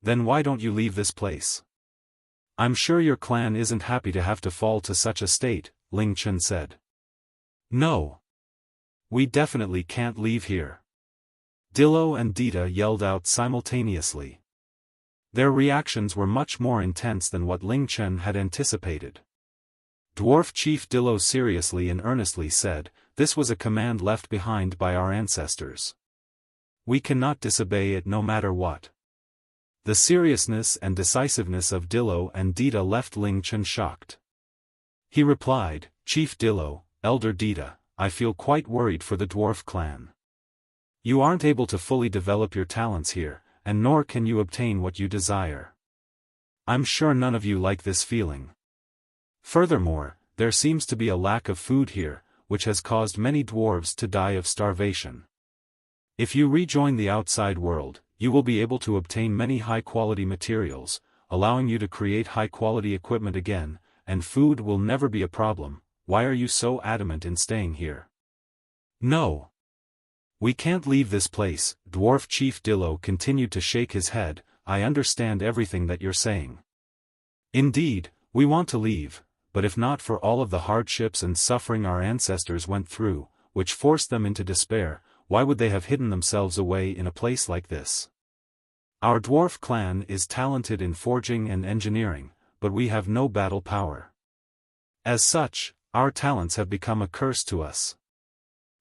Then why don't you leave this place? I'm sure your clan isn't happy to have to fall to such a state, Ling Chen said. No. We definitely can't leave here. Dillo and Dita yelled out simultaneously. Their reactions were much more intense than what Ling Chen had anticipated. Dwarf Chief Dillo seriously and earnestly said, "This was a command left behind by our ancestors. We cannot disobey it no matter what." The seriousness and decisiveness of Dillo and Dita left Ling Chen shocked. He replied, "Chief Dillo, Elder Dita, I feel quite worried for the dwarf clan. You aren't able to fully develop your talents here, and nor can you obtain what you desire. I'm sure none of you like this feeling. Furthermore, there seems to be a lack of food here, which has caused many dwarves to die of starvation. If you rejoin the outside world, you will be able to obtain many high-quality materials, allowing you to create high-quality equipment again, and food will never be a problem. Why are you so adamant in staying here?" "No. We can't leave this place," Dwarf Chief Dillo continued to shake his head. "I understand everything that you're saying. Indeed, we want to leave, but if not for all of the hardships and suffering our ancestors went through, which forced them into despair, why would they have hidden themselves away in a place like this? Our dwarf clan is talented in forging and engineering, but we have no battle power. As such, our talents have become a curse to us.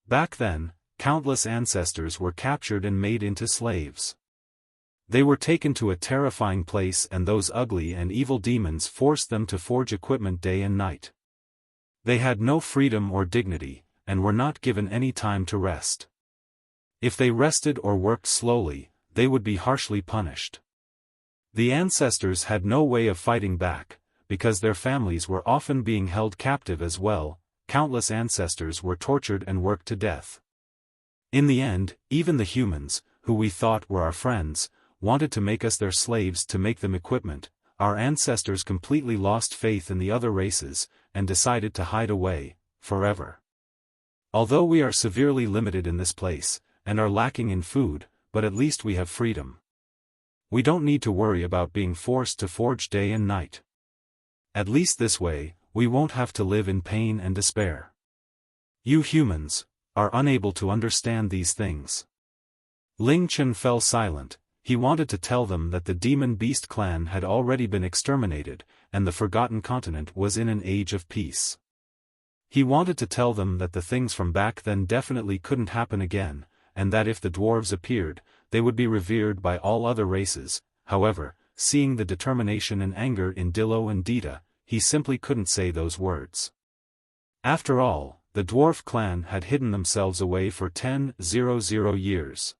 Back then, countless ancestors were captured and made into slaves. They were taken to a terrifying place and those ugly and evil demons forced them to forge equipment day and night. They had no freedom or dignity, and were not given any time to rest. If they rested or worked slowly, they would be harshly punished. The ancestors had no way of fighting back, because their families were often being held captive as well. Countless ancestors were tortured and worked to death. In the end, even the humans, who we thought were our friends, wanted to make us their slaves to make them equipment. Our ancestors completely lost faith in the other races, and decided to hide away, forever. Although we are severely limited in this place, and are lacking in food, but at least we have freedom. We don't need to worry about being forced to forge day and night. At least this way, we won't have to live in pain and despair. You humans are unable to understand these things." Ling Chen fell silent. He wanted to tell them that the Demon Beast clan had already been exterminated, and the Forgotten Continent was in an age of peace. He wanted to tell them that the things from back then definitely couldn't happen again, and that if the dwarves appeared, they would be revered by all other races. However, seeing the determination and anger in Dillo and Dita, he simply couldn't say those words. After all, the dwarf clan had hidden themselves away for 10,000 years.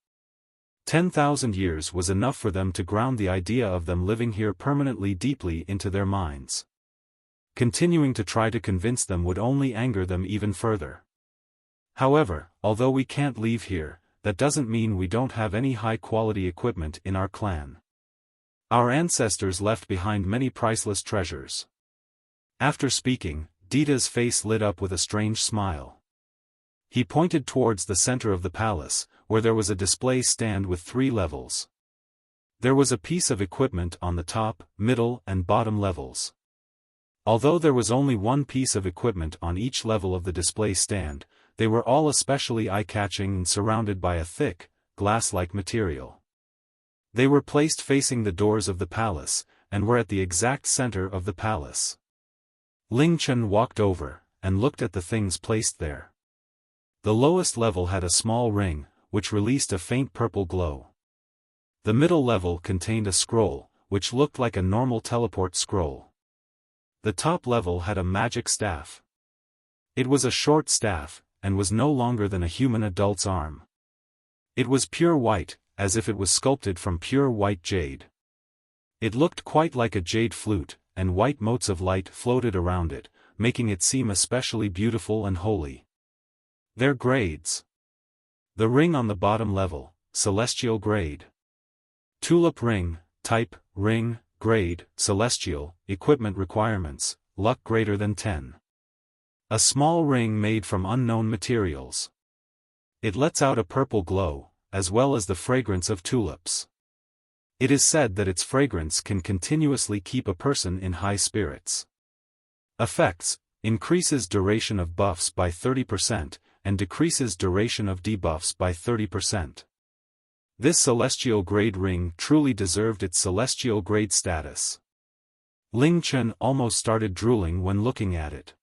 10,000 years was enough for them to ground the idea of them living here permanently deeply into their minds. Continuing to try to convince them would only anger them even further. However, although we can't leave here, that doesn't mean we don't have any high-quality equipment in our clan. Our ancestors left behind many priceless treasures. After speaking, Dita's face lit up with a strange smile. He pointed towards the center of the palace, where there was a display stand with 3 levels. There was a piece of equipment on the top, middle, and bottom levels. Although there was only one piece of equipment on each level of the display stand, they were all especially eye-catching and surrounded by a thick, glass-like material. They were placed facing the doors of the palace, and were at the exact center of the palace. Ling Chen walked over, and looked at the things placed there. The lowest level had a small ring, which released a faint purple glow. The middle level contained a scroll, which looked like a normal teleport scroll. The top level had a magic staff. It was a short staff, and was no longer than a human adult's arm. It was pure white, as if it was sculpted from pure white jade. It looked quite like a jade flute, and white motes of light floated around it, making it seem especially beautiful and holy. Their grades. The ring on the bottom level, Celestial grade. Tulip ring, type, ring, grade, Celestial, equipment requirements, luck greater than 10. A small ring made from unknown materials. It lets out a purple glow, as well as the fragrance of tulips. It is said that its fragrance can continuously keep a person in high spirits. Effects: increases duration of buffs by 30%, and decreases duration of debuffs by 30%. This celestial grade ring truly deserved its celestial grade status. Ling Chen almost started drooling when looking at it.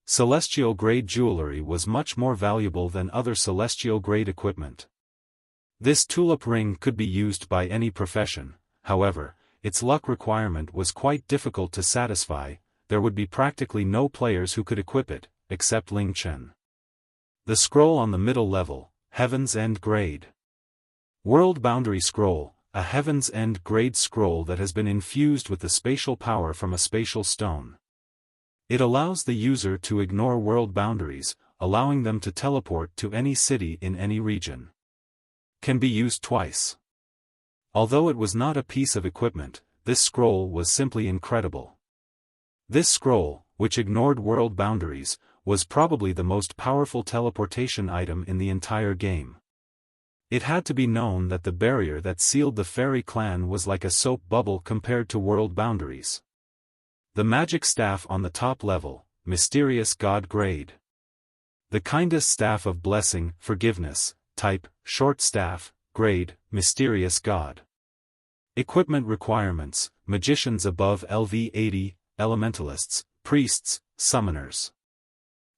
Celestial grade jewelry was much more valuable than other celestial grade equipment. This tulip ring could be used by any profession, however, its luck requirement was quite difficult to satisfy. There would be practically no players who could equip it, except Ling Chen. The scroll on the middle level, Heaven's End Grade. World Boundary Scroll, a Heaven's End Grade scroll that has been infused with the spatial power from a spatial stone. It allows the user to ignore world boundaries, allowing them to teleport to any city in any region. Can be used twice. Although it was not a piece of equipment, this scroll was simply incredible. This scroll, which ignored world boundaries, was probably the most powerful teleportation item in the entire game. It had to be known that the barrier that sealed the fairy clan was like a soap bubble compared to world boundaries. The magic staff on the top level, Mysterious God Grade. The kindest staff of blessing, forgiveness, type, short staff, grade, Mysterious God. Equipment requirements: magicians above LV 80, elementalists, priests, summoners.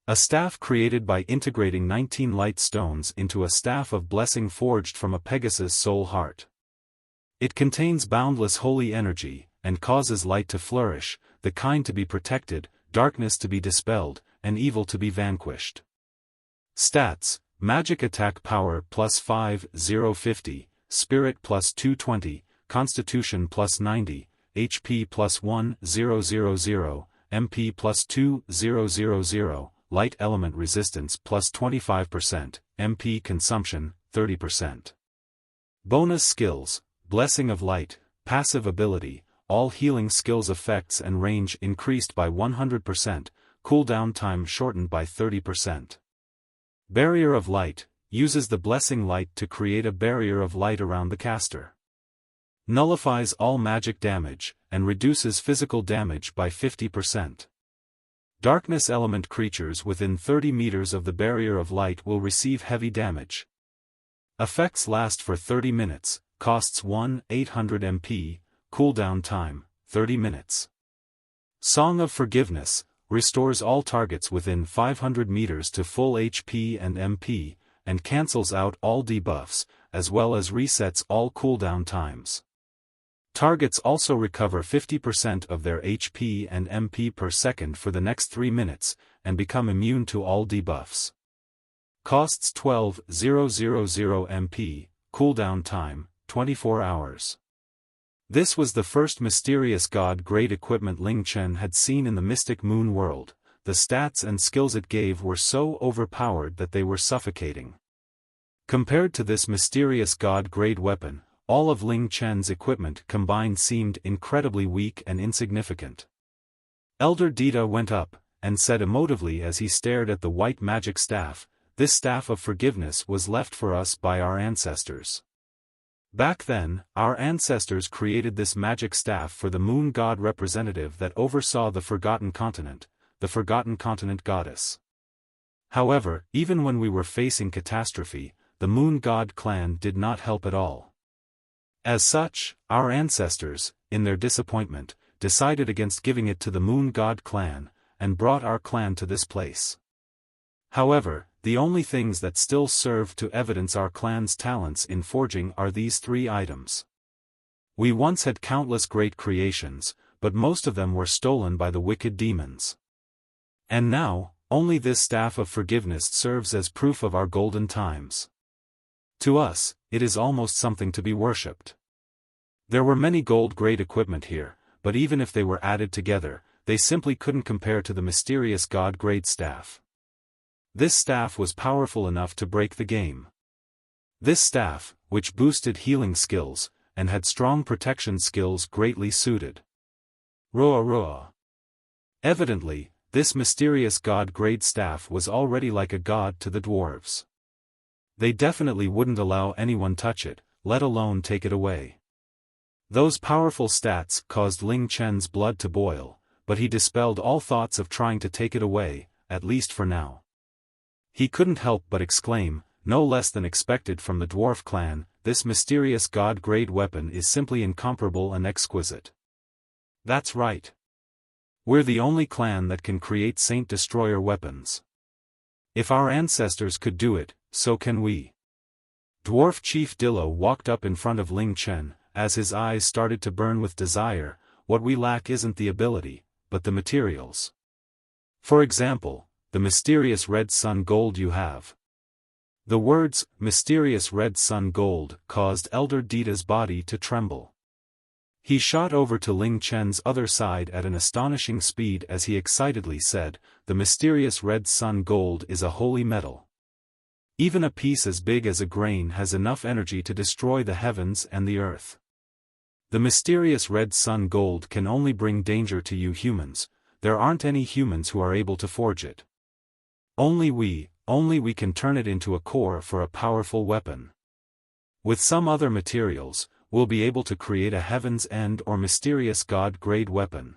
A staff created by integrating 19 light stones into a staff of blessing forged from a Pegasus soul heart. It contains boundless holy energy, and causes light to flourish, the kind to be protected, darkness to be dispelled, and evil to be vanquished. Stats: magic attack power +5, 050, spirit +220, constitution +90, HP +1, 000, MP +2, 000, light element resistance +25%, MP consumption, 30%. Bonus skills: Blessing of Light, passive ability, all healing skills effects and range increased by 100%, cooldown time shortened by 30%. Barrier of Light, uses the blessing light to create a barrier of light around the caster. Nullifies all magic damage, and reduces physical damage by 50%. Darkness element creatures within 30 meters of the barrier of light will receive heavy damage. Effects last for 30 minutes, costs 1,800 MP, cooldown time, 30 minutes. Song of Forgiveness, restores all targets within 500 meters to full HP and MP, and cancels out all debuffs, as well as resets all cooldown times. Targets also recover 50% of their HP and MP per second for the next 3 minutes, and become immune to all debuffs. Costs 12,000 MP, cooldown time, 24 hours. This was the first Mysterious God grade equipment Ling Chen had seen in the Mystic Moon world. The stats and skills it gave were so overpowered that they were suffocating. Compared to this Mysterious God grade weapon, all of Ling Chen's equipment combined seemed incredibly weak and insignificant. Elder Dita went up, and said emotively as he stared at the white magic staff, "This staff of forgiveness was left for us by our ancestors. Back then, our ancestors created this magic staff for the moon god representative that oversaw the Forgotten Continent, the Forgotten Continent goddess. However, even when we were facing catastrophe, the moon god clan did not help at all. As such, our ancestors, in their disappointment, decided against giving it to the moon god clan, and brought our clan to this place. However, the only things that still serve to evidence our clan's talents in forging are these 3 items. We once had countless great creations, but most of them were stolen by the wicked demons. And now, only this staff of forgiveness serves as proof of our golden times. To us, it is almost something to be worshipped. There were many gold grade equipment here, but even if they were added together, they simply couldn't compare to the Mysterious God grade staff. This staff was powerful enough to break the game. This staff, which boosted healing skills, and had strong protection skills greatly suited. Roa. Evidently, this Mysterious God grade staff was already like a god to the dwarves. They definitely wouldn't allow anyone touch it, let alone take it away. Those powerful stats caused Ling Chen's blood to boil, but he dispelled all thoughts of trying to take it away, at least for now. He couldn't help but exclaim, no less than expected from the dwarf clan, this mysterious god-grade weapon is simply incomparable and exquisite. That's right. We're the only clan that can create Saint Destroyer weapons. If our ancestors could do it, so can we. Dwarf Chief Dillo walked up in front of Ling Chen, as his eyes started to burn with desire. What we lack isn't the ability, but the materials. For example, the mysterious red sun gold you have. The words, mysterious red sun gold, caused Elder Dita's body to tremble. He shot over to Ling Chen's other side at an astonishing speed as he excitedly said, the mysterious red sun gold is a holy metal. Even a piece as big as a grain has enough energy to destroy the heavens and the earth. The mysterious red sun gold can only bring danger to you humans. There aren't any humans who are able to forge it. Only we can turn it into a core for a powerful weapon. With some other materials, we'll be able to create a Heaven's End or mysterious god-grade weapon.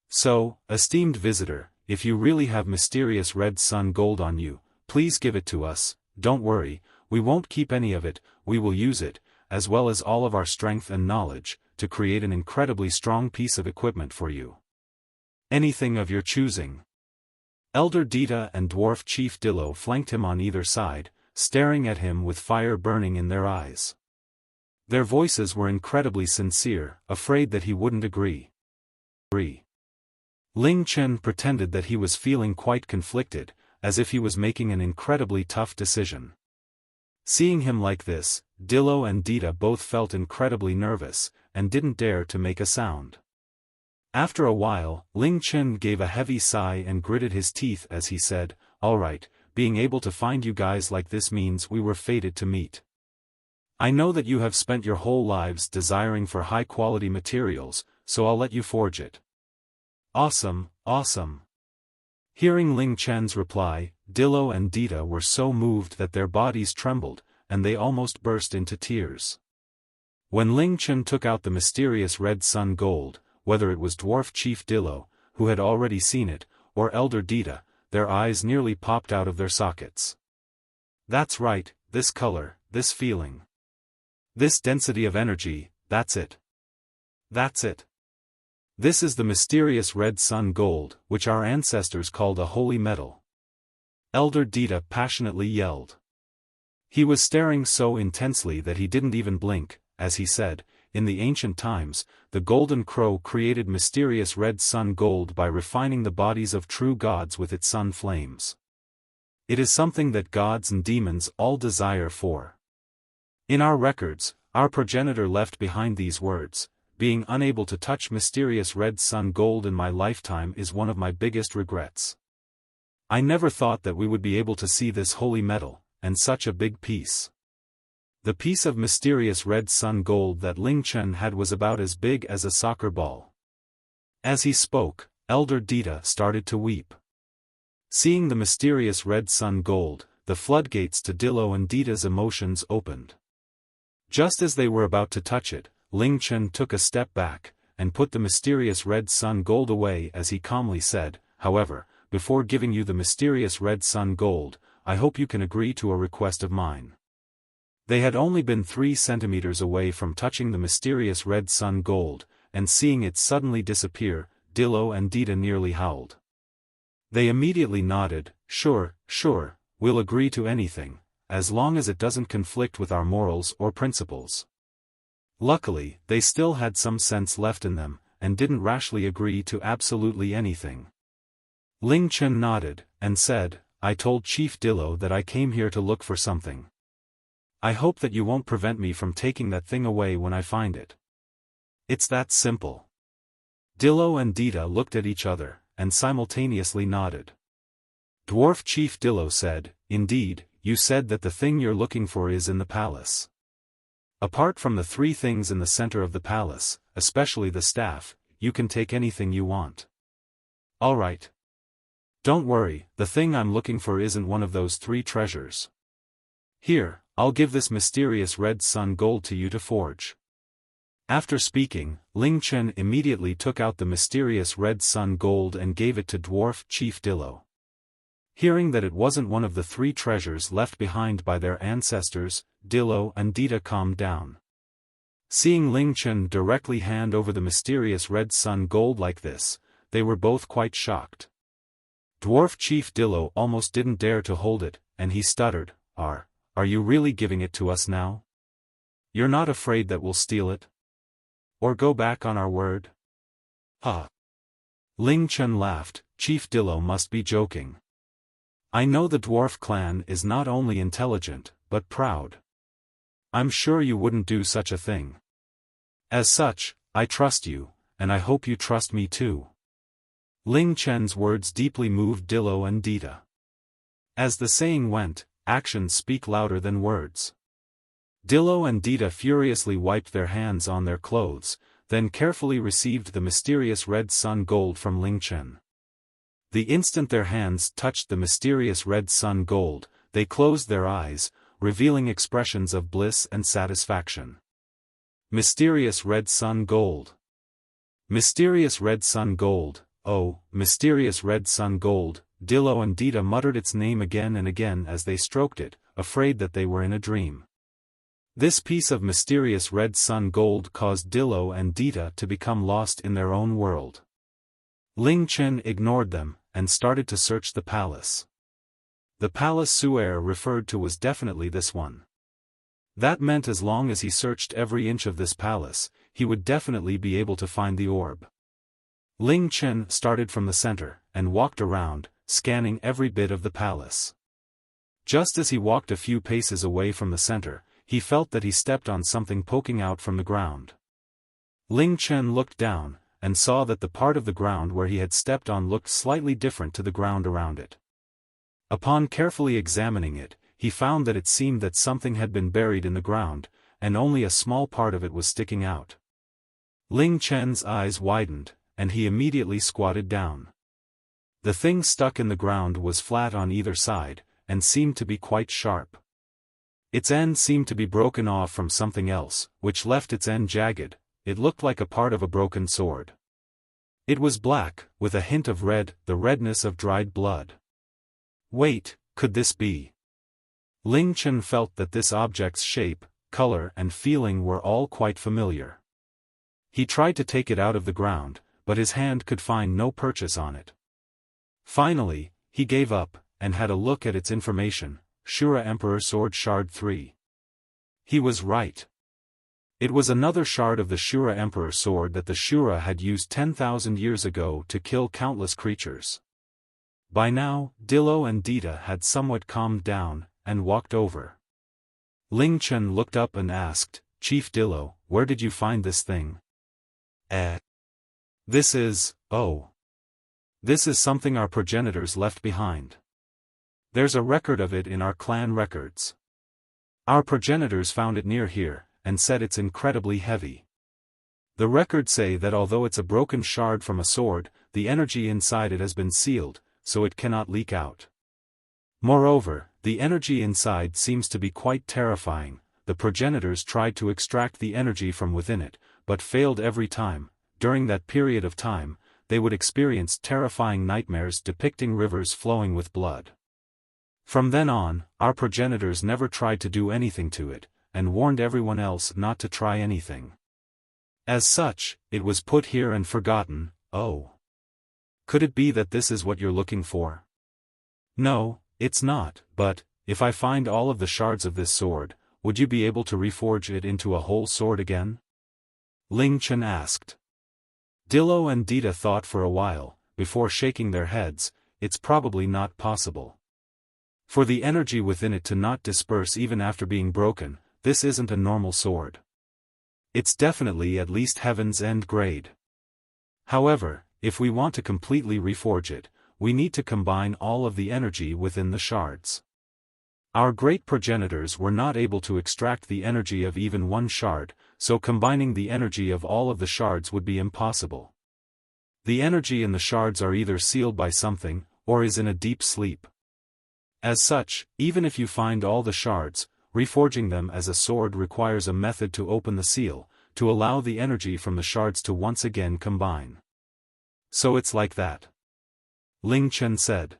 So, esteemed visitor, if you really have mysterious red sun gold on you, please give it to us. Don't worry, we won't keep any of it, we will use it, as well as all of our strength and knowledge, to create an incredibly strong piece of equipment for you. Anything of your choosing. Elder Dita and Dwarf Chief Dillo flanked him on either side, staring at him with fire burning in their eyes. Their voices were incredibly sincere, afraid that he wouldn't agree. Ling Chen pretended that he was feeling quite conflicted, as if he was making an incredibly tough decision. Seeing him like this, Dillo and Dita both felt incredibly nervous, and didn't dare to make a sound. After a while, Ling Chen gave a heavy sigh and gritted his teeth as he said, alright, being able to find you guys like this means we were fated to meet. I know that you have spent your whole lives desiring for high-quality materials, so I'll let you forge it. Awesome, awesome. Hearing Ling Chen's reply, Dillo and Dita were so moved that their bodies trembled, and they almost burst into tears. When Ling Chen took out the mysterious red sun gold, whether it was Dwarf Chief Dillo, who had already seen it, or Elder Dita, their eyes nearly popped out of their sockets. That's right, this color, this feeling. This density of energy, that's it. That's it. This is the mysterious red sun gold, which our ancestors called a holy metal. Elder Dita passionately yelled. He was staring so intensely that he didn't even blink, as he said, in the ancient times, the Golden Crow created mysterious red sun gold by refining the bodies of true gods with its sun flames. It is something that gods and demons all desire for. In our records, our progenitor left behind these words, being unable to touch mysterious red sun gold in my lifetime is one of my biggest regrets. I never thought that we would be able to see this holy metal, and such a big piece. The piece of mysterious red sun gold that Ling Chen had was about as big as a soccer ball. As he spoke, Elder Dita started to weep. Seeing the mysterious red sun gold, the floodgates to Dillo and Dita's emotions opened. Just as they were about to touch it, Ling Chen took a step back, and put the mysterious red sun gold away as he calmly said, however, before giving you the mysterious red sun gold, I hope you can agree to a request of mine. They had only been 3 centimeters away from touching the mysterious red sun gold, and seeing it suddenly disappear, Dillo and Dita nearly howled. They immediately nodded, sure, we'll agree to anything, as long as it doesn't conflict with our morals or principles. Luckily, they still had some sense left in them, and didn't rashly agree to absolutely anything. Ling Chen nodded, and said, I told Chief Dillo that I came here to look for something. I hope that you won't prevent me from taking that thing away when I find it. It's that simple. Dillo and Dita looked at each other, and simultaneously nodded. Dwarf Chief Dillo said, indeed, you said that the thing you're looking for is in the palace. Apart from the 3 things in the center of the palace, especially the staff, you can take anything you want. Alright. Don't worry, the thing I'm looking for isn't one of those 3 treasures. Here, I'll give this mysterious red sun gold to you to forge. After speaking, Ling Chen immediately took out the mysterious red sun gold and gave it to Dwarf Chief Dillo. Hearing that it wasn't one of the 3 treasures left behind by their ancestors, Dillo and Dita calmed down. Seeing Ling Chen directly hand over the mysterious red sun gold like this, they were both quite shocked. Dwarf Chief Dillo almost didn't dare to hold it, and he stuttered, Are you really giving it to us now? You're not afraid that we'll steal it? Or go back on our word? Ha! Ling Chen laughed. Chief Dillo must be joking. I know the dwarf clan is not only intelligent, but proud. I'm sure you wouldn't do such a thing. As such, I trust you, and I hope you trust me too. Ling Chen's words deeply moved Dillo and Dita. As the saying went, actions speak louder than words. Dillo and Dita furiously wiped their hands on their clothes, then carefully received the mysterious red sun gold from Ling Chen. The instant their hands touched the mysterious red sun gold, they closed their eyes, revealing expressions of bliss and satisfaction. Mysterious red sun gold. Mysterious red sun gold, oh, mysterious red sun gold, Dillo and Dita muttered its name again and again as they stroked it, afraid that they were in a dream. This piece of mysterious red sun gold caused Dillo and Dita to become lost in their own world. Ling Chen ignored them, and started to search the palace. The palace Su'er referred to was definitely this one. That meant as long as he searched every inch of this palace, he would definitely be able to find the orb. Ling Chen started from the center, and walked around, scanning every bit of the palace. Just as he walked a few paces away from the center, he felt that he stepped on something poking out from the ground. Ling Chen looked down, and saw that the part of the ground where he had stepped on looked slightly different to the ground around it. Upon carefully examining it, he found that it seemed that something had been buried in the ground, and only a small part of it was sticking out. Ling Chen's eyes widened, and he immediately squatted down. The thing stuck in the ground was flat on either side, and seemed to be quite sharp. Its end seemed to be broken off from something else, which left its end jagged. It looked like a part of a broken sword. It was black, with a hint of red, the redness of dried blood. Wait, could this be? Ling Chen felt that this object's shape, color and feeling were all quite familiar. He tried to take it out of the ground, but his hand could find no purchase on it. Finally, he gave up, and had a look at its information, Shura Emperor Sword Shard 3. He was right. It was another shard of the Shura Emperor sword that the Shura had used 10,000 years ago to kill countless creatures. By now, Dillo and Dita had somewhat calmed down, and walked over. Ling Chen looked up and asked, Chief Dillo, where did you find this thing? This is, this is something our progenitors left behind. There's a record of it in our clan records. Our progenitors found it near here, and said it's incredibly heavy. The records say that although it's a broken shard from a sword, the energy inside it has been sealed, so it cannot leak out. Moreover, the energy inside seems to be quite terrifying. The progenitors tried to extract the energy from within it, but failed every time. During that period of time, they would experience terrifying nightmares depicting rivers flowing with blood. From then on, our progenitors never tried to do anything to it, and warned everyone else not to try anything. As such, it was put here and forgotten. Could it be that this is what you're looking for? No, it's not, but, if I find all of the shards of this sword, would you be able to reforge it into a whole sword again? Ling Chen asked. Dillo and Dita thought for a while, before shaking their heads. It's probably not possible. For the energy within it to not disperse even after being broken, this isn't a normal sword. It's definitely at least Heaven's End grade. However, if we want to completely reforge it, we need to combine all of the energy within the shards. Our great progenitors were not able to extract the energy of even one shard, so combining the energy of all of the shards would be impossible. The energy in the shards are either sealed by something, or is in a deep sleep. As such, even if you find all the shards, reforging them as a sword requires a method to open the seal, to allow the energy from the shards to once again combine. So it's like that, Ling Chen said.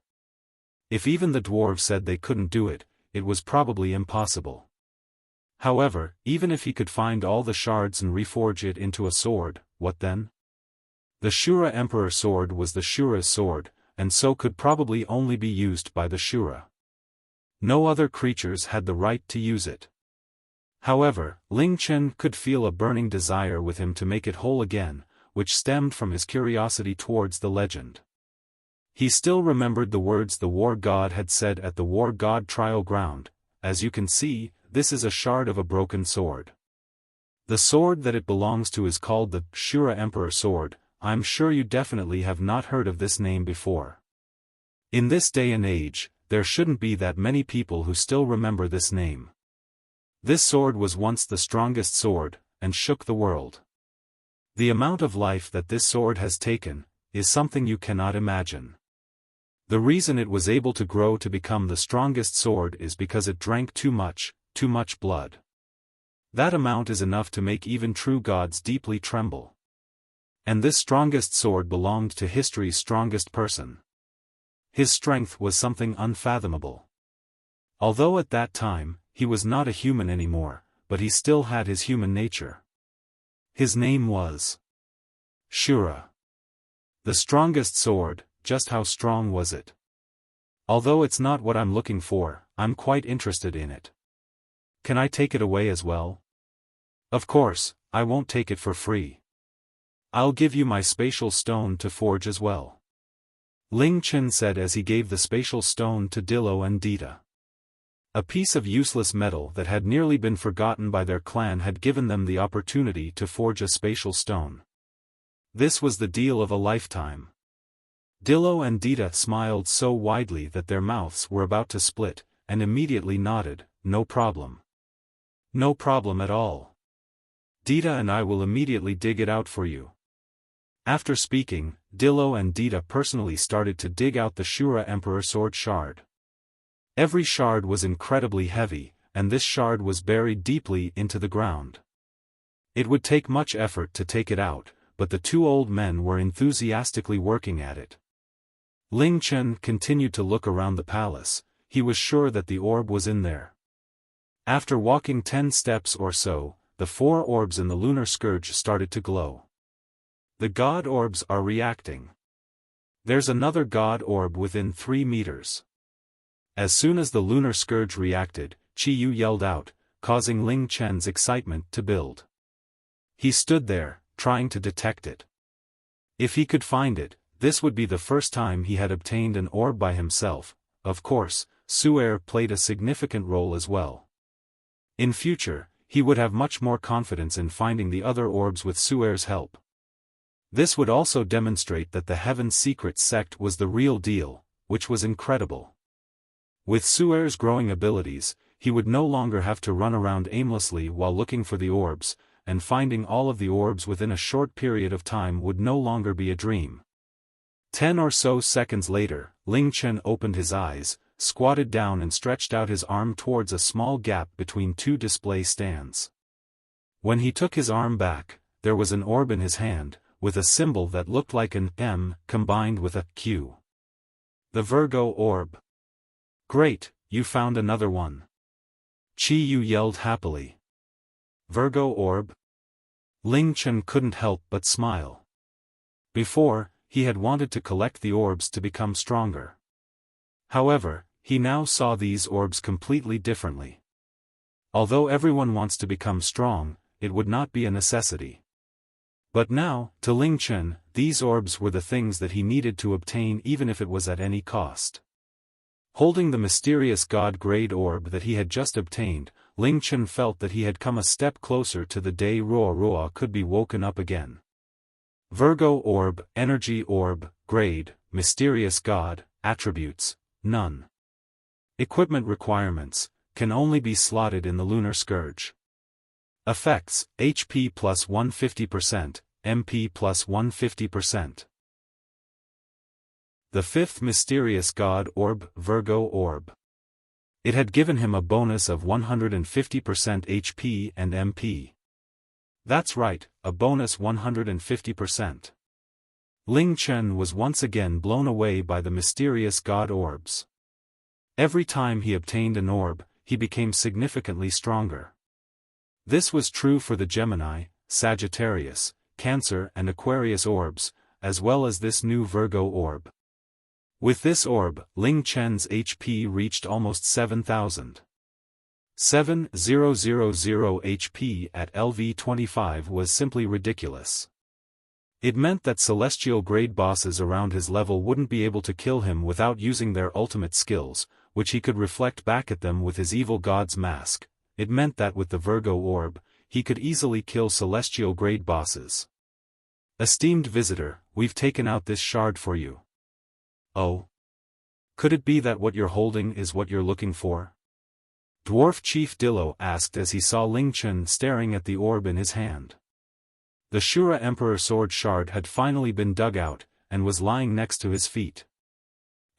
If even the dwarves said they couldn't do it, it was probably impossible. However, even if he could find all the shards and reforge it into a sword, what then? The Shura Emperor sword was the Shura's sword, and so could probably only be used by the Shura. No other creatures had the right to use it. However, Ling Chen could feel a burning desire with him to make it whole again, which stemmed from his curiosity towards the legend. He still remembered the words the war god had said at the war god trial ground. As you can see, this is a shard of a broken sword. The sword that it belongs to is called the Shura Emperor sword. I'm sure you definitely have not heard of this name before. In this day and age, there shouldn't be that many people who still remember this name. This sword was once the strongest sword, and shook the world. The amount of life that this sword has taken is something you cannot imagine. The reason it was able to grow to become the strongest sword is because it drank too much blood. That amount is enough to make even true gods deeply tremble. And this strongest sword belonged to history's strongest person. His strength was something unfathomable. Although at that time, he was not a human anymore, but he still had his human nature. His name was Shura. The strongest sword. Just how strong was it? Although it's not what I'm looking for, I'm quite interested in it. Can I take it away as well? Of course, I won't take it for free. I'll give you my spatial stone to forge as well, Ling Chen said as he gave the spatial stone to Dillo and Dita. A piece of useless metal that had nearly been forgotten by their clan had given them the opportunity to forge a spatial stone. This was the deal of a lifetime. Dillo and Dita smiled so widely that their mouths were about to split, and immediately nodded, no problem. No problem at all. Dita and I will immediately dig it out for you. After speaking, Dillo and Dita personally started to dig out the Shura Emperor sword shard. Every shard was incredibly heavy, and this shard was buried deeply into the ground. It would take much effort to take it out, but the two old men were enthusiastically working at it. Ling Chen continued to look around the palace. He was sure that the orb was in there. After walking 10 steps or so, the 4 orbs in the lunar scourge started to glow. The god orbs are reacting. There's another god orb within 3 meters. As soon as the lunar scourge reacted, Qi Yu yelled out, causing Ling Chen's excitement to build. He stood there, trying to detect it. If he could find it, this would be the first time he had obtained an orb by himself. Of course, Su'er played a significant role as well. In future, he would have much more confidence in finding the other orbs with Su'er's help. This would also demonstrate that the Heaven's Secret sect was the real deal, which was incredible. With Su'er's growing abilities, he would no longer have to run around aimlessly while looking for the orbs, and finding all of the orbs within a short period of time would no longer be a dream. 10 or so seconds later, Ling Chen opened his eyes, squatted down and stretched out his arm towards a small gap between 2 display stands. When he took his arm back, there was an orb in his hand, with a symbol that looked like an M combined with a Q. The Virgo Orb. Great, you found another one. Qi Yu yelled happily. Virgo Orb? Ling Chen couldn't help but smile. Before, he had wanted to collect the orbs to become stronger. However, he now saw these orbs completely differently. Although everyone wants to become strong, it would not be a necessity. But now, to Ling Chen, these orbs were the things that he needed to obtain even if it was at any cost. Holding the mysterious god-grade orb that he had just obtained, Ling Chen felt that he had come a step closer to the day Roa could be woken up again. Virgo Orb, Energy Orb, Grade, Mysterious God, Attributes, none. Equipment requirements, can only be slotted in the lunar scourge. Effects, HP plus 150%, MP plus 150%. The 5th Mysterious God Orb, Virgo Orb. It had given him a bonus of 150% HP and MP. That's right, a bonus 150%. Ling Chen was once again blown away by the mysterious god orbs. Every time he obtained an orb, he became significantly stronger. This was true for the Gemini, Sagittarius, Cancer and Aquarius orbs, as well as this new Virgo orb. With this orb, Ling Chen's HP reached almost 7,000. 7,000 HP at LV25 was simply ridiculous. It meant that celestial grade bosses around his level wouldn't be able to kill him without using their ultimate skills, which he could reflect back at them with his evil god's mask. It meant that with the Virgo orb, he could easily kill celestial grade bosses. Esteemed visitor, we've taken out this shard for you. Oh? Could it be that what you're holding is what you're looking for? Dwarf Chief Dillo asked as he saw Ling Chen staring at the orb in his hand. The Shura Emperor sword shard had finally been dug out, and was lying next to his feet.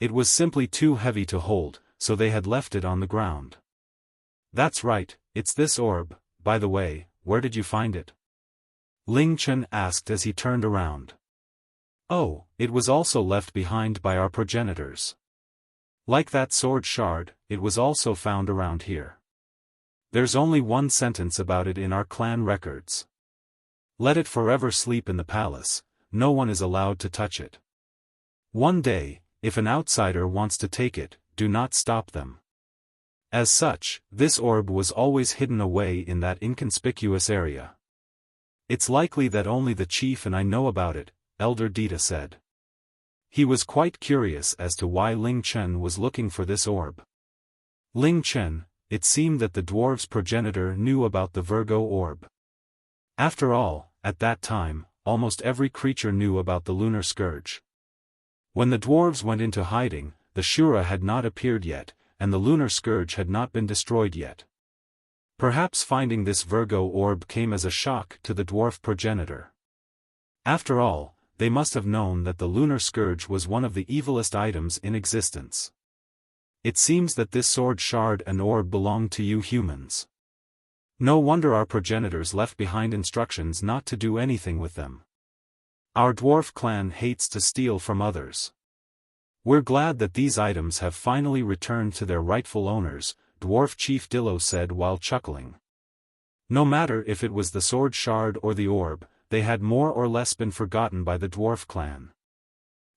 It was simply too heavy to hold, so they had left it on the ground. That's right, it's this orb. By the way, where did you find it? Ling Chen asked as he turned around. Oh, it was also left behind by our progenitors. Like that sword shard, it was also found around here. There's only one sentence about it in our clan records. Let it forever sleep in the palace, no one is allowed to touch it. One day, if an outsider wants to take it, do not stop them. As such, this orb was always hidden away in that inconspicuous area. It's likely that only the chief and I know about it, Elder Dita said. He was quite curious as to why Ling Chen was looking for this orb. Ling Chen, it seemed that the dwarves' progenitor knew about the Virgo orb. After all, at that time, almost every creature knew about the lunar scourge. When the dwarves went into hiding, the Shura had not appeared yet, and the lunar scourge had not been destroyed yet. Perhaps finding this Virgo orb came as a shock to the dwarf progenitor. After all, they must have known that the lunar scourge was one of the evilest items in existence. It seems that this sword shard and orb belonged to you humans. No wonder our progenitors left behind instructions not to do anything with them. Our dwarf clan hates to steal from others. We're glad that these items have finally returned to their rightful owners, Dwarf Chief Dillo said while chuckling. No matter if it was the sword shard or the orb, they had more or less been forgotten by the dwarf clan.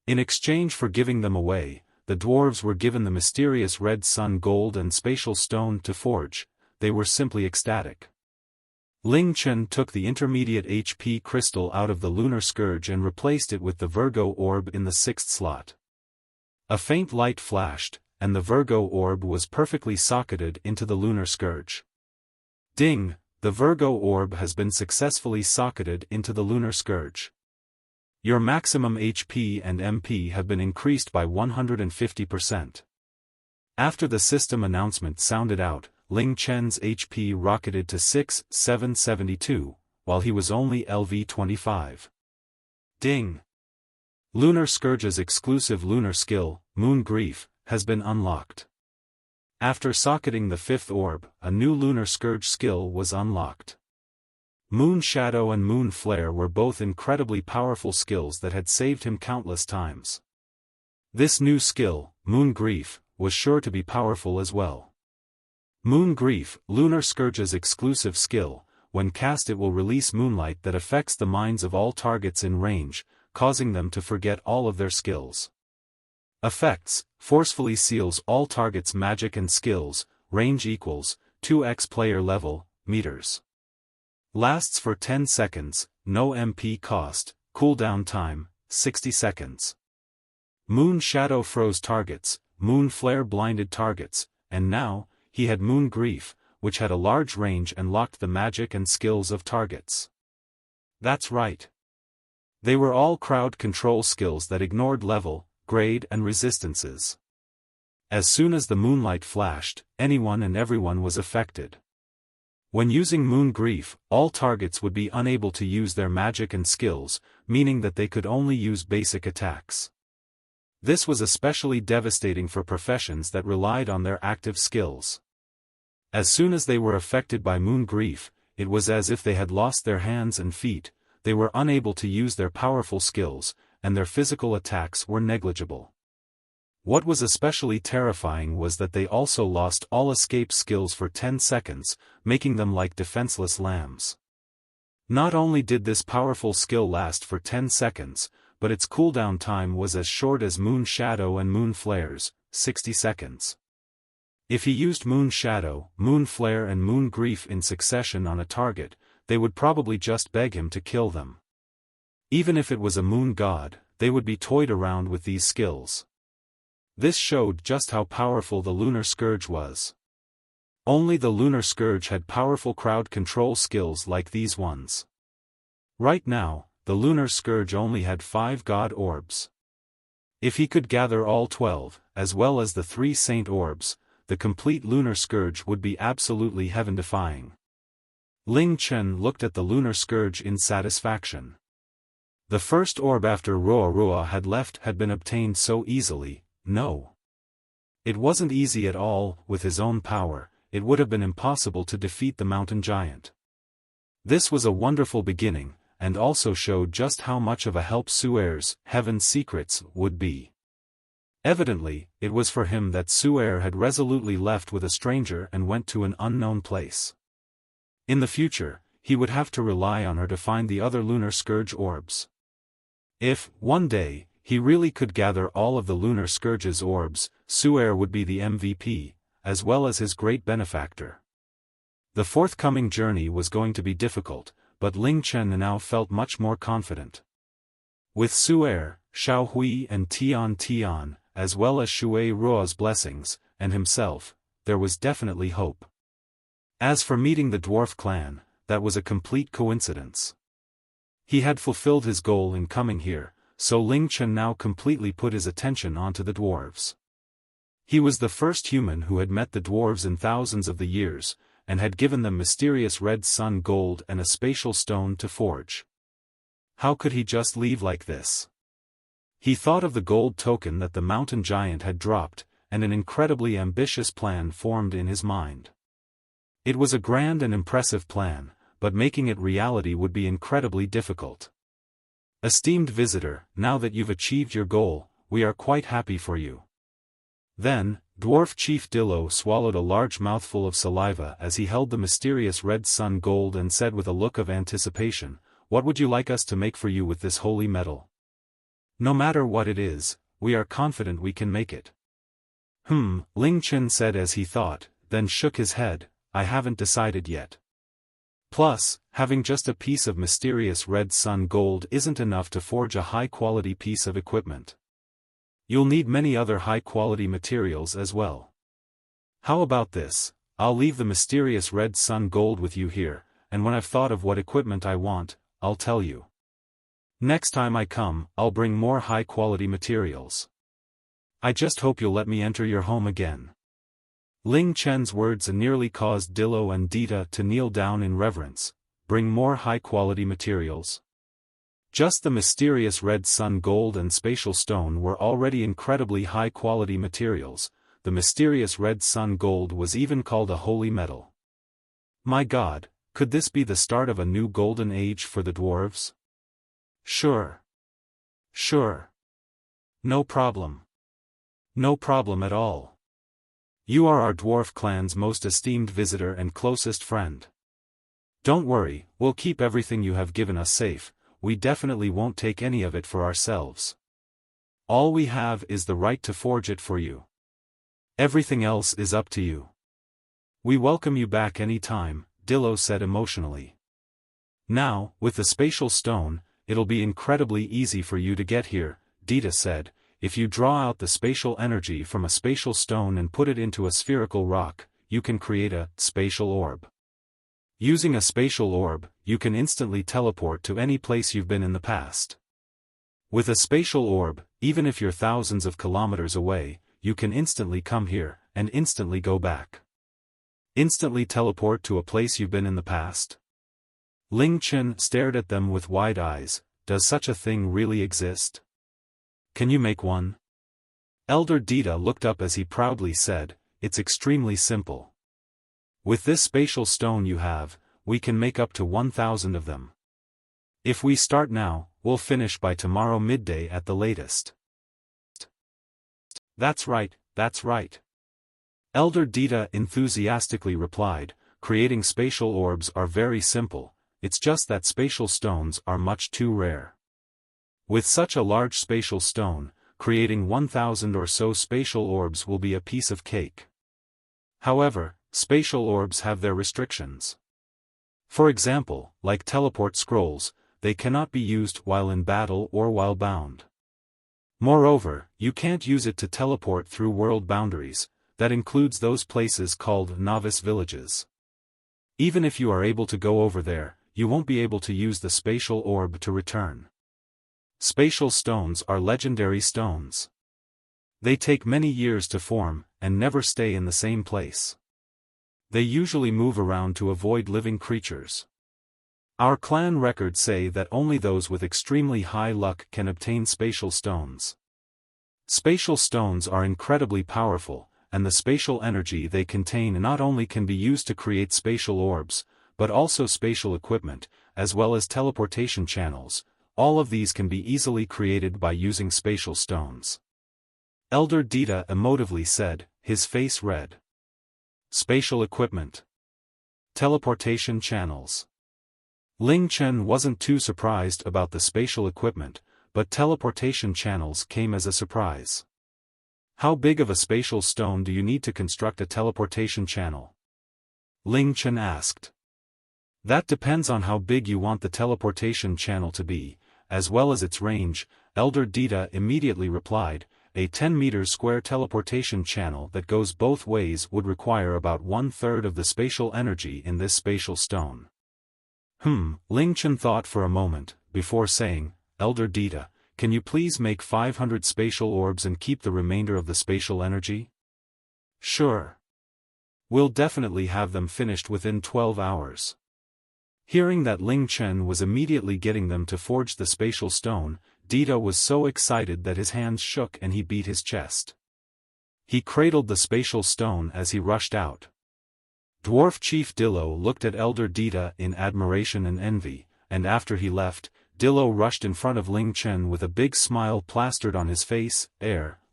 In exchange for giving them away, the dwarves were given the mysterious red sun gold and spatial stone to forge. They were simply ecstatic. Ling Chen took the intermediate HP crystal out of the lunar scourge and replaced it with the Virgo orb in the 6th slot. A faint light flashed, and the Virgo orb was perfectly socketed into the lunar scourge. Ding! The Virgo orb has been successfully socketed into the lunar scourge. Your maximum HP and MP have been increased by 150%. After the system announcement sounded out, Ling Chen's HP rocketed to 6,772, while he was only LV25. Ding! Lunar Scourge's exclusive lunar skill, Moon Grief, has been unlocked. After socketing the 5th orb, a new Lunar Scourge skill was unlocked. Moon Shadow and Moon Flare were both incredibly powerful skills that had saved him countless times. This new skill, Moon Grief, was sure to be powerful as well. Moon Grief, Lunar Scourge's exclusive skill, when cast it will release moonlight that affects the minds of all targets in range, causing them to forget all of their skills. Effects, forcefully seals all targets' magic and skills, range equals, 2x player level, meters. Lasts for 10 seconds, no MP cost, cooldown time, 60 seconds. Moon Shadow froze targets, Moon Flare blinded targets, and now, he had Moon Grief, which had a large range and locked the magic and skills of targets. That's right. They were all crowd control skills that ignored level, grade and resistances. As soon as the moonlight flashed, anyone and everyone was affected. When using Moon Grief, all targets would be unable to use their magic and skills, meaning that they could only use basic attacks. This was especially devastating for professions that relied on their active skills. As soon as they were affected by Moon Grief, it was as if they had lost their hands and feet, they were unable to use their powerful skills, and their physical attacks were negligible. What was especially terrifying was that they also lost all escape skills for 10 seconds, making them like defenseless lambs. Not only did this powerful skill last for 10 seconds, but its cooldown time was as short as Moon Shadow and Moon Flare's, 60 seconds. If he used Moon Shadow, Moon Flare and Moon Grief in succession on a target, they would probably just beg him to kill them. Even if it was a moon god, they would be toyed around with these skills. This showed just how powerful the Lunar Scourge was. Only the Lunar Scourge had powerful crowd control skills like these ones. Right now, the Lunar Scourge only had 5 God Orbs. If he could gather all 12, as well as the 3 Saint Orbs, the complete Lunar Scourge would be absolutely heaven-defying. Ling Chen looked at the Lunar Scourge in satisfaction. The first orb after Roa had left had been obtained so easily. No. It wasn't easy at all. With his own power, it would have been impossible to defeat the mountain giant. This was a wonderful beginning, and also showed just how much of a help Su'er's Heaven's Secrets would be. Evidently, it was for him that Su'er had resolutely left with a stranger and went to an unknown place. In the future, he would have to rely on her to find the other Lunar Scourge orbs. If, one day, he really could gather all of the Lunar Scourge's orbs, Su'er would be the MVP, as well as his great benefactor. The forthcoming journey was going to be difficult, but Ling Chen now felt much more confident. With Su'er, Xiao Hui and Tian, as well as Shui Ruo's blessings, and himself, there was definitely hope. As for meeting the dwarf clan, that was a complete coincidence. He had fulfilled his goal in coming here, so Ling Chen now completely put his attention onto the dwarves. He was the first human who had met the dwarves in thousands of the years, and had given them mysterious red sun gold and a spatial stone to forge. How could he just leave like this? He thought of the gold token that the mountain giant had dropped, and an incredibly ambitious plan formed in his mind. It was a grand and impressive plan, but making it reality would be incredibly difficult. Esteemed visitor, now that you've achieved your goal, we are quite happy for you. Then, Dwarf Chief Dillo swallowed a large mouthful of saliva as he held the mysterious red sun gold and said with a look of anticipation, "What would you like us to make for you with this holy metal? No matter what it is, we are confident we can make it." Ling Chen said as he thought, then shook his head, "I haven't decided yet. Plus, having just a piece of mysterious red sun gold isn't enough to forge a high-quality piece of equipment. You'll need many other high-quality materials as well. How about this? I'll leave the mysterious red sun gold with you here, and when I've thought of what equipment I want, I'll tell you. Next time I come, I'll bring more high-quality materials. I just hope you'll let me enter your home again." Ling Chen's words nearly caused Dillo and Dita to kneel down in reverence. Bring more high-quality materials. Just the mysterious red sun gold and spatial stone were already incredibly high-quality materials. The mysterious red sun gold was even called a holy metal. My God, could this be the start of a new golden age for the dwarves? Sure. No problem. No problem at all. You are our dwarf clan's most esteemed visitor and closest friend. Don't worry, we'll keep everything you have given us safe. We definitely won't take any of it for ourselves. All we have is the right to forge it for you. Everything else is up to you. We welcome you back any time, Dillo said emotionally. Now, with the spatial stone, it'll be incredibly easy for you to get here, Dita said. If you draw out the spatial energy from a spatial stone and put it into a spherical rock, you can create a spatial orb. Using a spatial orb, you can instantly teleport to any place you've been in the past. With a spatial orb, even if you're thousands of kilometers away, you can instantly come here, and instantly go back. Instantly teleport to a place you've been in the past? Ling Chen stared at them with wide eyes. Does such a thing really exist? Can you make one? Elder Dita looked up as he proudly said, "It's extremely simple. With this spatial stone you have, we can make up to 1,000 of them. If we start now, we'll finish by tomorrow midday at the latest. That's right, that's right. Elder Dita enthusiastically replied, creating spatial orbs are very simple, it's just that spatial stones are much too rare. With such a large spatial stone, creating 1,000 or so spatial orbs will be a piece of cake. However, spatial orbs have their restrictions. For example, like teleport scrolls, they cannot be used while in battle or while bound. Moreover, you can't use it to teleport through world boundaries, that includes those places called novice villages. Even if you are able to go over there, you won't be able to use the spatial orb to return. Spatial stones are legendary stones. They take many years to form, and never stay in the same place. They usually move around to avoid living creatures. Our clan records say that only those with extremely high luck can obtain spatial stones. Spatial stones are incredibly powerful, and the spatial energy they contain not only can be used to create spatial orbs, but also spatial equipment, as well as teleportation channels. All of these can be easily created by using spatial stones. Elder Dita emotively said, his face red. Spatial equipment. Teleportation channels. Ling Chen wasn't too surprised about the spatial equipment, but teleportation channels came as a surprise. How big of a spatial stone do you need to construct a teleportation channel? Ling Chen asked. That depends on how big you want the teleportation channel to be, as well as its range. Elder Dita immediately replied, a 10 meters square teleportation channel that goes both ways would require about 1/3 of the spatial energy in this spatial stone. Ling Chen thought for a moment, before saying, Elder Dita, can you please make 500 spatial orbs and keep the remainder of the spatial energy? Sure. We'll definitely have them finished within 12 hours. Hearing that Ling Chen was immediately getting them to forge the spatial stone, Dita was so excited that his hands shook and he beat his chest. He cradled the spatial stone as he rushed out. Dwarf Chief Dillo looked at Elder Dita in admiration and envy, and after he left, Dillo rushed in front of Ling Chen with a big smile plastered on his face.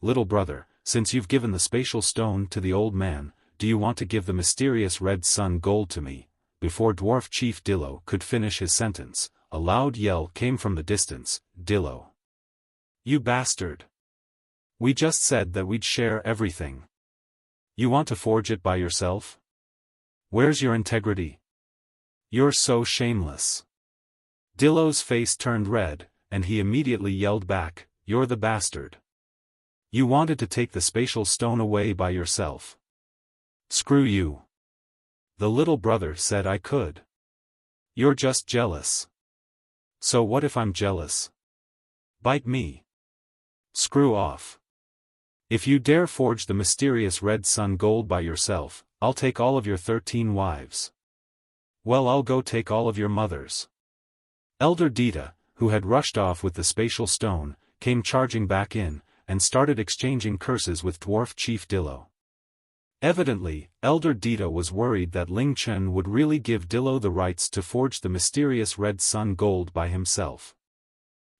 Little brother, since you've given the spatial stone to the old man, do you want to give the mysterious red sun gold to me? Before Dwarf Chief Dillo could finish his sentence, a loud yell came from the distance, Dillo. You bastard! We just said that we'd share everything. You want to forge it by yourself? Where's your integrity? You're so shameless. Dillo's face turned red, and he immediately yelled back, you're the bastard. You wanted to take the spatial stone away by yourself. Screw you. The little brother said I could. You're just jealous. So what if I'm jealous? Bite me. Screw off. If you dare forge the mysterious red sun gold by yourself, I'll take all of your 13 wives. Well, I'll go take all of your mothers. Elder Dita, who had rushed off with the spatial stone, came charging back in, and started exchanging curses with Dwarf Chief Dillo. Evidently, Elder Dita was worried that Ling Chen would really give Dillo the rights to forge the mysterious red sun gold by himself.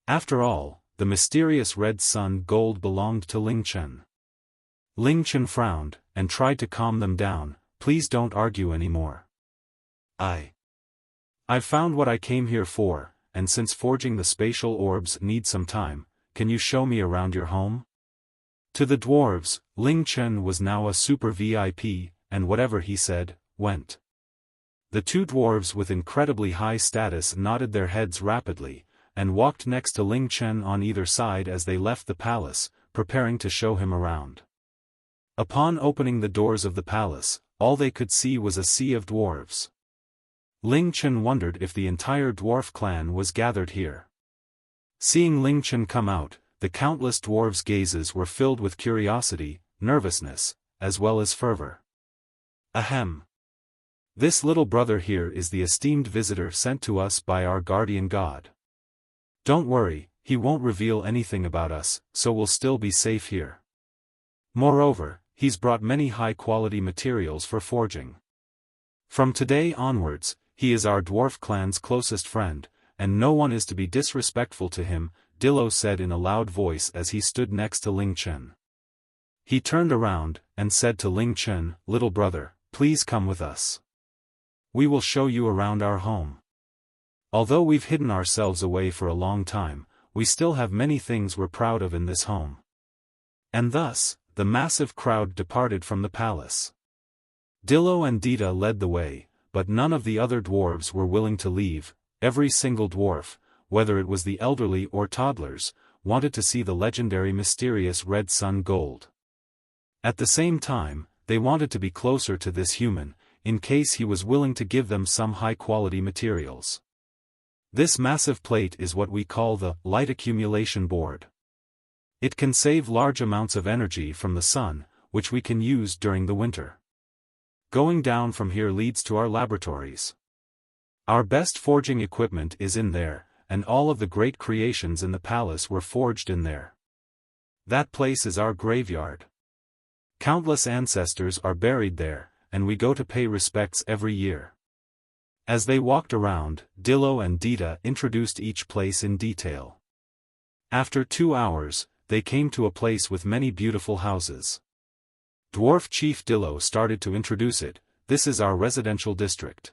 After all, the mysterious red sun gold belonged to Ling Chen. Ling Chen frowned, and tried to calm them down. Please don't argue anymore. I've found what I came here for, and since forging the spatial orbs needs some time, can you show me around your home? To the dwarves, Ling Chen was now a super VIP, and whatever he said, went. The two dwarves with incredibly high status nodded their heads rapidly, and walked next to Ling Chen on either side as they left the palace, preparing to show him around. Upon opening the doors of the palace, all they could see was a sea of dwarves. Ling Chen wondered if the entire dwarf clan was gathered here. Seeing Ling Chen come out, the countless dwarves' gazes were filled with curiosity, nervousness, as well as fervor. Ahem. This little brother here is the esteemed visitor sent to us by our guardian god. Don't worry, he won't reveal anything about us, so we'll still be safe here. Moreover, he's brought many high-quality materials for forging. From today onwards, he is our dwarf clan's closest friend, and no one is to be disrespectful to him, Dillo said in a loud voice as he stood next to Ling Chen. He turned around, and said to Ling Chen, "Little brother, please come with us. We will show you around our home. Although we've hidden ourselves away for a long time, we still have many things we're proud of in this home." And thus, the massive crowd departed from the palace. Dillo and Dita led the way, but none of the other dwarves were willing to leave. Every single dwarf, whether it was the elderly or toddlers, wanted to see the legendary mysterious red sun gold. At the same time, they wanted to be closer to this human, in case he was willing to give them some high-quality materials. This massive plate is what we call the light accumulation board. It can save large amounts of energy from the sun, which we can use during the winter. Going down from here leads to our laboratories. Our best forging equipment is in there, and all of the great creations in the palace were forged in there. That place is our graveyard. Countless ancestors are buried there, and we go to pay respects every year. As they walked around, Dillo and Dita introduced each place in detail. After 2 hours, they came to a place with many beautiful houses. Dwarf Chief Dillo started to introduce it. "This is our residential district.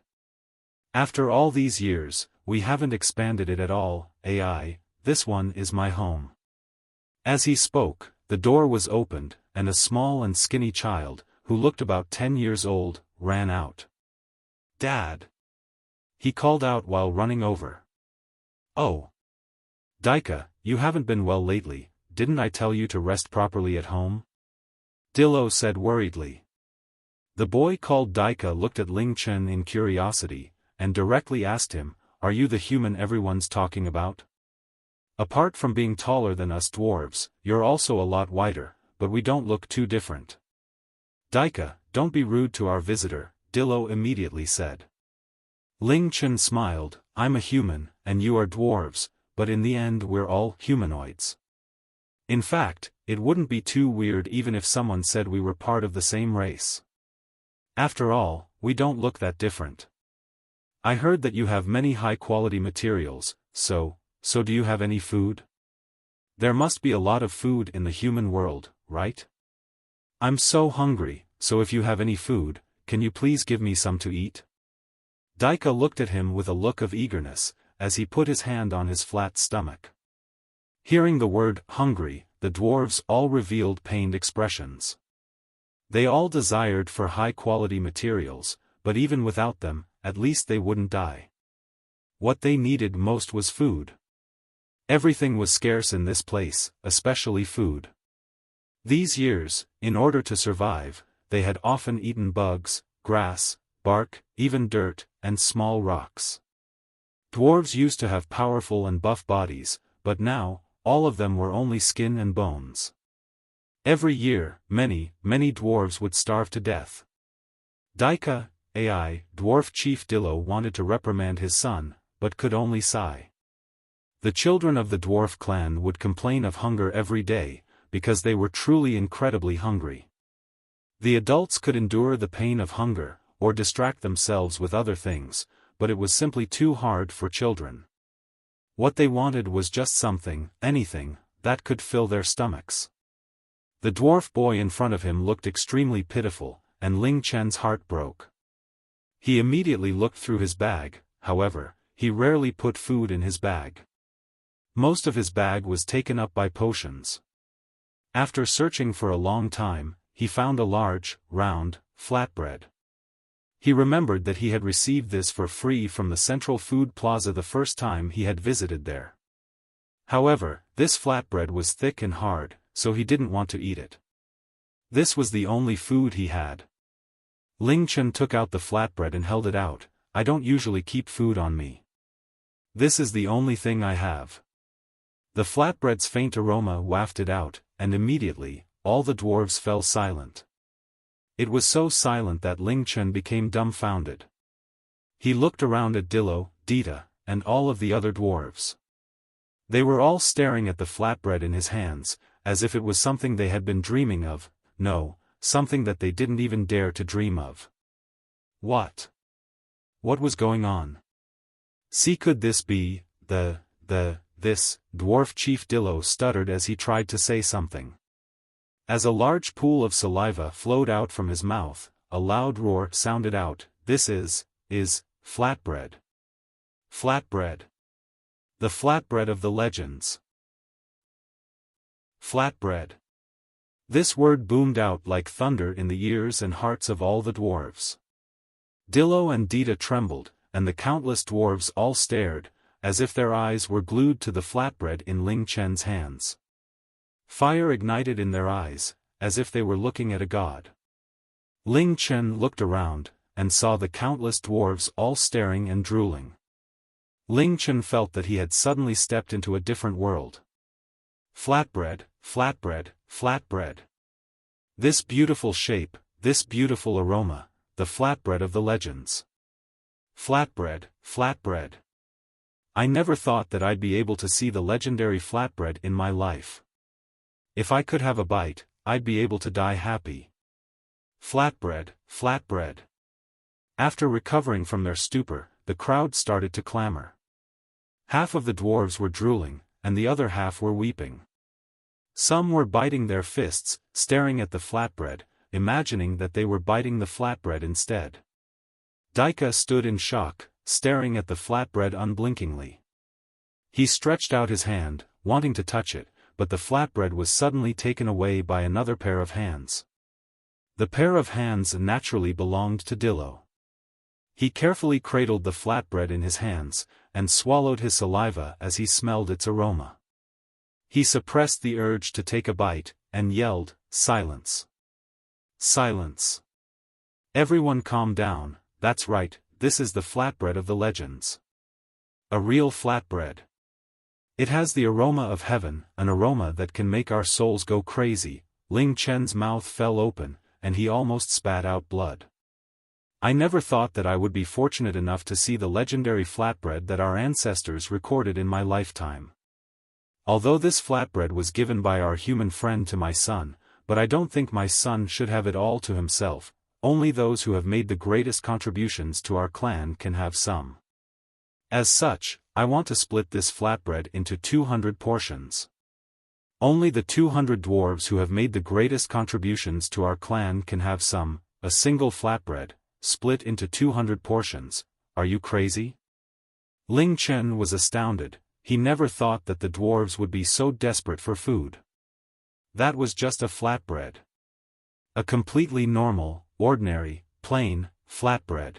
After all these years, we haven't expanded it at all, AI, this one is my home." As he spoke, the door was opened, and a small and skinny child, who looked about 10 years old, ran out. "Dad!" he called out while running over. "Oh! Daika, you haven't been well lately, didn't I tell you to rest properly at home?" Dillo said worriedly. The boy called Daika looked at Ling Chen in curiosity, and directly asked him, "Are you the human everyone's talking about? Apart from being taller than us dwarves, you're also a lot wider, but we don't look too different." "Daika, don't be rude to our visitor," Dillo immediately said. Ling Chen smiled, "I'm a human, and you are dwarves, but in the end we're all humanoids. In fact, it wouldn't be too weird even if someone said we were part of the same race. After all, we don't look that different. I heard that you have many high-quality materials, so do you have any food? There must be a lot of food in the human world, right? I'm so hungry, so if you have any food, can you please give me some to eat?" Daika looked at him with a look of eagerness, as he put his hand on his flat stomach. Hearing the word hungry, the dwarves all revealed pained expressions. They all desired for high-quality materials, but even without them, at least they wouldn't die. What they needed most was food. Everything was scarce in this place, especially food. These years, in order to survive, they had often eaten bugs, grass, bark, even dirt, and small rocks. Dwarves used to have powerful and buff bodies, but now, all of them were only skin and bones. Every year, many dwarves would starve to death. Daika, AI, Dwarf Chief Dillo wanted to reprimand his son, but could only sigh. The children of the dwarf clan would complain of hunger every day, because they were truly incredibly hungry. The adults could endure the pain of hunger, or distract themselves with other things, but it was simply too hard for children. What they wanted was just something, anything, that could fill their stomachs. The dwarf boy in front of him looked extremely pitiful, and Ling Chen's heart broke. He immediately looked through his bag, however, he rarely put food in his bag. Most of his bag was taken up by potions. After searching for a long time, he found a large, round, flatbread. He remembered that he had received this for free from the Central Food Plaza the first time he had visited there. However, this flatbread was thick and hard, so he didn't want to eat it. This was the only food he had. Ling Chen took out the flatbread and held it out. "I don't usually keep food on me. This is the only thing I have." The flatbread's faint aroma wafted out, and immediately, all the dwarves fell silent. It was so silent that Ling Chen became dumbfounded. He looked around at Dillo, Dita, and all of the other dwarves. They were all staring at the flatbread in his hands, as if it was something they had been dreaming of, no, something that they didn't even dare to dream of. "What? What was going on? See, could this be, this, dwarf chief Dillo stuttered as he tried to say something. As a large pool of saliva flowed out from his mouth, a loud roar sounded out, this is Flatbread. Flatbread. The Flatbread of the legends. Flatbread. This word boomed out like thunder in the ears and hearts of all the dwarves. Dillo and Dita trembled, and the countless dwarves all stared, as if their eyes were glued to the flatbread in Ling Chen's hands. Fire ignited in their eyes, as if they were looking at a god. Ling Chen looked around, and saw the countless dwarves all staring and drooling. Ling Chen felt that he had suddenly stepped into a different world. Flatbread, flatbread, flatbread. This beautiful shape, this beautiful aroma, the flatbread of the legends. Flatbread, flatbread. I never thought that I'd be able to see the legendary flatbread in my life. If I could have a bite, I'd be able to die happy. Flatbread, flatbread. After recovering from their stupor, the crowd started to clamor. Half of the dwarves were drooling, and the other half were weeping. Some were biting their fists, staring at the flatbread, imagining that they were biting the flatbread instead. Daika stood in shock, staring at the flatbread unblinkingly. He stretched out his hand, wanting to touch it, but the flatbread was suddenly taken away by another pair of hands. The pair of hands naturally belonged to Dillo. He carefully cradled the flatbread in his hands, and swallowed his saliva as he smelled its aroma. He suppressed the urge to take a bite, and yelled, "Silence! Silence! Everyone calm down, that's right, this is the flatbread of the legends. A real flatbread. It has the aroma of heaven, an aroma that can make our souls go crazy." Ling Chen's mouth fell open, and he almost spat out blood. I never thought that I would be fortunate enough to see the legendary flatbread that our ancestors recorded in my lifetime. Although this flatbread was given by our human friend to my son, but I don't think my son should have it all to himself. Only those who have made the greatest contributions to our clan can have some. As such, I want to split this flatbread into 200 portions. Only the 200 dwarves who have made the greatest contributions to our clan can have some, a single flatbread, split into 200 portions. Are you crazy? Ling Chen was astounded. He never thought that the dwarves would be so desperate for food. That was just a flatbread. A completely normal, ordinary, plain, flatbread.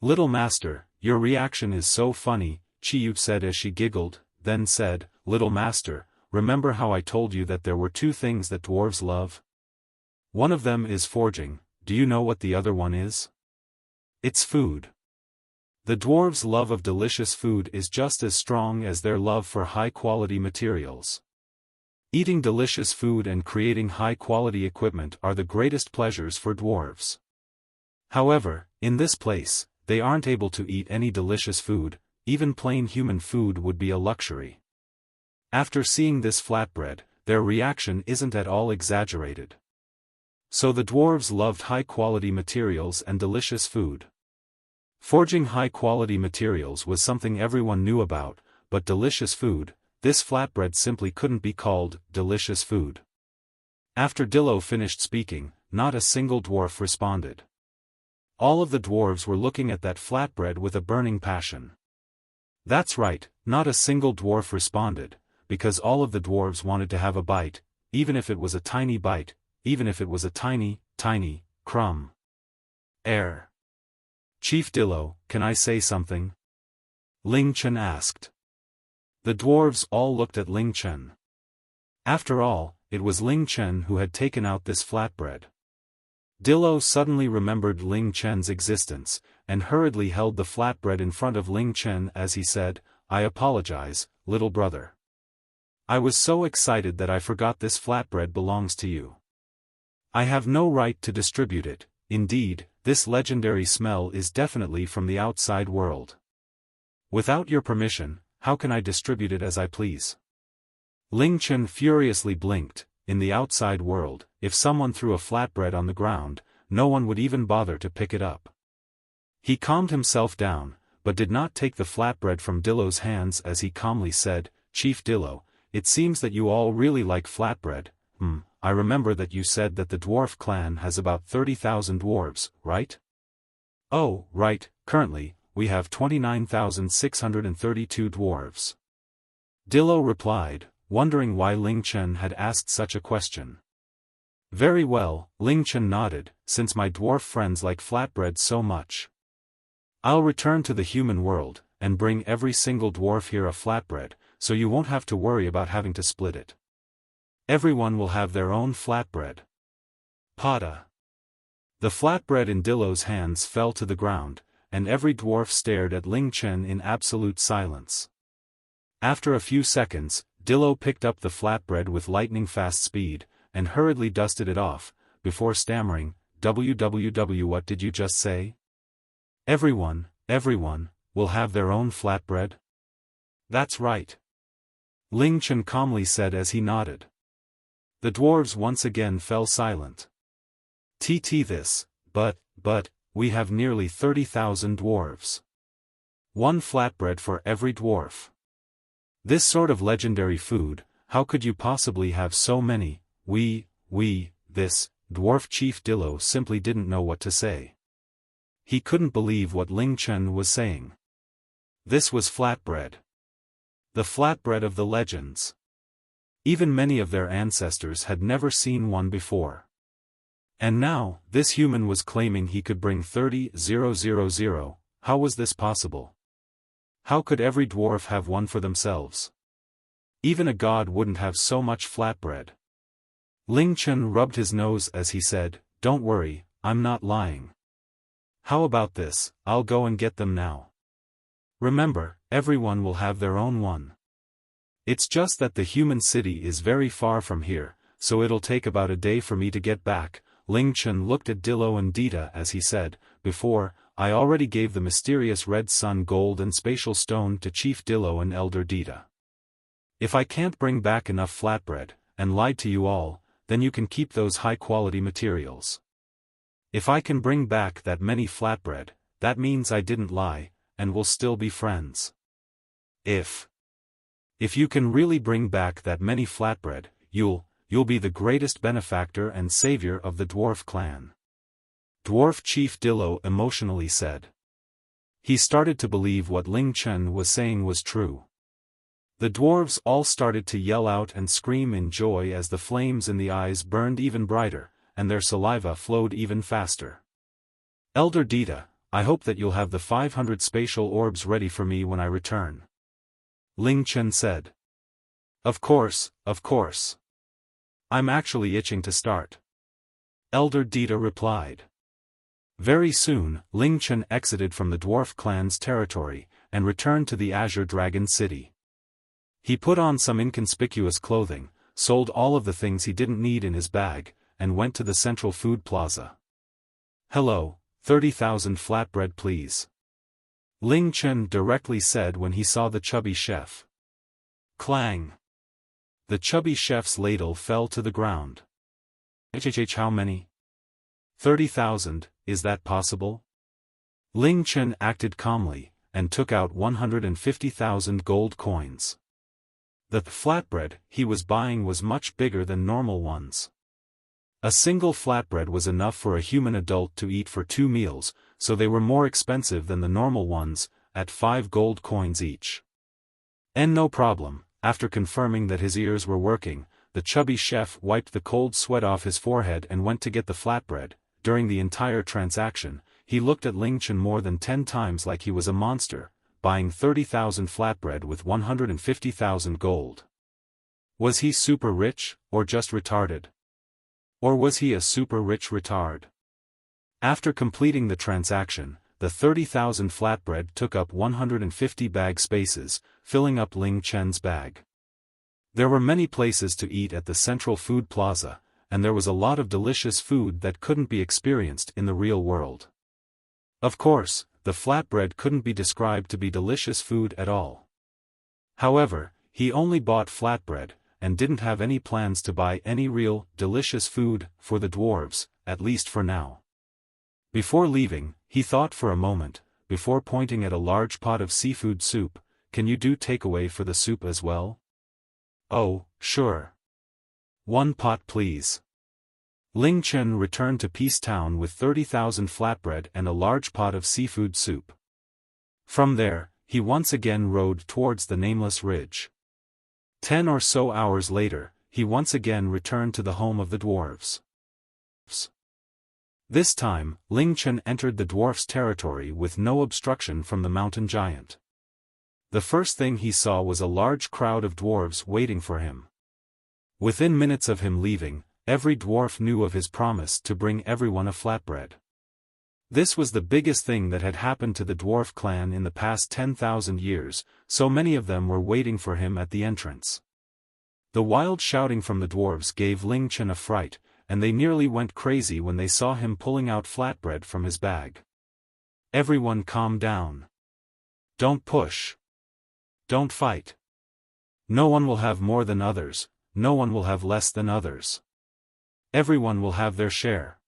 "Little master, your reaction is so funny," Chiyu said as she giggled, then said, "Little master, remember how I told you that there were two things that dwarves love? One of them is forging. Do you know what the other one is? It's food. The dwarves' love of delicious food is just as strong as their love for high-quality materials. Eating delicious food and creating high-quality equipment are the greatest pleasures for dwarves. However, in this place, they aren't able to eat any delicious food. Even plain human food would be a luxury." After seeing this flatbread, their reaction isn't at all exaggerated. So the dwarves loved high-quality materials and delicious food. Forging high-quality materials was something everyone knew about, but delicious food, this flatbread simply couldn't be called delicious food. After Dillo finished speaking, not a single dwarf responded. All of the dwarves were looking at that flatbread with a burning passion. That's right, not a single dwarf responded, because all of the dwarves wanted to have a bite, even if it was a tiny bite, even if it was a tiny, tiny crumb. Chief Dillo, can I say something? Ling Chen asked. The dwarves all looked at Ling Chen. After all, it was Ling Chen who had taken out this flatbread. Dillo suddenly remembered Ling Chen's existence, and hurriedly held the flatbread in front of Ling Chen as he said, "I apologize, little brother. I was so excited that I forgot this flatbread belongs to you. I have no right to distribute it. Indeed, this legendary smell is definitely from the outside world. Without your permission, how can I distribute it as I please?" Ling Chen furiously blinked. In the outside world, if someone threw a flatbread on the ground, no one would even bother to pick it up. He calmed himself down, but did not take the flatbread from Dillo's hands as he calmly said, "Chief Dillo, it seems that you all really like flatbread. I remember that you said that the dwarf clan has about 30,000 dwarves, right?" "Oh, right, currently, we have 29,632 dwarves." Dillo replied, wondering why Ling Chen had asked such a question. "Very well," Ling Chen nodded, "since my dwarf friends like flatbread so much. I'll return to the human world, and bring every single dwarf here a flatbread, so you won't have to worry about having to split it. Everyone will have their own flatbread." Pada. The flatbread in Dillo's hands fell to the ground, and every dwarf stared at Ling Chen in absolute silence. After a few seconds, Dillo picked up the flatbread with lightning-fast speed, and hurriedly dusted it off, before stammering, "WWW, what did you just say? Everyone, will have their own flatbread?" "That's right," Ling Chen calmly said as he nodded. The dwarves once again fell silent. This, but, we have nearly 30,000 dwarves. One flatbread for every dwarf. This sort of legendary food, how could you possibly have so many? This, dwarf chief Dillo simply didn't know what to say. He couldn't believe what Ling Chen was saying. This was flatbread. The flatbread of the legends. Even many of their ancestors had never seen one before. And now, this human was claiming he could bring 30,000. How was this possible? How could every dwarf have one for themselves? Even a god wouldn't have so much flatbread. Ling Chen rubbed his nose as he said, "Don't worry, I'm not lying. How about this, I'll go and get them now. Remember, everyone will have their own one. It's just that the human city is very far from here, so it'll take about a day for me to get back." Ling Chen looked at Dillo and Dita as he said, "Before, I already gave the mysterious red sun gold and spatial stone to Chief Dillo and Elder Dita. If I can't bring back enough flatbread, and lied to you all, then you can keep those high-quality materials. If I can bring back that many flatbread, that means I didn't lie, and we'll still be friends. If you can really bring back that many flatbread, you'll be the greatest benefactor and savior of the dwarf clan." Dwarf Chief Dillo emotionally said. He started to believe what Ling Chen was saying was true. The dwarves all started to yell out and scream in joy as the flames in the eyes burned even brighter, and their saliva flowed even faster. "Elder Dita, I hope that you'll have the 500 spatial orbs ready for me when I return," Ling Chen said. Of course. I'm actually itching to start," Elder Dita replied. Very soon, Ling Chen exited from the dwarf clan's territory, and returned to the Azure Dragon City. He put on some inconspicuous clothing, sold all of the things he didn't need in his bag, and went to the central food plaza. "Hello, 30,000 flatbread please," Ling Chen directly said when he saw the chubby chef. Clang! The chubby chef's ladle fell to the ground. How many? 30,000, is that possible? Ling Chen acted calmly, and took out 150,000 gold coins. The flatbread he was buying was much bigger than normal ones. A single flatbread was enough for a human adult to eat for 2 meals, so they were more expensive than the normal ones, at 5 gold coins each. And no problem. After confirming that his ears were working, the chubby chef wiped the cold sweat off his forehead and went to get the flatbread. During the entire transaction, he looked at Ling Chen more than 10 times like he was a monster, buying 30,000 flatbread with 150,000 gold. Was he super rich, or just retarded? Or was he a super rich retard? After completing the transaction, the 30,000 flatbread took up 150 bag spaces, filling up Ling Chen's bag. There were many places to eat at the central food plaza, and there was a lot of delicious food that couldn't be experienced in the real world. Of course, the flatbread couldn't be described to be delicious food at all. However, he only bought flatbread, and didn't have any plans to buy any real, delicious food for the dwarves, at least for now. Before leaving, He thought for a moment, before pointing at a large pot of seafood soup. Can you do takeaway for the soup as well? Oh, sure. 1 pot please. Ling Chen returned to Peace Town with 30,000 flatbread and a large pot of seafood soup. From there, he once again rode towards the nameless ridge. 10 or so hours later, he once again returned to the home of the dwarves. This time, Ling Chen entered the dwarf's territory with no obstruction from the mountain giant. The first thing he saw was a large crowd of dwarves waiting for him. Within minutes of him leaving, every dwarf knew of his promise to bring everyone a flatbread. This was the biggest thing that had happened to the dwarf clan in the past 10,000 years, so many of them were waiting for him at the entrance. The wild shouting from the dwarves gave Ling Chen a fright, and they nearly went crazy when they saw him pulling out flatbread from his bag. Everyone calm down. Don't push. Don't fight. No one will have more than others, no one will have less than others. Everyone will have their share.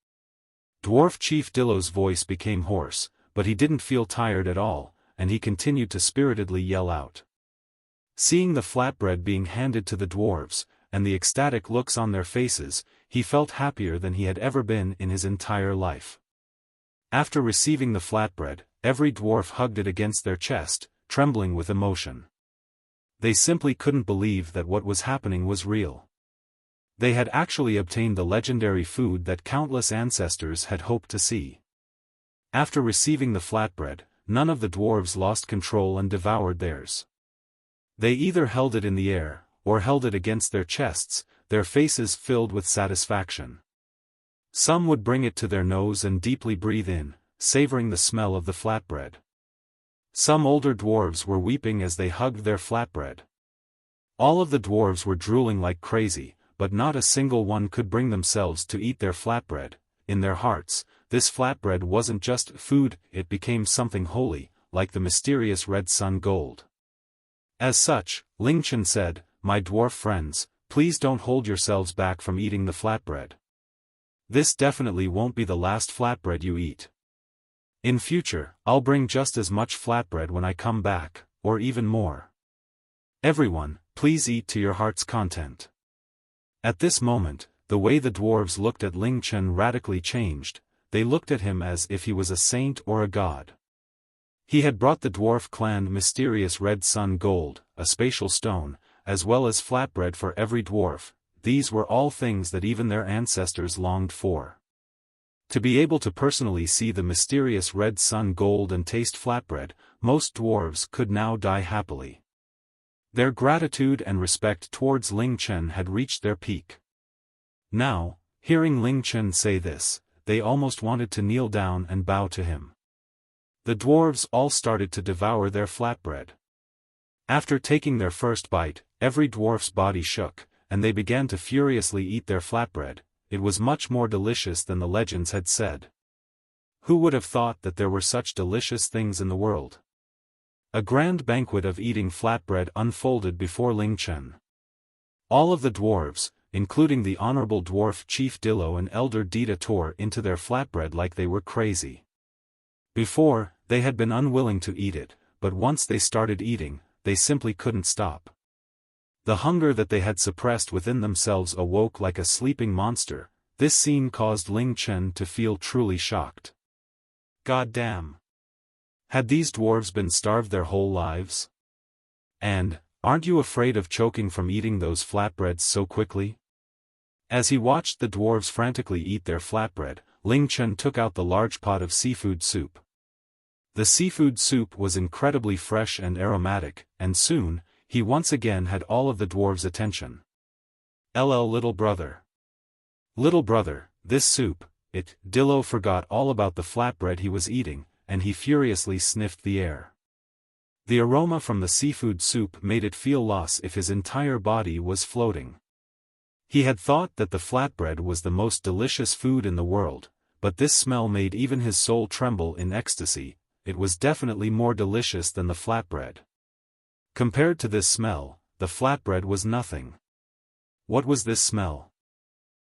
Dwarf Chief Dillo's voice became hoarse, but he didn't feel tired at all, and he continued to spiritedly yell out. Seeing the flatbread being handed to the dwarves, and the ecstatic looks on their faces, he felt happier than he had ever been in his entire life. After receiving the flatbread, every dwarf hugged it against their chest, trembling with emotion. They simply couldn't believe that what was happening was real. They had actually obtained the legendary food that countless ancestors had hoped to see. After receiving the flatbread, none of the dwarves lost control and devoured theirs. They either held it in the air, or held it against their chests, their faces filled with satisfaction. Some would bring it to their nose and deeply breathe in, savoring the smell of the flatbread. Some older dwarves were weeping as they hugged their flatbread. All of the dwarves were drooling like crazy, but not a single one could bring themselves to eat their flatbread. In their hearts, this flatbread wasn't just food, it became something holy, like the mysterious red sun gold. As such, Ling Chen said, "My dwarf friends, please don't hold yourselves back from eating the flatbread. This definitely won't be the last flatbread you eat. In future, I'll bring just as much flatbread when I come back, or even more. Everyone, please eat to your heart's content." At this moment, the way the dwarves looked at Ling Chen radically changed. They looked at him as if he was a saint or a god. He had brought the dwarf clan mysterious red sun gold, a spatial stone, as well as flatbread for every dwarf. These were all things that even their ancestors longed for. To be able to personally see the mysterious red sun gold and taste flatbread, most dwarves could now die happily. Their gratitude and respect towards Ling Chen had reached their peak. Now, hearing Ling Chen say this, they almost wanted to kneel down and bow to him. The dwarves all started to devour their flatbread. After taking their first bite, every dwarf's body shook, and they began to furiously eat their flatbread. It was much more delicious than the legends had said. Who would have thought that there were such delicious things in the world? A grand banquet of eating flatbread unfolded before Ling Chen. All of the dwarves, including the honorable dwarf Chief Dillo and Elder Dita, tore into their flatbread like they were crazy. Before, they had been unwilling to eat it, but once they started eating, they simply couldn't stop. The hunger that they had suppressed within themselves awoke like a sleeping monster. This scene caused Ling Chen to feel truly shocked. God damn! Had these dwarves been starved their whole lives? And, aren't you afraid of choking from eating those flatbreads so quickly? As he watched the dwarves frantically eat their flatbread, Ling Chen took out the large pot of seafood soup. The seafood soup was incredibly fresh and aromatic, and soon, he once again had all of the dwarves' attention. LL little brother. Little brother, this soup, Dillo forgot all about the flatbread he was eating, and he furiously sniffed the air. The aroma from the seafood soup made it feel lost if his entire body was floating. He had thought that the flatbread was the most delicious food in the world, but this smell made even his soul tremble in ecstasy. It was definitely more delicious than the flatbread. Compared to this smell, the flatbread was nothing. What was this smell?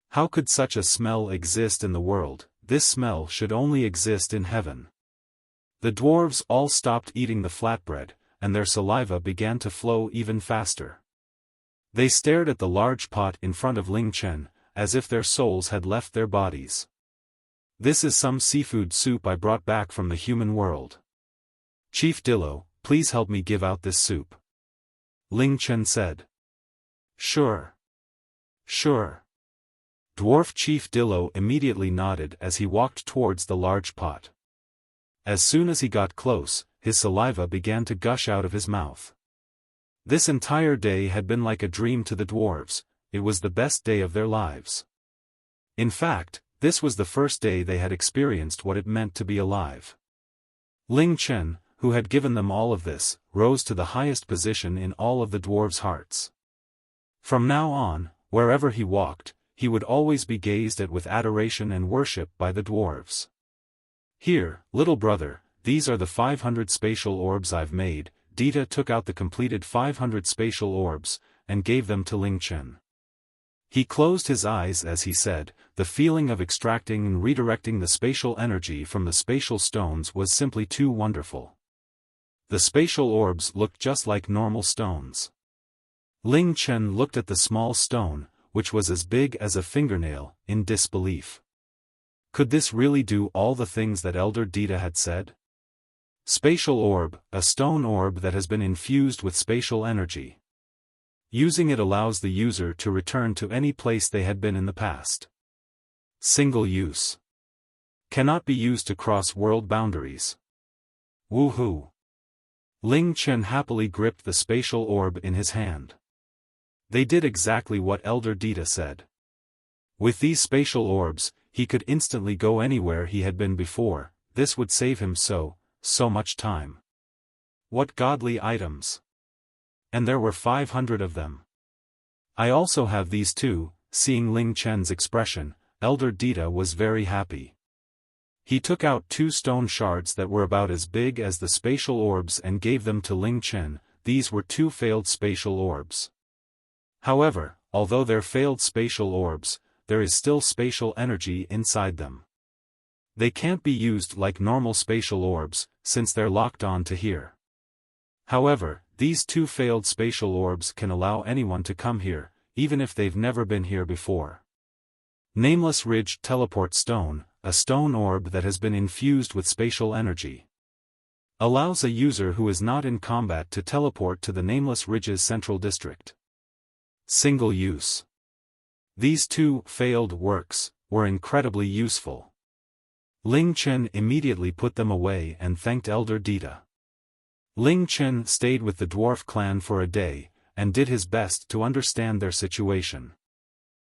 How could such a smell exist in the world? This smell should only exist in heaven. The dwarves all stopped eating the flatbread, and their saliva began to flow even faster. They stared at the large pot in front of Ling Chen, as if their souls had left their bodies. "This is some seafood soup I brought back from the human world. Chief Dillo, please help me give out this soup," Ling Chen said. "Sure. Sure." Dwarf Chief Dillo immediately nodded as he walked towards the large pot. As soon as he got close, his saliva began to gush out of his mouth. This entire day had been like a dream to the dwarves. It was the best day of their lives. In fact, this was the first day they had experienced what it meant to be alive. Ling Chen, who had given them all of this, rose to the highest position in all of the dwarves' hearts. From now on, wherever he walked, he would always be gazed at with adoration and worship by the dwarves. "Here, little brother, these are the 500 spatial orbs I've made." Dita took out the completed 500 spatial orbs, and gave them to Ling Chen. He closed his eyes as he said, the feeling of extracting and redirecting the spatial energy from the spatial stones was simply too wonderful. The spatial orbs looked just like normal stones. Ling Chen looked at the small stone, which was as big as a fingernail, in disbelief. Could this really do all the things that Elder Dita had said? Spatial orb, a stone orb that has been infused with spatial energy. Using it allows the user to return to any place they had been in the past. Single use. Cannot be used to cross world boundaries. Woohoo! Ling Chen happily gripped the spatial orb in his hand. They did exactly what Elder Dita said. With these spatial orbs, he could instantly go anywhere he had been before. This would save him so much time. What godly items! And there were 500 of them. I also have these too. Seeing Ling Chen's expression, Elder Dita was very happy. He took out 2 stone shards that were about as big as the spatial orbs and gave them to Ling Chen. These were 2 failed spatial orbs. However, although they're failed spatial orbs, there is still spatial energy inside them. They can't be used like normal spatial orbs, since they're locked on to here. However, these 2 failed spatial orbs can allow anyone to come here, even if they've never been here before. Nameless Ridge Teleport Stone, a stone orb that has been infused with spatial energy. Allows a user who is not in combat to teleport to the Nameless Ridge's central district. Single use. These 2 failed works were incredibly useful. Ling Chen immediately put them away and thanked Elder Dita. Ling Chen stayed with the dwarf clan for a day, and did his best to understand their situation.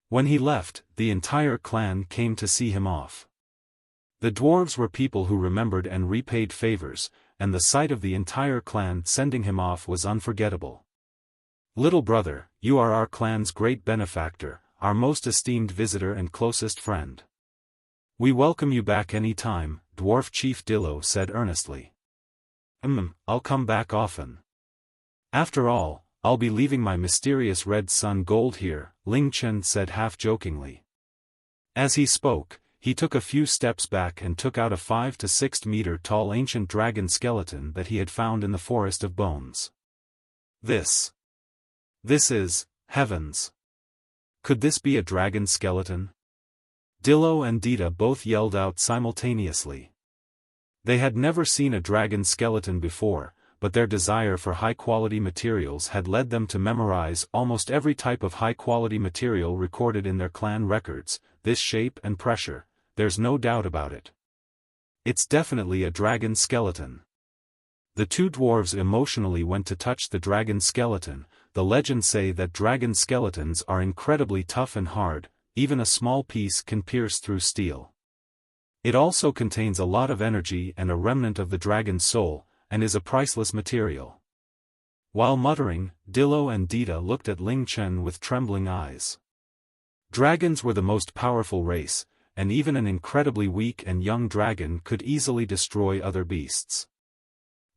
When he left, the entire clan came to see him off. The dwarves were people who remembered and repaid favors, and the sight of the entire clan sending him off was unforgettable. "Little brother, you are our clan's great benefactor, our most esteemed visitor and closest friend. We welcome you back any time," Dwarf Chief Dillo said earnestly. I'll come back often. After all, I'll be leaving my mysterious red sun gold here," Ling Chen said half-jokingly. As he spoke, he took a few steps back and took out a 5 to 6 meter tall ancient dragon skeleton that he had found in the Forest of Bones. This is, heavens! Could this be a dragon skeleton? Dillo and Dita both yelled out simultaneously. They had never seen a dragon skeleton before, but their desire for high-quality materials had led them to memorize almost every type of high-quality material recorded in their clan records. This shape and pressure, there's no doubt about it. It's definitely a dragon skeleton. The 2 dwarves emotionally went to touch the dragon skeleton. The legends say that dragon skeletons are incredibly tough and hard, even a small piece can pierce through steel. It also contains a lot of energy and a remnant of the dragon's soul, and is a priceless material. While muttering, Dillo and Dita looked at Ling Chen with trembling eyes. Dragons were the most powerful race, and even an incredibly weak and young dragon could easily destroy other beasts.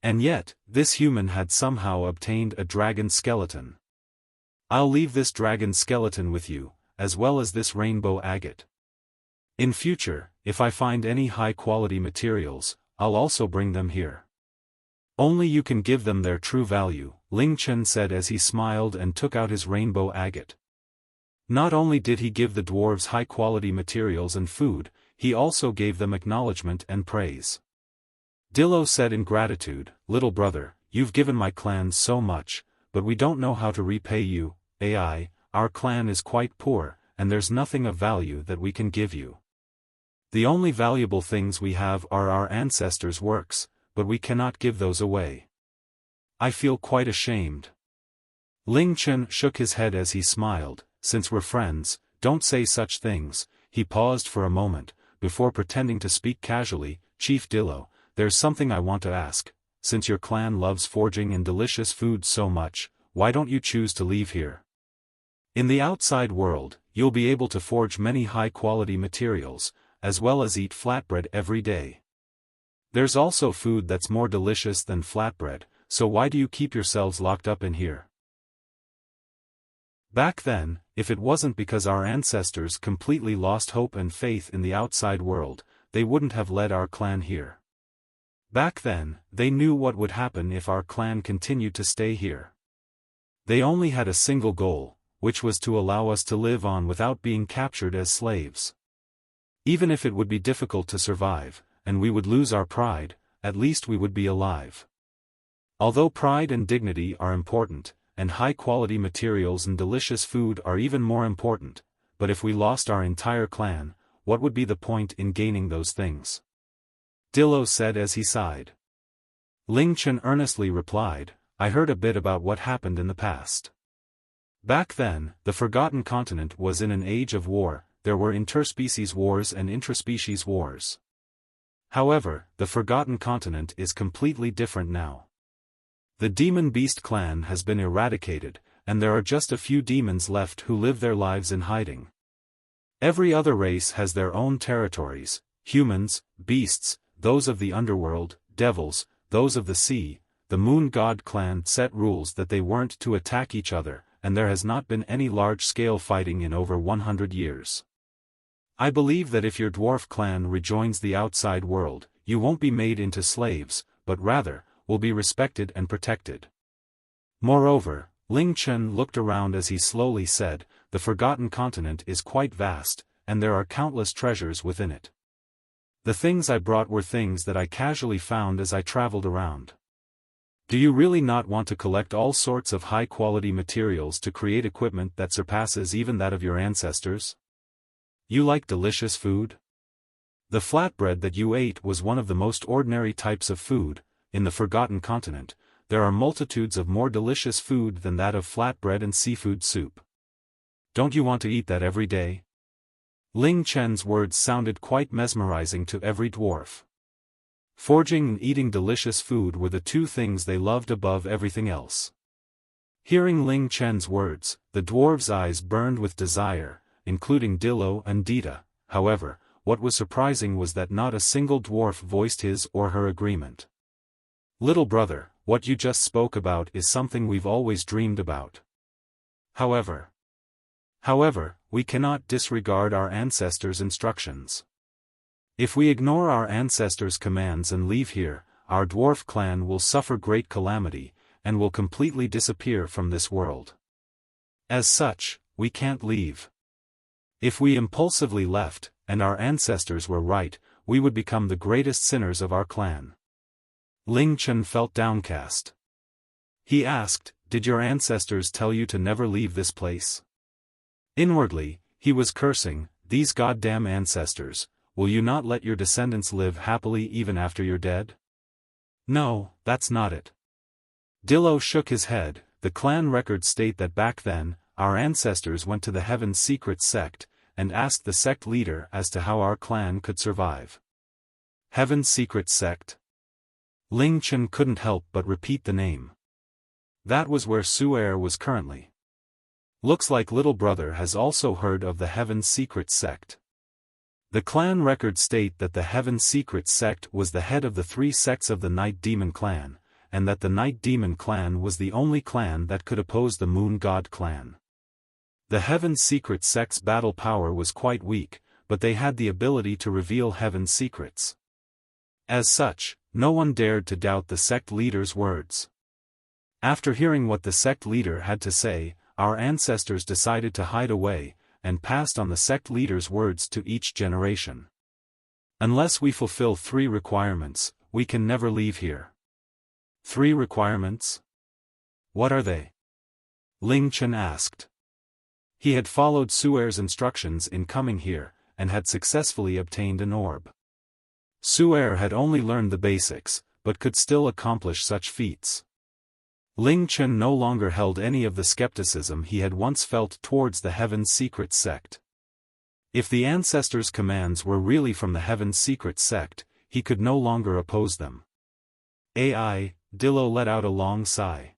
And yet, this human had somehow obtained a dragon skeleton. "I'll leave this dragon skeleton with you, as well as this rainbow agate. In future, if I find any high-quality materials, I'll also bring them here. Only you can give them their true value, Ling Chen said as he smiled and took out his rainbow agate. Not only did he give the dwarves high-quality materials and food, he also gave them acknowledgement and praise. Dillo said in gratitude, "Little brother, you've given my clan so much, but we don't know how to repay you. Our clan is quite poor, and there's nothing of value that we can give you. The only valuable things we have are our ancestors' works, but we cannot give those away. I feel quite ashamed." Ling Chen shook his head as he smiled. "Since we're friends, don't say such things." He paused for a moment, before pretending to speak casually. "Chief Dillo, there's something I want to ask. Since your clan loves forging and delicious food so much, why don't you choose to leave here? In the outside world, you'll be able to forge many high-quality materials, as well as eat flatbread every day. There's also food that's more delicious than flatbread, so why do you keep yourselves locked up in here?" Back then, if it wasn't because our ancestors completely lost hope and faith in the outside world, they wouldn't have led our clan here. Back then, they knew what would happen if our clan continued to stay here. They only had a single goal, which was to allow us to live on without being captured as slaves. Even if it would be difficult to survive, and we would lose our pride, at least we would be alive. Although pride and dignity are important, and high-quality materials and delicious food are even more important, but if we lost our entire clan, what would be the point in gaining those things? Dillo said as he sighed. Ling Chen earnestly replied, "I heard a bit about what happened in the past. Back then, the Forgotten Continent was in an age of war. There were interspecies wars and intraspecies wars. However, the Forgotten Continent is completely different now. The Demon Beast clan has been eradicated, and there are just a few demons left who live their lives in hiding. Every other race has their own territories: humans, beasts, those of the underworld, devils, those of the sea. The Moon God clan set rules that they weren't to attack each other, and there has not been any large-scale fighting in over 100 years. I believe that if your dwarf clan rejoins the outside world, you won't be made into slaves, but rather, will be respected and protected." Moreover, Ling Chen looked around as he slowly said, "The Forgotten Continent is quite vast, and there are countless treasures within it. The things I brought were things that I casually found as I traveled around. Do you really not want to collect all sorts of high-quality materials to create equipment that surpasses even that of your ancestors? You like delicious food? The flatbread that you ate was one of the most ordinary types of food. In the Forgotten Continent, there are multitudes of more delicious food than that of flatbread and seafood soup. Don't you want to eat that every day?" Ling Chen's words sounded quite mesmerizing to every dwarf. Forging and eating delicious food were the two things they loved above everything else. Hearing Ling Chen's words, the dwarves' eyes burned with desire, including Dillo and Dita. However, what was surprising was that not a single dwarf voiced his or her agreement. "Little brother, what you just spoke about is something we've always dreamed about. However, we cannot disregard our ancestors' instructions. If we ignore our ancestors' commands and leave here, our dwarf clan will suffer great calamity, and will completely disappear from this world. As such, we can't leave. If we impulsively left, and our ancestors were right, we would become the greatest sinners of our clan." Ling Chen felt downcast. He asked, "Did your ancestors tell you to never leave this place?" Inwardly, he was cursing, "These goddamn ancestors, will you not let your descendants live happily even after you're dead?" "No, that's not it." Dillo shook his head. "The clan records state that back then, our ancestors went to the Heaven's Secret Sect, and asked the sect leader as to how our clan could survive." Heaven's Secret Sect? Ling Chen couldn't help but repeat the name. That was where Shura was currently. Looks like little brother has also heard of the Heaven's Secret Sect. The clan records state that the Heaven's Secret Sect was the head of the 3 sects of the Night Demon clan, and that the Night Demon clan was the only clan that could oppose the Moon God clan. The Heaven's Secret Sect's battle power was quite weak, but they had the ability to reveal Heaven's secrets. As such, no one dared to doubt the sect leader's words. After hearing what the sect leader had to say, our ancestors decided to hide away, and passed on the sect leader's words to each generation. Unless we fulfill 3 requirements, we can never leave here. 3 requirements? What are they? Ling Chen asked. He had followed Suer's instructions in coming here, and had successfully obtained an orb. Suer had only learned the basics, but could still accomplish such feats. Ling Chen no longer held any of the skepticism he had once felt towards the Heaven's Secret sect. If the ancestors' commands were really from the Heaven's Secret sect, he could no longer oppose them. Dillo let out a long sigh.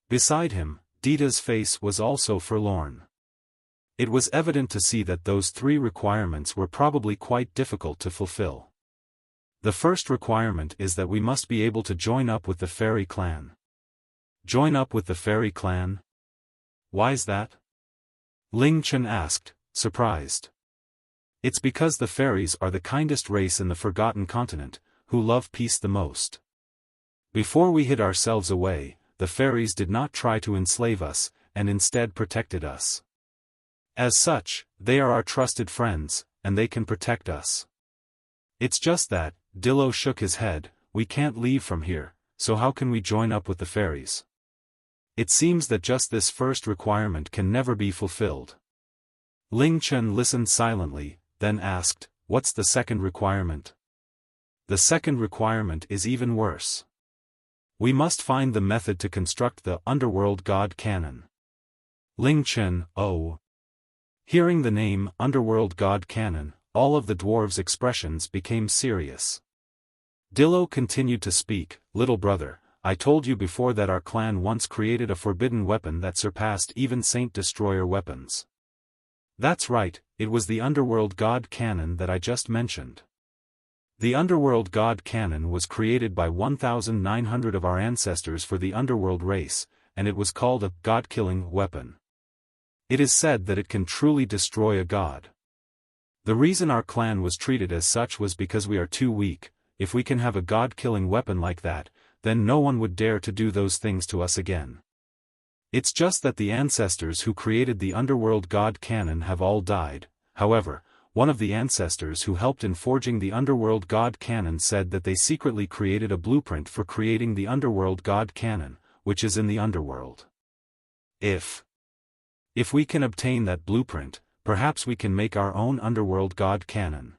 Beside him, Dita's face was also forlorn. It was evident to see that those 3 requirements were probably quite difficult to fulfill. The first requirement is that we must be able to join up with the fairy clan. Join up with the fairy clan? Why's that? Ling Chen asked, surprised. It's because the fairies are the kindest race in the Forgotten Continent, who love peace the most. Before we hid ourselves away, the fairies did not try to enslave us, and instead protected us. As such, they are our trusted friends, and they can protect us. It's just that, Dillo shook his head, we can't leave from here, so how can we join up with the fairies? It seems that just this first requirement can never be fulfilled. Ling Chen listened silently, then asked, what's the second requirement? The second requirement is even worse. We must find the method to construct the Underworld God Cannon. Ling Chen, oh. Hearing the name Underworld God Cannon, all of the dwarves' expressions became serious. Dillo continued to speak, little brother, I told you before that our clan once created a forbidden weapon that surpassed even Saint Destroyer weapons. That's right, it was the Underworld God Cannon that I just mentioned. The Underworld God Cannon was created by 1,900 of our ancestors for the Underworld race, and it was called a god-killing weapon. It is said that it can truly destroy a god. The reason our clan was treated as such was because we are too weak. If we can have a god-killing weapon like that, then no one would dare to do those things to us again. It's just that the ancestors who created the Underworld God Cannon have all died. However, one of the ancestors who helped in forging the Underworld God Cannon said that they secretly created a blueprint for creating the Underworld God Cannon, which is in the Underworld. If we can obtain that blueprint, perhaps we can make our own Underworld God Cannon.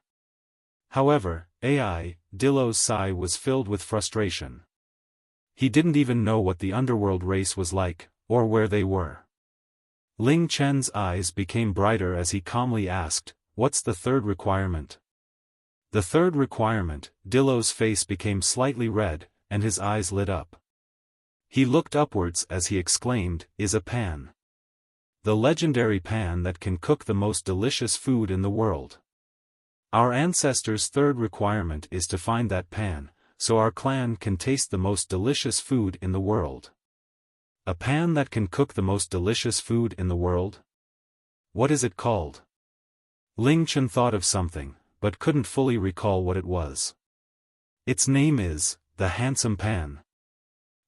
However, Dillo's sigh was filled with frustration. He didn't even know what the Underworld race was like, or where they were. Ling Chen's eyes became brighter as he calmly asked, what's the third requirement? The third requirement, Dillo's face became slightly red, and his eyes lit up. He looked upwards as he exclaimed, is a pan. The legendary pan that can cook the most delicious food in the world. Our ancestors' third requirement is to find that pan, so our clan can taste the most delicious food in the world. A pan that can cook the most delicious food in the world? What is it called? Ling Chen thought of something, but couldn't fully recall what it was. Its name is, the Handsome Pan.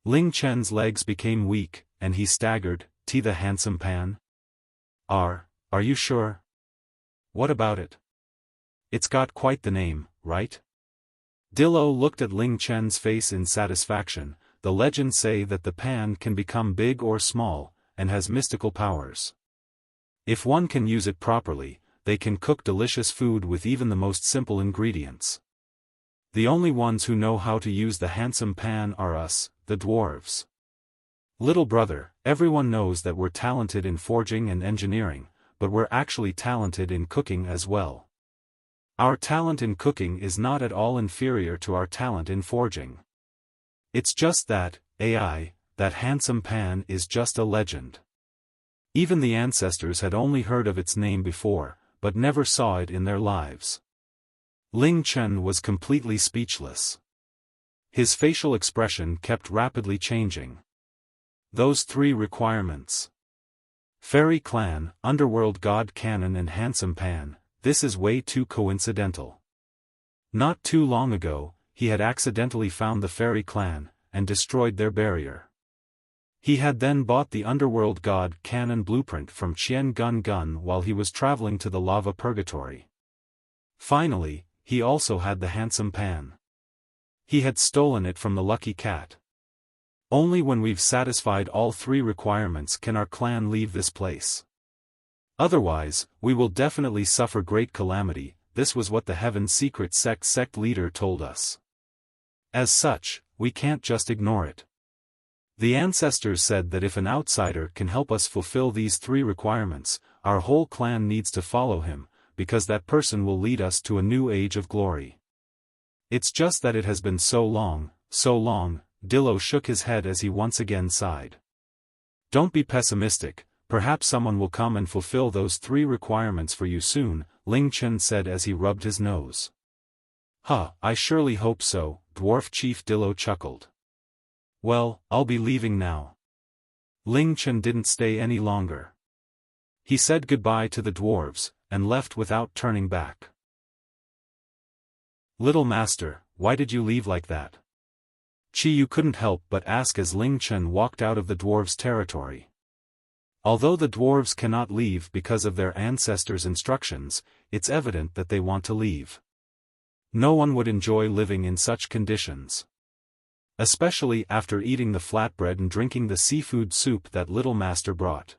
Ling Chen's legs became weak, and he staggered, the Handsome Pan? Are you sure? What about it? It's got quite the name, right? Dillo looked at Ling Chen's face in satisfaction. The legends say that the pan can become big or small, and has mystical powers. If one can use it properly, they can cook delicious food with even the most simple ingredients. The only ones who know how to use the handsome pan are us, the dwarves. Little brother, everyone knows that we're talented in forging and engineering, but we're actually talented in cooking as well. Our talent in cooking is not at all inferior to our talent in forging. It's just that, that handsome pan is just a legend. Even the ancestors had only heard of its name before, but never saw it in their lives. Ling Chen was completely speechless. His facial expression kept rapidly changing. Those 3 requirements. Fairy Clan, Underworld God Cannon and Handsome Pan, this is way too coincidental. Not too long ago, he had accidentally found the fairy clan, and destroyed their barrier. He had then bought the underworld god cannon blueprint from Qian Gun Gun while he was traveling to the lava purgatory. Finally, he also had the handsome pan. He had stolen it from the lucky cat. Only when we've satisfied all 3 requirements can our clan leave this place. Otherwise, we will definitely suffer great calamity. This was what the Heaven Secret sect leader told us. As such, we can't just ignore it. The ancestors said that if an outsider can help us fulfill these 3 requirements, our whole clan needs to follow him, because that person will lead us to a new age of glory. It's just that it has been so long, Dillo shook his head as he once again sighed. Don't be pessimistic, perhaps someone will come and fulfill those 3 requirements for you soon, Ling Chen said as he rubbed his nose. I surely hope so, Dwarf Chief Dillo chuckled. Well, I'll be leaving now. Ling Chen didn't stay any longer. He said goodbye to the dwarves, and left without turning back. Little master, why did you leave like that? Yu couldn't help but ask as Ling Chen walked out of the dwarves' territory. Although the dwarves cannot leave because of their ancestors' instructions, it's evident that they want to leave. No one would enjoy living in such conditions. Especially after eating the flatbread and drinking the seafood soup that Little Master brought.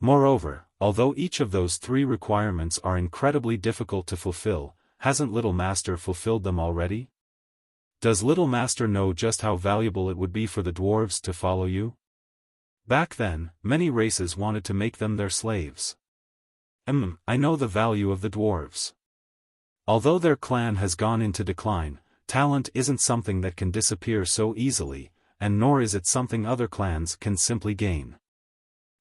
Moreover, although each of those 3 requirements are incredibly difficult to fulfill, hasn't Little Master fulfilled them already? Does Little Master know just how valuable it would be for the dwarves to follow you? Back then, many races wanted to make them their slaves. I know the value of the dwarves. Although their clan has gone into decline, talent isn't something that can disappear so easily, and nor is it something other clans can simply gain.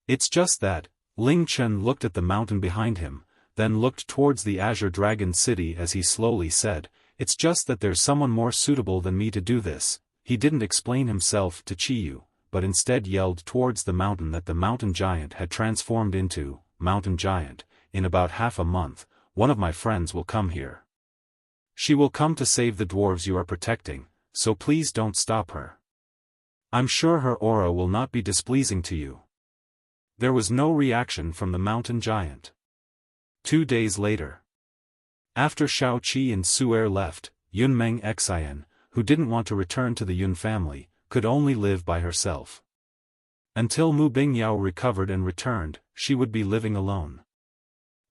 It's just that, Ling Chen looked at the mountain behind him, then looked towards the Azure Dragon City as he slowly said, it's just that there's someone more suitable than me to do this. He didn't explain himself to Qiyu, but instead yelled towards the mountain that the mountain giant had transformed into. Mountain giant, in about half a month, one of my friends will come here. She will come to save the dwarves you are protecting, so please don't stop her. I'm sure her aura will not be displeasing to you. There was no reaction from the mountain giant. 2 days later. After Shao Qi and Su'er left, Yun Meng Xin, who didn't want to return to the Yun family, could only live by herself. Until Mu Bingyao recovered and returned, she would be living alone.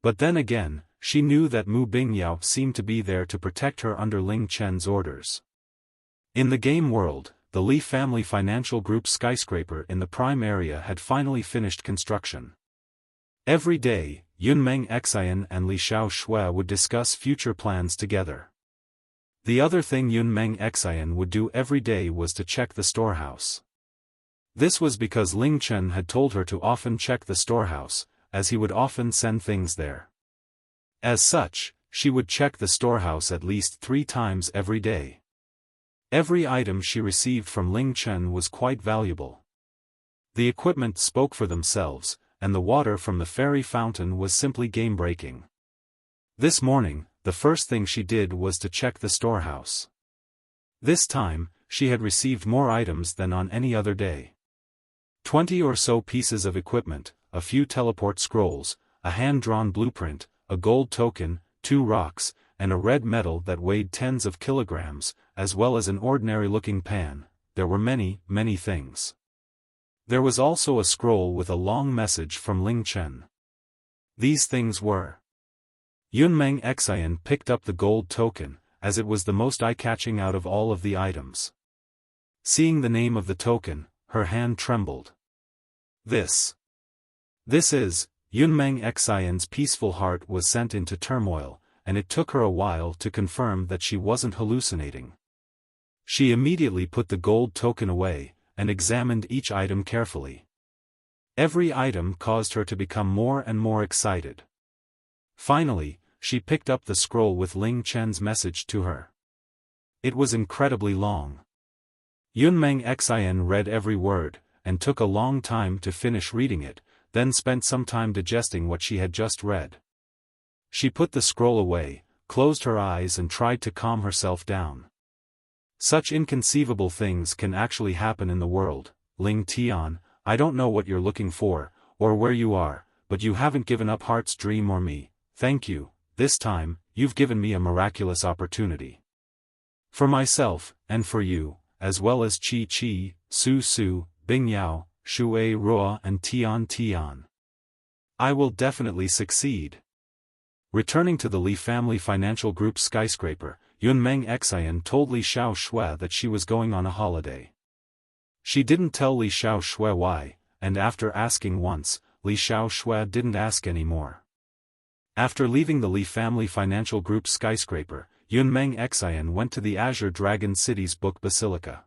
But then again, she knew that Mu Bingyao seemed to be there to protect her under Ling Chen's orders. In the game world, the Li family financial group skyscraper in the prime area had finally finished construction. Every day, Yun Meng Xin and Li Xiao Shui would discuss future plans together. The other thing Yun Meng Xin would do every day was to check the storehouse. This was because Ling Chen had told her to often check the storehouse, as he would often send things there. As such, she would check the storehouse at least 3 times every day. Every item she received from Ling Chen was quite valuable. The equipment spoke for themselves, and the water from the fairy fountain was simply game-breaking. This morning, the first thing she did was to check the storehouse. This time, she had received more items than on any other day. 20 or so pieces of equipment, a few teleport scrolls, a hand-drawn blueprint, a gold token, 2 rocks, and a red metal that weighed tens of kilograms, as well as an ordinary-looking pan. There were many things. There was also a scroll with a long message from Ling Chen. These things were. Yun Meng Xin picked up the gold token, as it was the most eye-catching out of all of the items. Seeing the name of the token, her hand trembled. This is. Yun Meng Xin's peaceful heart was sent into turmoil, and it took her a while to confirm that she wasn't hallucinating. She immediately put the gold token away, and examined each item carefully. Every item caused her to become more and more excited. Finally, she picked up the scroll with Ling Chen's message to her. It was incredibly long. Yun Meng Xin read every word, and took a long time to finish reading it, then spent some time digesting what she had just read. She put the scroll away, closed her eyes and tried to calm herself down. Such inconceivable things can actually happen in the world. Ling Tian, I don't know what you're looking for, or where you are, but you haven't given up Heart's dream or me. Thank you. This time, you've given me a miraculous opportunity. For myself, and for you, as well as Chi Chi, Su Su, Bing Yao, Shui Ruo and Tian Tian. I will definitely succeed. Returning to the Li family financial group's skyscraper, Yun Meng Xin told Li Xiaoshui that she was going on a holiday. She didn't tell Li Xiaoshui why, and after asking once, Li Xiaoshui didn't ask anymore. After leaving the Li family financial group's skyscraper, Yun Meng Xin went to the Azure Dragon City's Book Basilica.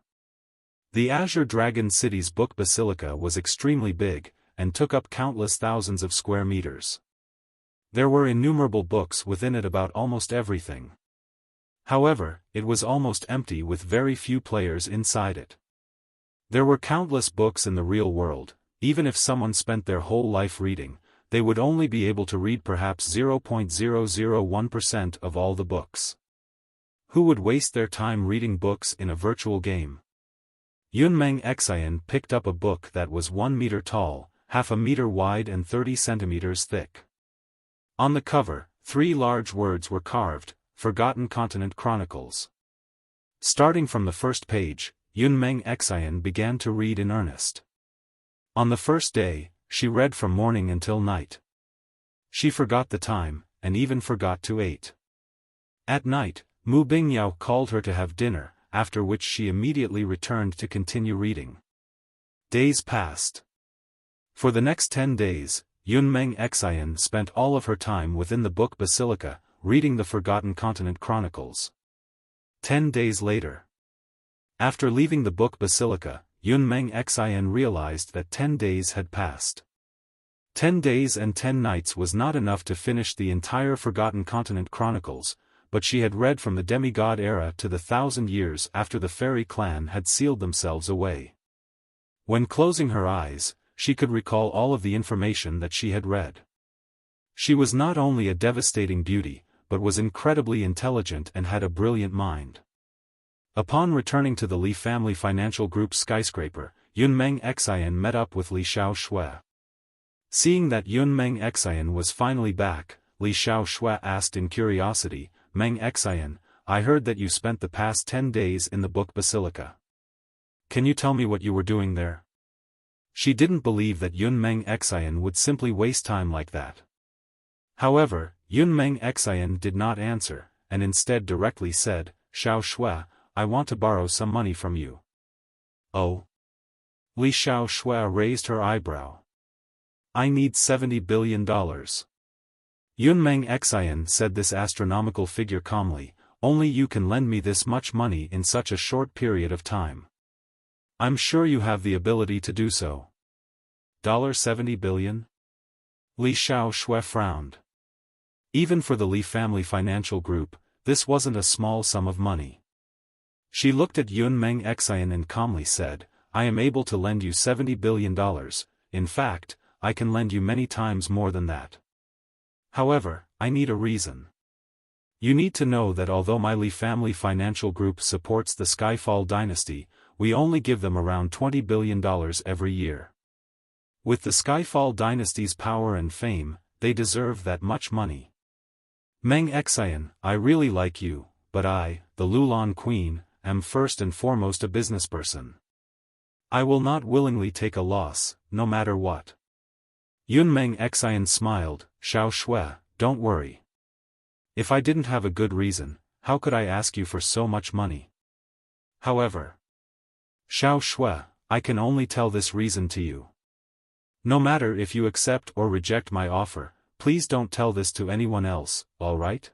The Azure Dragon City's Book Basilica was extremely big, and took up countless thousands of square meters. There were innumerable books within it about almost everything. However, it was almost empty with very few players inside it. There were countless books in the real world. Even if someone spent their whole life reading, they would only be able to read perhaps 0.001% of all the books. Who would waste their time reading books in a virtual game? Yun Meng Xin picked up a book that was 1 meter tall, half a meter wide and 30 centimeters thick. On the cover, 3 large words were carved, Forgotten Continent Chronicles. Starting from the first page, Yun Meng Xin began to read in earnest. On the first day, she read from morning until night. She forgot the time, and even forgot to eat. At night, Mu Bingyao called her to have dinner, after which she immediately returned to continue reading. Days passed. For the next 10 days, Yun Meng Xin spent all of her time within the Book Basilica, reading the Forgotten Continent Chronicles. 10 days later. After leaving the Book Basilica, Yun Meng Xin realized that 10 days had passed. 10 days and 10 nights was not enough to finish the entire Forgotten Continent Chronicles, but she had read from the demigod era to the 1,000 years after the fairy clan had sealed themselves away. When closing her eyes, she could recall all of the information that she had read. She was not only a devastating beauty, but was incredibly intelligent and had a brilliant mind. Upon returning to the Li family financial group's skyscraper, Yun Meng Xin met up with Li Xiaoshui. Seeing that Yun Meng Xin was finally back, Li Xiaoshui asked in curiosity, Meng Xin, I heard that you spent the past 10 days in the Book Basilica. Can you tell me what you were doing there? She didn't believe that Yun Meng Xin would simply waste time like that. However, Yun Meng Xin did not answer, and instead directly said, Xiaoshui, I want to borrow some money from you. Oh? Li Xiaoshui raised her eyebrow. I need $70 billion. Yun Meng Xin said this astronomical figure calmly, only you can lend me this much money in such a short period of time. I'm sure you have the ability to do so. $70 billion? Li Xiaoshui frowned. Even for the Li family financial group, this wasn't a small sum of money. She looked at Yun Meng Xin and calmly said, I am able to lend you $70 billion, in fact, I can lend you many times more than that. However, I need a reason. You need to know that although my Li family financial group supports the Skyfall dynasty, we only give them around $20 billion every year. With the Skyfall dynasty's power and fame, they deserve that much money. Meng Xin, I really like you, but I, the Lulan Queen, am first and foremost a businessperson. I will not willingly take a loss, no matter what. Yun Meng Xin smiled, Xiaoshui, don't worry. If I didn't have a good reason, how could I ask you for so much money? However, Xiaoshui, I can only tell this reason to you. No matter if you accept or reject my offer, please don't tell this to anyone else, alright?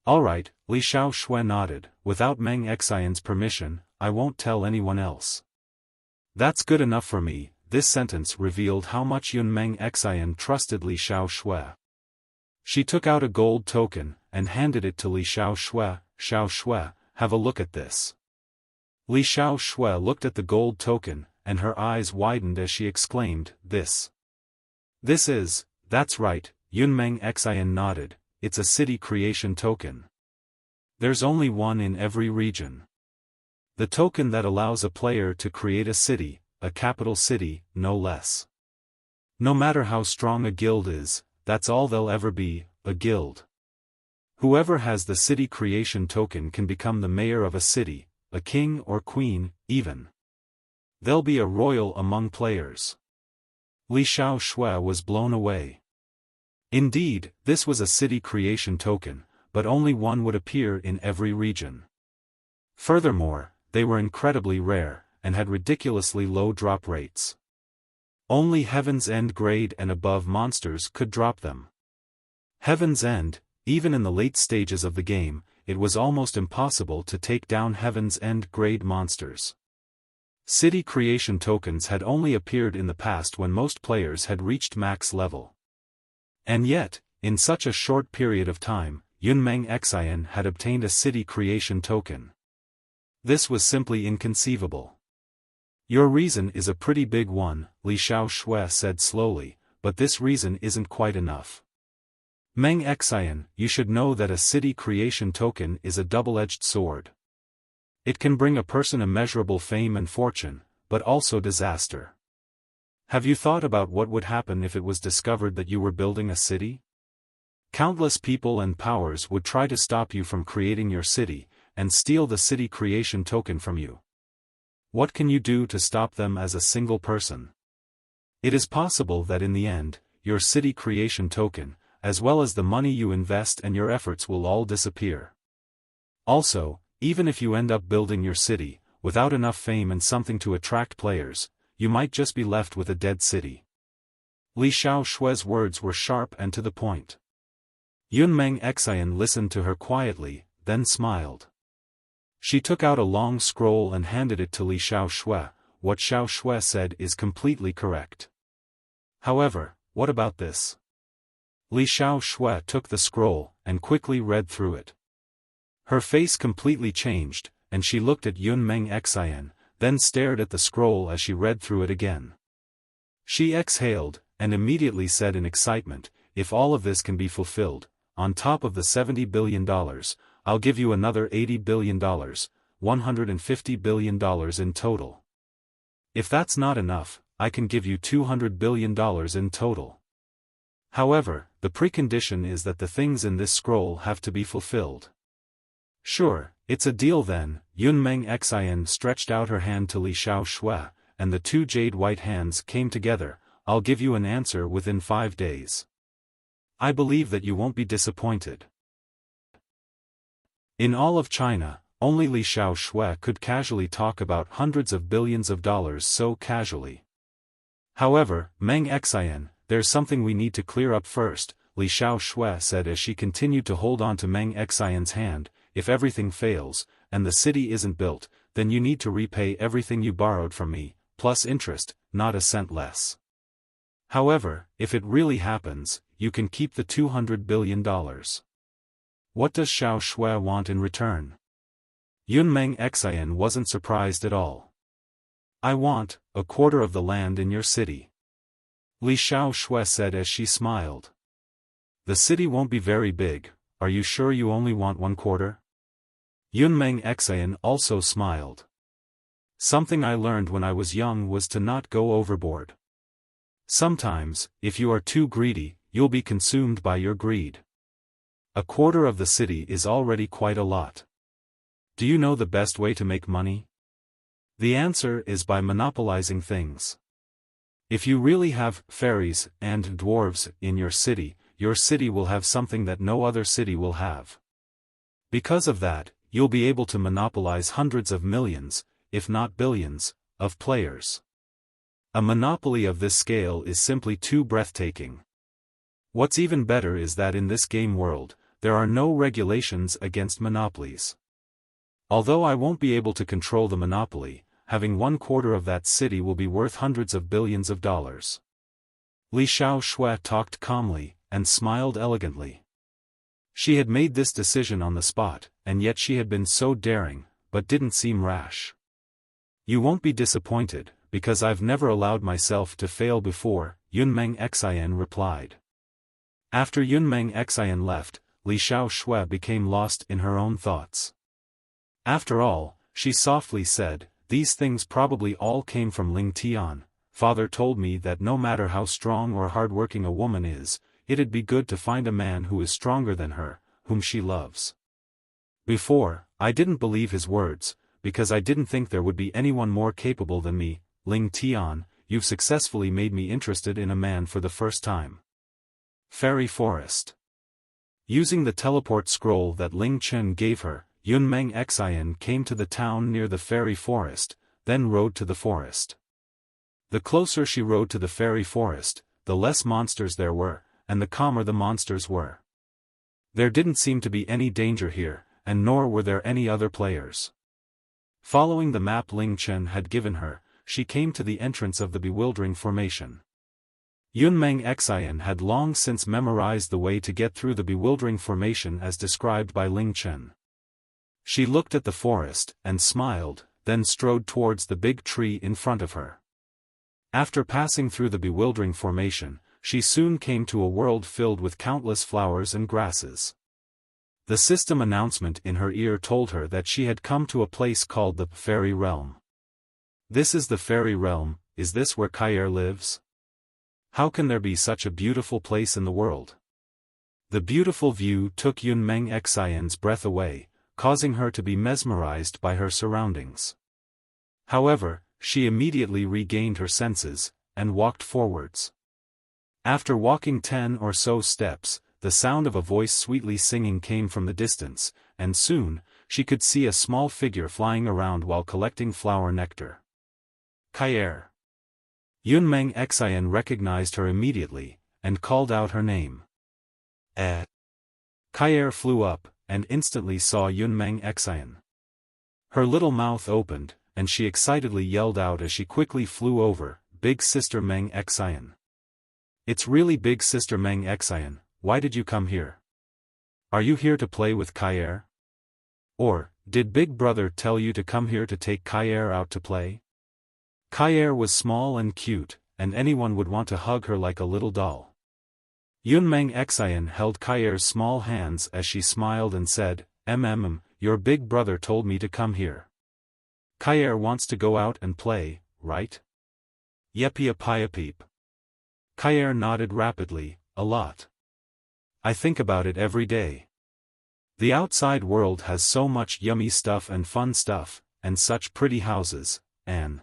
Alright, Li Xiaoshui nodded, without Meng Xin's permission, I won't tell anyone else. That's good enough for me. This sentence revealed how much Yun Meng Xin trusted Li Xiaoshui. She took out a gold token, and handed it to Li Xiaoshui. Xiaoshui, have a look at this. Li Xiaoshui looked at the gold token, and her eyes widened as she exclaimed, This is, that's right, Yun Meng Xin nodded, it's a city creation token. There's only one in every region. The token that allows a player to create a city, a capital city, no less. No matter how strong a guild is, that's all they'll ever be, a guild. Whoever has the city creation token can become the mayor of a city, a king or queen, even. They'll be a royal among players. Li Xiaoshui was blown away. Indeed, this was a city creation token, but only one would appear in every region. Furthermore, they were incredibly rare, and had ridiculously low drop rates. Only Heaven's End grade and above monsters could drop them. Heaven's End, even in the late stages of the game, it was almost impossible to take down Heaven's End grade monsters. City creation tokens had only appeared in the past when most players had reached max level. And yet, in such a short period of time, Yun Meng Xin had obtained a city creation token. This was simply inconceivable. Your reason is a pretty big one, Li Xiaoshui said slowly, but this reason isn't quite enough. Meng Xin, you should know that a city creation token is a double-edged sword. It can bring a person immeasurable fame and fortune, but also disaster. Have you thought about what would happen if it was discovered that you were building a city? Countless people and powers would try to stop you from creating your city, and steal the city creation token from you. What can you do to stop them as a single person? It is possible that in the end, your city creation token, as well as the money you invest and your efforts will all disappear. Also, even if you end up building your city, without enough fame and something to attract players, you might just be left with a dead city. Li Xiaoshui's words were sharp and to the point. Yun Meng Xin listened to her quietly, then smiled. She took out a long scroll and handed it to Li Xiaoshui. What Xiaoshui said is completely correct. However, what about this? Li Xiaoshui took the scroll, and quickly read through it. Her face completely changed, and she looked at Yun Meng Xin, then stared at the scroll as she read through it again. She exhaled, and immediately said in excitement, if all of this can be fulfilled, on top of the $70 billion, I'll give you another $80 billion, $150 billion in total. If that's not enough, I can give you $200 billion in total. However, the precondition is that the things in this scroll have to be fulfilled. Sure, it's a deal then. Yun Meng Xin stretched out her hand to Li Xiaoshui, and the two jade-white hands came together. I'll give you an answer within 5 days. I believe that you won't be disappointed. In all of China, only Li Xiaoshui could casually talk about hundreds of billions of dollars so casually. However, Meng Xin, there's something we need to clear up first, Li Xiaoshui said as she continued to hold on to Meng Xion's hand. If everything fails, and the city isn't built, then you need to repay everything you borrowed from me, plus interest, not a cent less. However, if it really happens, you can keep the $200 billion. What does Xiaoshui want in return? Yun Meng Xin wasn't surprised at all. I want a quarter of the land in your city. Li Xiaoshui said as she smiled. The city won't be very big, are you sure you only want 1/4? Yun Meng Xin also smiled. Something I learned when I was young was to not go overboard. Sometimes, if you are too greedy, you'll be consumed by your greed. A quarter of the city is already quite a lot. Do you know the best way to make money? The answer is by monopolizing things. If you really have fairies and dwarves in your city will have something that no other city will have. Because of that, you'll be able to monopolize hundreds of millions, if not billions, of players. A monopoly of this scale is simply too breathtaking. What's even better is that in this game world, there are no regulations against monopolies. Although I won't be able to control the monopoly, having 1/4 of that city will be worth hundreds of billions of dollars. Li Xiaoshui talked calmly, and smiled elegantly. She had made this decision on the spot, and yet she had been so daring, but didn't seem rash. You won't be disappointed, because I've never allowed myself to fail before, Yun Meng Xin replied. After Yun Meng Xin left, Li Xiaoshui became lost in her own thoughts. After all, she softly said, "These things probably all came from Ling Tian. Father told me that no matter how strong or hardworking a woman is, it'd be good to find a man who is stronger than her, whom she loves." Before, I didn't believe his words, because I didn't think there would be anyone more capable than me. Ling Tian, you've successfully made me interested in a man for the first time. Fairy Forest. Using the teleport scroll that Ling Chen gave her, Yun Meng Xin came to the town near the fairy forest, then rode to the forest. The closer she rode to the fairy forest, the less monsters there were, and the calmer the monsters were. There didn't seem to be any danger here, and nor were there any other players. Following the map Ling Chen had given her, she came to the entrance of the bewildering formation. Yun Meng Xin had long since memorized the way to get through the bewildering formation as described by Ling Chen. She looked at the forest, and smiled, then strode towards the big tree in front of her. After passing through the bewildering formation, she soon came to a world filled with countless flowers and grasses. The system announcement in her ear told her that she had come to a place called the Fairy Realm. This is the Fairy Realm. Is this where Leng'Er lives? How can there be such a beautiful place in the world? The beautiful view took Yun Meng Xin's breath away, causing her to be mesmerized by her surroundings. However, she immediately regained her senses, and walked forwards. After walking 10 or so steps, the sound of a voice sweetly singing came from the distance, and soon, she could see a small figure flying around while collecting flower nectar. Leng'Er. Yun Meng Xin recognized her immediately, and called out her name. Leng'Er flew up, and instantly saw Yun Meng Xin. Her little mouth opened, and she excitedly yelled out as she quickly flew over, "Big Sister Meng Xin. It's really Big Sister Meng Xin, why did you come here? Are you here to play with Leng'er? Or, did Big Brother tell you to come here to take Leng'er out to play?" Leng'er was small and cute, and anyone would want to hug her like a little doll. Yun Meng Xin held Leng'er's small hands as she smiled and said, Your big brother told me to come here. Leng'er wants to go out and play, right? Yeppia-pia-peep. Leng'er nodded rapidly, a lot. I think about it every day. The outside world has so much yummy stuff and fun stuff, and such pretty houses, and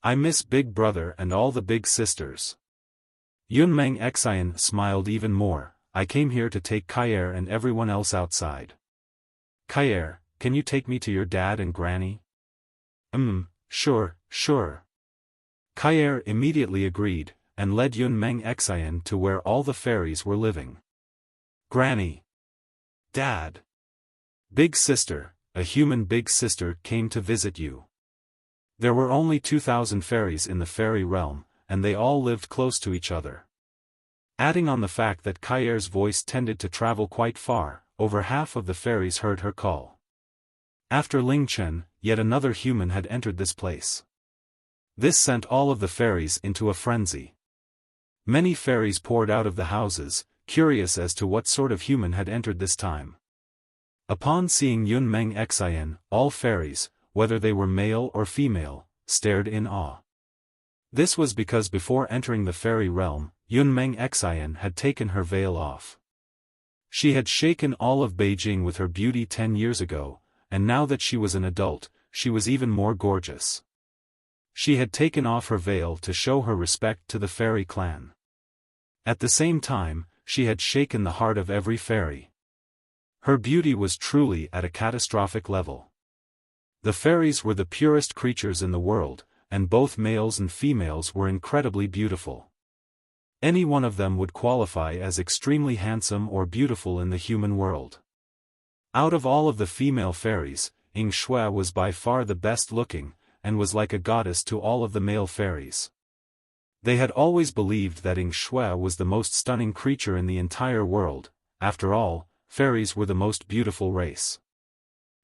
I miss Big Brother and all the big sisters. Yun Meng Xin smiled even more. I came here to take Leng'er and everyone else outside. Leng'er, can you take me to your dad and granny? Sure. Leng'er immediately agreed, and led Yun Meng Xin to where all the fairies were living. Granny. Dad. Big sister, a human big sister came to visit you. There were only 2,000 fairies in the fairy realm, and they all lived close to each other. Adding on the fact that Leng'er's voice tended to travel quite far, over half of the fairies heard her call. After Ling Chen, yet another human had entered this place. This sent all of the fairies into a frenzy. Many fairies poured out of the houses, curious as to what sort of human had entered this time. Upon seeing Yun Meng Xin, all fairies, whether they were male or female, stared in awe. This was because before entering the fairy realm, Yun Meng Xin had taken her veil off. She had shaken all of Beijing with her beauty 10 years ago, and now that she was an adult, she was even more gorgeous. She had taken off her veil to show her respect to the fairy clan. At the same time, she had shaken the heart of every fairy. Her beauty was truly at a catastrophic level. The fairies were the purest creatures in the world, and both males and females were incredibly beautiful. Any one of them would qualify as extremely handsome or beautiful in the human world. Out of all of the female fairies, Ling Chen was by far the best looking, and was like a goddess to all of the male fairies. They had always believed that Ling Chen was the most stunning creature in the entire world. After all, fairies were the most beautiful race.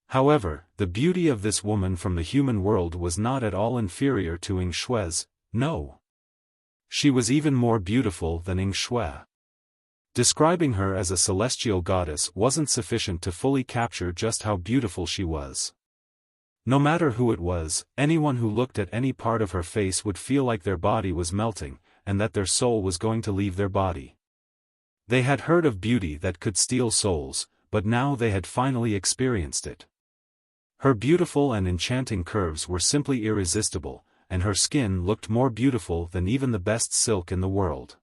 However, the beauty of this woman from the human world was not at all inferior to Ling Chen's, no. She was even more beautiful than Ling Chen. Describing her as a celestial goddess wasn't sufficient to fully capture just how beautiful she was. No matter who it was, anyone who looked at any part of her face would feel like their body was melting, and that their soul was going to leave their body. They had heard of beauty that could steal souls, but now they had finally experienced it. Her beautiful and enchanting curves were simply irresistible, and her skin looked more beautiful than even the best silk in the world.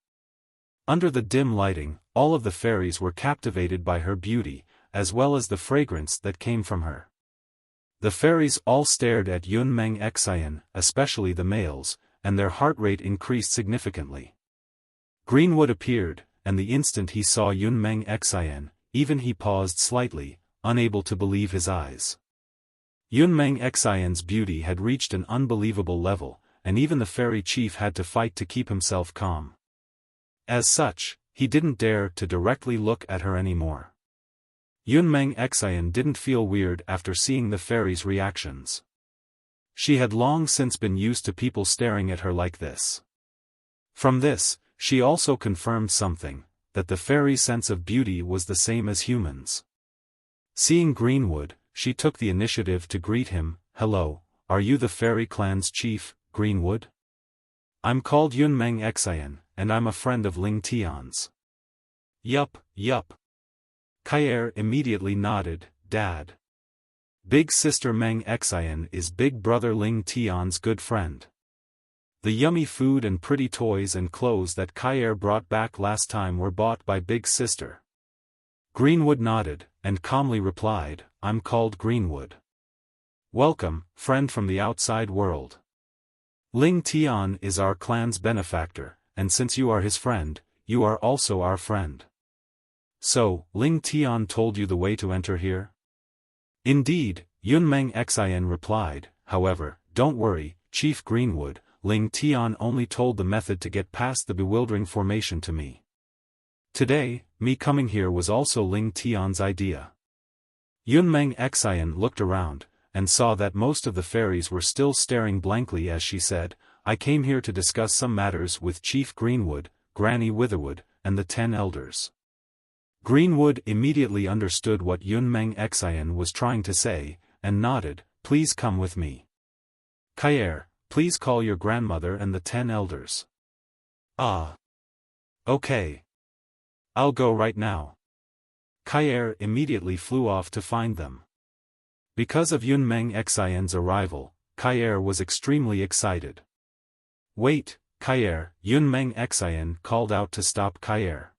Under the dim lighting, all of the fairies were captivated by her beauty, as well as the fragrance that came from her. The fairies all stared at Yun Meng Xin, especially the males, and their heart rate increased significantly. Greenwood appeared, and the instant he saw Yun Meng Xin, even he paused slightly, unable to believe his eyes. Yun Meng Xin's beauty had reached an unbelievable level, and even the fairy chief had to fight to keep himself calm. As such, he didn't dare to directly look at her anymore. Yun Meng Xin didn't feel weird after seeing the fairy's reactions. She had long since been used to people staring at her like this. From this, she also confirmed something, that the fairy's sense of beauty was the same as humans. Seeing Greenwood, she took the initiative to greet him. "Hello, are you the fairy clan's chief, Greenwood? I'm called Yun Meng Xin, and I'm a friend of Ling Tian's." "Yup. Kyer immediately nodded. "Dad. Big sister Meng Xin is big brother Ling Tian's good friend. The yummy food and pretty toys and clothes that Kyer brought back last time were bought by big sister." Greenwood nodded, and calmly replied, "I'm called Greenwood. Welcome, friend from the outside world. Ling Tian is our clan's benefactor, and since you are his friend, you are also our friend. So, Ling Tian told you the way to enter here?" "Indeed," Yun Meng Xin replied, "however, don't worry, Chief Greenwood, Ling Tian only told the method to get past the bewildering formation to me. Today, me coming here was also Ling Tian's idea." Yun Meng Xin looked around, and saw that most of the fairies were still staring blankly as she said, "I came here to discuss some matters with Chief Greenwood, Granny Witherwood, and the 10 elders." Greenwood immediately understood what Yun Meng Xin was trying to say, and nodded, "Please come with me. Kyer, please call your grandmother and the 10 elders." "Ah. Okay. I'll go right now." Kyer immediately flew off to find them. Because of Yun Meng Xin's arrival, Kyer was extremely excited. "Wait, Kyer," Yun Meng Xin called out to stop Kyer.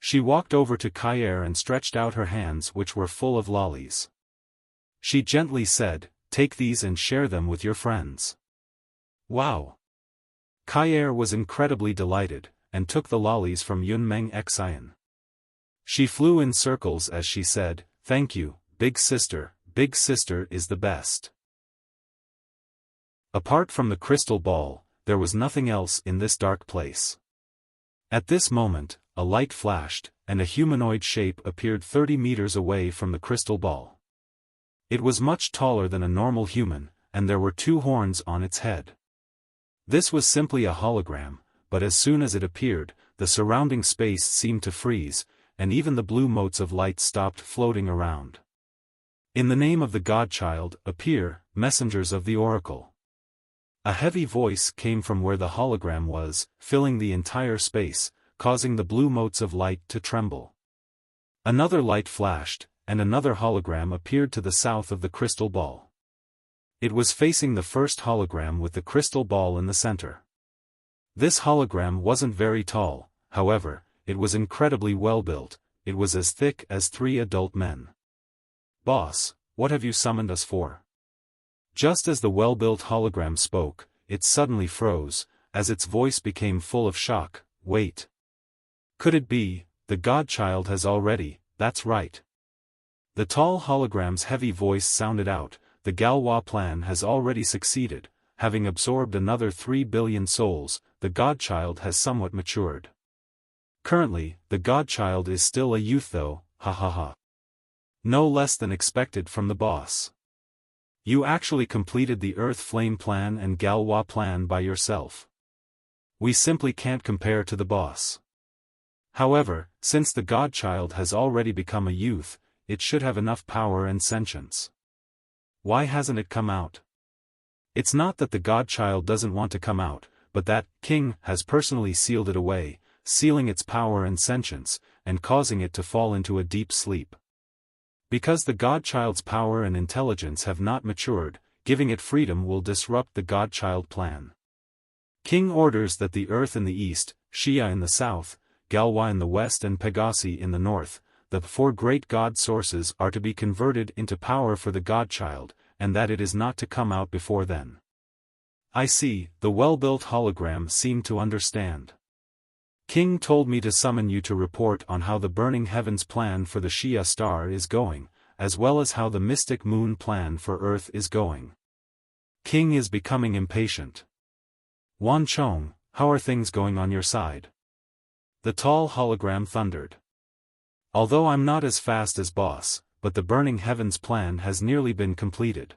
She walked over to Kyer and stretched out her hands, which were full of lollies. She gently said, "Take these and share them with your friends." "Wow." Kyer was incredibly delighted, and took the lollies from Yun Meng Xin. She flew in circles as she said, "Thank you, big sister is the best." Apart from the crystal ball, there was nothing else in this dark place. At this moment, a light flashed, and a humanoid shape appeared 30 meters away from the crystal ball. It was much taller than a normal human, and there were 2 horns on its head. This was simply a hologram, but as soon as it appeared, the surrounding space seemed to freeze, and even the blue motes of light stopped floating around. "In the name of the Godchild, appear, messengers of the oracle." A heavy voice came from where the hologram was, filling the entire space, causing the blue motes of light to tremble. Another light flashed, and another hologram appeared to the south of the crystal ball. It was facing the first hologram with the crystal ball in the center. This hologram wasn't very tall, however, it was incredibly well built. It was as thick as 3 adult men. "Boss, what have you summoned us for?" Just as the well-built hologram spoke, it suddenly froze, as its voice became full of shock. "Wait. Could it be, the Godchild has already, that's right." The tall hologram's heavy voice sounded out, "The Galois plan has already succeeded, having absorbed another 3 billion souls, the Godchild has somewhat matured. Currently, the Godchild is still a youth though, ha ha ha. No less than expected from the boss. You actually completed the Earth Flame plan and Galois plan by yourself. We simply can't compare to the boss. However, since the Godchild has already become a youth, it should have enough power and sentience. Why hasn't it come out? It's not that the Godchild doesn't want to come out, but that King has personally sealed it away, sealing its power and sentience, and causing it to fall into a deep sleep. Because the Godchild's power and intelligence have not matured, giving it freedom will disrupt the Godchild plan. King orders that the Earth in the east, Shia in the south, Galwa in the west and Pegasi in the north, the 4 great god sources are to be converted into power for the Godchild, and that it is not to come out before then. I see, the well-built hologram seemed to understand. King told me to summon you to report on how the Burning Heavens plan for the Shia star is going, as well as how the Mystic Moon plan for Earth is going. King is becoming impatient. Wan Chong, how are things going on your side? The tall hologram thundered. Although I'm not as fast as boss, but the Burning Heavens plan has nearly been completed.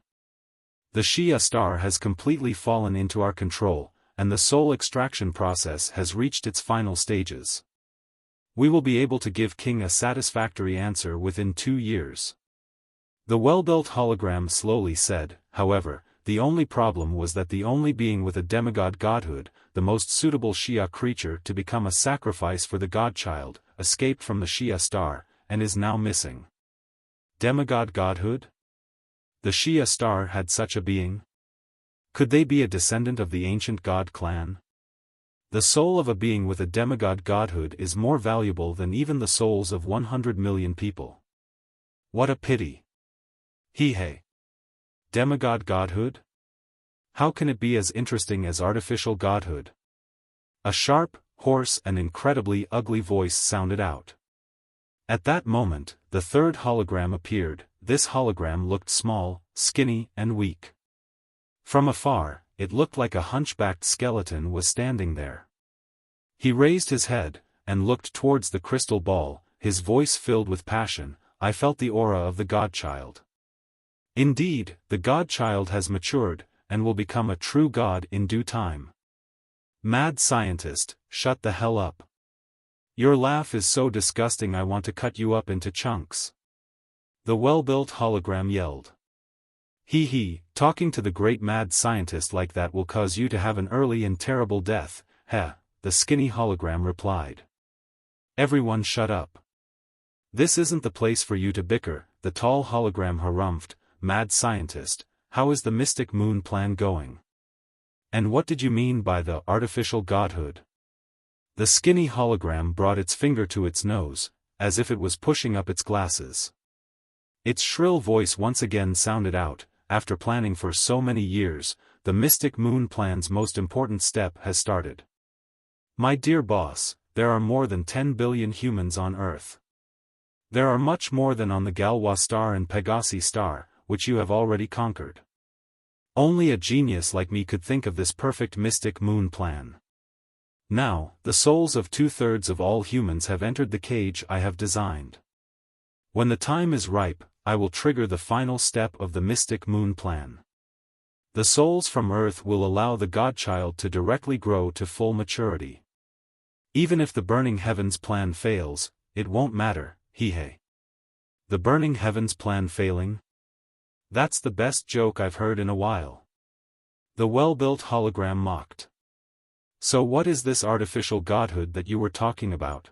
The Shia star has completely fallen into our control, and the soul extraction process has reached its final stages. We will be able to give King a satisfactory answer within 2 years. The well-built hologram slowly said, however, the only problem was that the only being with a demigod godhood, the most suitable Shia creature to become a sacrifice for the Godchild, escaped from the Shia star, and is now missing. Demigod godhood? The Shia star had such a being? Could they be a descendant of the ancient god clan? The soul of a being with a demigod godhood is more valuable than even the souls of 100 million people. What a pity. Hey. Demigod godhood? How can it be as interesting as artificial godhood? A sharp, hoarse and incredibly ugly voice sounded out. At that moment, the 3rd hologram appeared. This hologram looked small, skinny and weak. From afar, it looked like a hunchbacked skeleton was standing there. He raised his head, and looked towards the crystal ball, his voice filled with passion. I felt the aura of the Godchild. Indeed, the Godchild has matured, and will become a true god in due time. Mad scientist, shut the hell up. Your laugh is so disgusting I want to cut you up into chunks. The well-built hologram yelled. Talking to the great mad scientist like that will cause you to have an early and terrible death, heh, the skinny hologram replied. Everyone shut up. This isn't the place for you to bicker, the tall hologram harumphed. Mad scientist, how is the Mystic Moon plan going? And what did you mean by the artificial godhood? The skinny hologram brought its finger to its nose, as if it was pushing up its glasses. Its shrill voice once again sounded out. After planning for so many years, the Mystic Moon plan's most important step has started. My dear boss, there are more than 10 billion humans on Earth. There are much more than on the Galwa star and Pegasi star, which you have already conquered. Only a genius like me could think of this perfect Mystic Moon plan. Now, the souls of 2/3 of all humans have entered the cage I have designed. When the time is ripe, I will trigger the final step of the Mystic Moon plan. The souls from Earth will allow the Godchild to directly grow to full maturity. Even if the Burning Heavens plan fails, it won't matter, The Burning Heavens plan failing? That's the best joke I've heard in a while. The well-built hologram mocked. So what is this artificial godhood that you were talking about?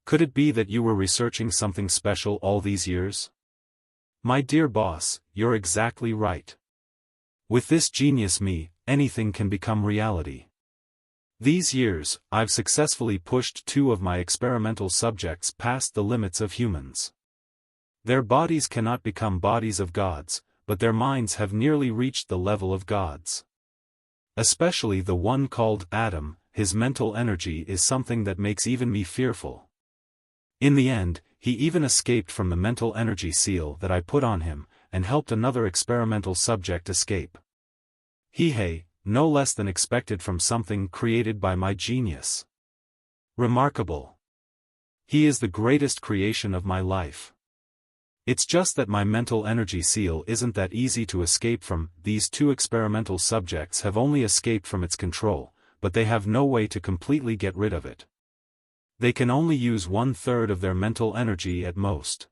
Could it be that you were researching something special all these years? My dear boss, you're exactly right. With this genius me, anything can become reality. These years, I've successfully pushed 2 of my experimental subjects past the limits of humans. Their bodies cannot become bodies of gods, but their minds have nearly reached the level of gods. Especially the one called Adam, his mental energy is something that makes even me fearful. In the end, he even escaped from the mental energy seal that I put on him, and helped another experimental subject escape. No less than expected from something created by my genius. Remarkable. He is the greatest creation of my life. It's just that my mental energy seal isn't that easy to escape from. These 2 experimental subjects have only escaped from its control, but they have no way to completely get rid of it. They can only use 1/3 of their mental energy at most.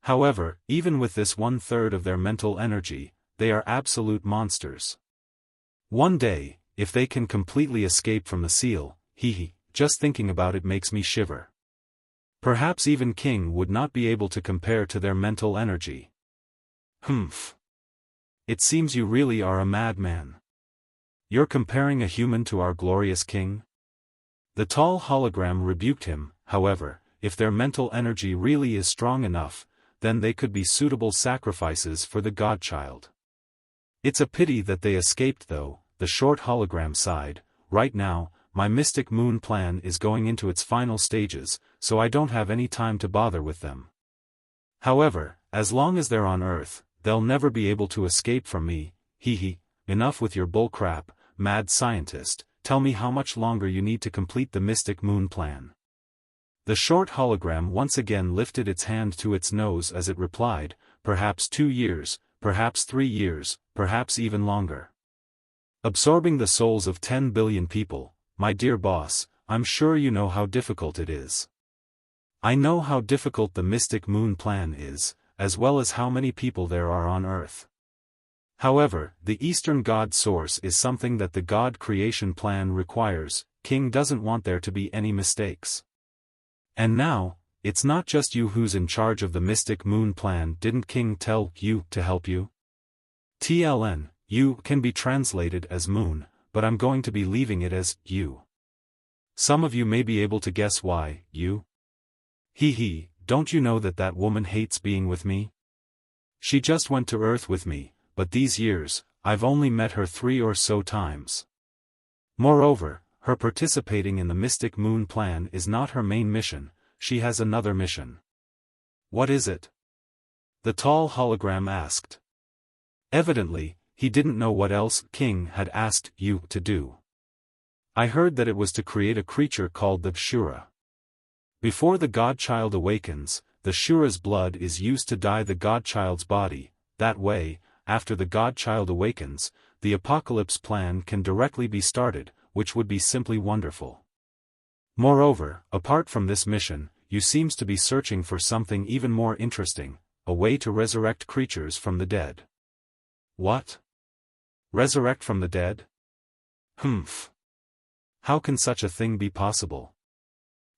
However, even with this 1/3 of their mental energy, they are absolute monsters. One day, if they can completely escape from the seal, just thinking about it makes me shiver. Perhaps even King would not be able to compare to their mental energy. Humph. It seems you really are a madman. You're comparing a human to our glorious king? The tall hologram rebuked him. However, if their mental energy really is strong enough, then they could be suitable sacrifices for the Godchild. It's a pity that they escaped though, the short hologram sighed. Right now, my mystic moon plan is going into its final stages, so I don't have any time to bother with them. However, as long as they're on Earth, they'll never be able to escape from me. Enough with your bullcrap, mad scientist. Tell me how much longer you need to complete the mystic moon plan. The short hologram once again lifted its hand to its nose as it replied, perhaps 2 years, perhaps 3 years, perhaps even longer. Absorbing the souls of 10 billion people, my dear boss, I'm sure you know how difficult it is. I know how difficult the mystic moon plan is, as well as how many people there are on Earth. However, the Eastern God source is something that the God creation plan requires. King doesn't want there to be any mistakes. And now, it's not just you who's in charge of the mystic moon plan. Didn't King tell you to help you? TLN, you can be translated as moon, but I'm going to be leaving it as you. Some of you may be able to guess why, you? Don't you know that woman hates being with me? She just went to Earth with me, but these years, I've only met her 3 or so times. Moreover, her participating in the mystic moon plan is not her main mission. She has another mission. What is it? The tall hologram asked. Evidently, he didn't know what else King had asked you to do. I heard that it was to create a creature called the Shura. Before the Godchild awakens, the Shura's blood is used to dye the Godchild's body. That way, after the Godchild awakens, the apocalypse plan can directly be started, which would be simply wonderful. Moreover, apart from this mission, you seems to be searching for something even more interesting, a way to resurrect creatures from the dead. What? Resurrect from the dead? Humph. How can such a thing be possible?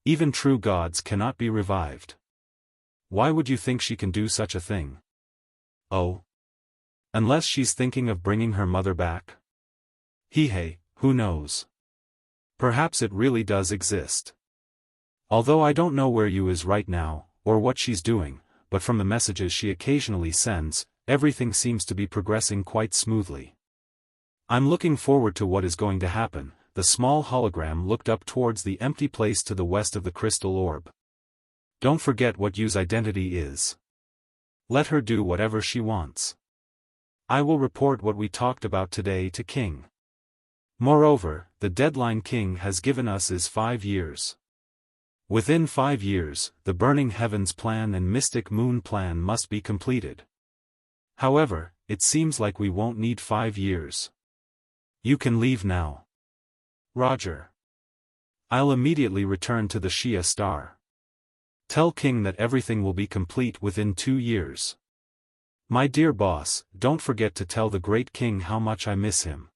Even true gods cannot be revived. Why would you think she can do such a thing? Oh. Unless she's thinking of bringing her mother back? Who knows? Perhaps it really does exist. Although I don't know where you is right now, or what she's doing, but from the messages she occasionally sends, everything seems to be progressing quite smoothly. I'm looking forward to what is going to happen. The small hologram looked up towards the empty place to the west of the crystal orb. Don't forget what Yu's identity is. Let her do whatever she wants. I will report what we talked about today to King. Moreover, the deadline King has given us is 5 years. Within 5 years, the Burning Heavens plan and Mystic Moon plan must be completed. However, it seems like we won't need 5 years. You can leave now. Roger. I'll immediately return to the Shia star. Tell King that everything will be complete within 2 years. My dear boss, don't forget to tell the great King how much I miss him.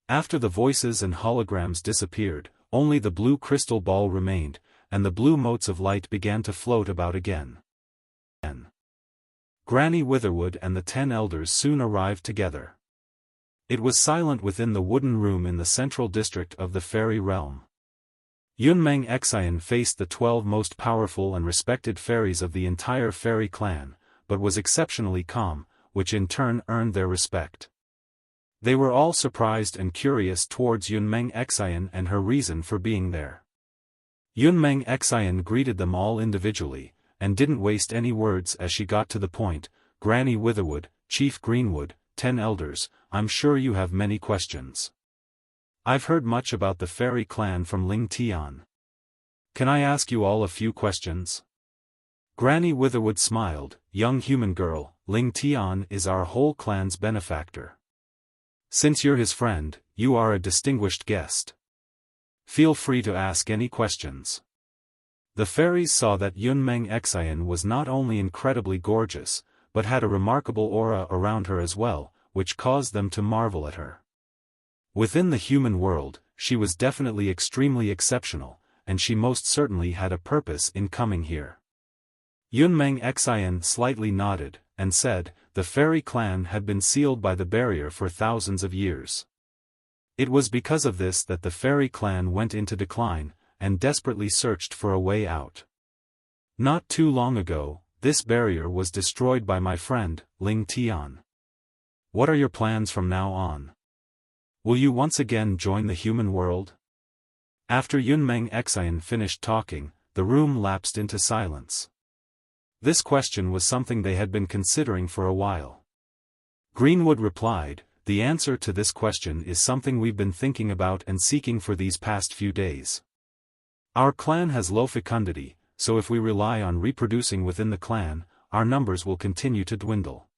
After the voices and holograms disappeared, only the blue crystal ball remained, and the blue motes of light began to float about again. Granny Witherwood and the 10 elders soon arrived together. It was silent within the wooden room in the central district of the fairy realm. Yun Meng Xin faced the 12 most powerful and respected fairies of the entire fairy clan, but was exceptionally calm, which in turn earned their respect. They were all surprised and curious towards Yun Meng Xin and her reason for being there. Yun Meng Xin greeted them all individually, and didn't waste any words as she got to the point. Granny Witherwood, Chief Greenwood, 10 elders, I'm sure you have many questions. I've heard much about the fairy clan from Ling Chen. Can I ask you all a few questions? Granny Witherwood smiled. Young human girl, Ling Chen is our whole clan's benefactor. Since you're his friend, you are a distinguished guest. Feel free to ask any questions. The fairies saw that Yun Meng Xin was not only incredibly gorgeous, but had a remarkable aura around her as well, which caused them to marvel at her. Within the human world, she was definitely extremely exceptional, and she most certainly had a purpose in coming here. Yun Meng Xin slightly nodded, and said, the fairy clan had been sealed by the barrier for thousands of years. It was because of this that the fairy clan went into decline, and desperately searched for a way out. Not too long ago, this barrier was destroyed by my friend, Ling Chen. What are your plans from now on? Will you once again join the human world? After Yun Meng Xin finished talking, the room lapsed into silence. This question was something they had been considering for a while. Greenwood replied, the answer to this question is something we've been thinking about and seeking for these past few days. Our clan has low fecundity, so if we rely on reproducing within the clan, our numbers will continue to dwindle.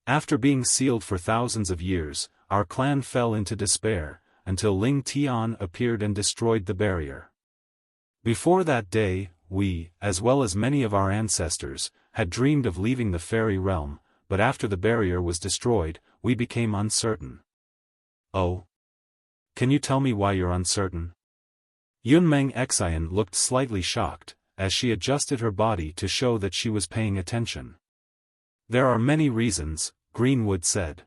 After being sealed for thousands of years, our clan fell into despair, until Ling Chen appeared and destroyed the barrier. Before that day, we, as well as many of our ancestors, had dreamed of leaving the fairy realm, but after the barrier was destroyed, we became uncertain. Oh? Can you tell me why you're uncertain? Yun Meng Xin looked slightly shocked, as she adjusted her body to show that she was paying attention. There are many reasons, Greenwood said.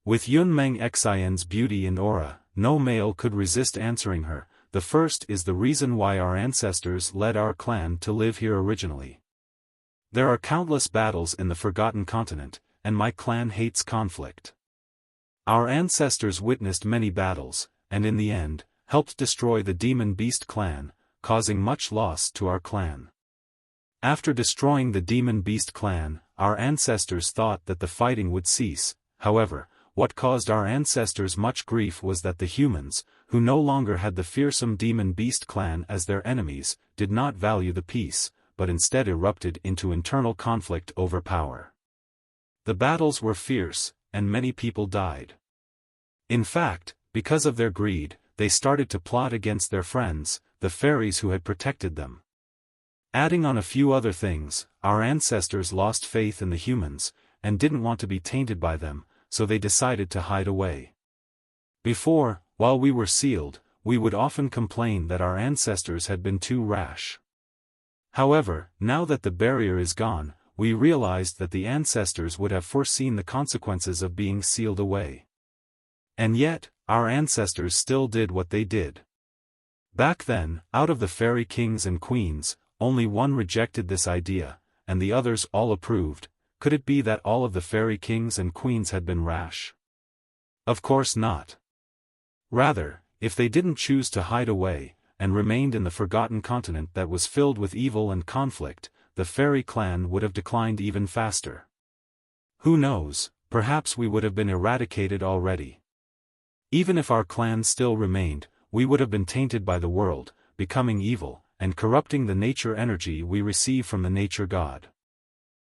With Yun Meng Xin's beauty and aura, no male could resist answering her. The first is the reason why our ancestors led our clan to live here originally. There are countless battles in the Forgotten Continent, and my clan hates conflict. Our ancestors witnessed many battles, and in the end, helped destroy the Demon Beast clan, causing much loss to our clan. After destroying the Demon Beast clan, our ancestors thought that the fighting would cease. However, what caused our ancestors much grief was that the humans, who no longer had the fearsome Demon Beast clan as their enemies, did not value the peace, but instead erupted into internal conflict over power. The battles were fierce, and many people died. In fact, because of their greed, they started to plot against their friends, the fairies who had protected them. Adding on a few other things, our ancestors lost faith in the humans, and didn't want to be tainted by them, so they decided to hide away. Before, while we were sealed, we would often complain that our ancestors had been too rash. However, now that the barrier is gone, we realized that the ancestors would have foreseen the consequences of being sealed away. And yet, our ancestors still did what they did. Back then, out of the fairy kings and queens, only one rejected this idea, and the others all approved. Could it be that all of the fairy kings and queens had been rash? Of course not. Rather, if they didn't choose to hide away, and remained in the Forgotten Continent that was filled with evil and conflict, the fairy clan would have declined even faster. Who knows, perhaps we would have been eradicated already. Even if our clan still remained, we would have been tainted by the world, becoming evil, and corrupting the nature energy we receive from the nature god.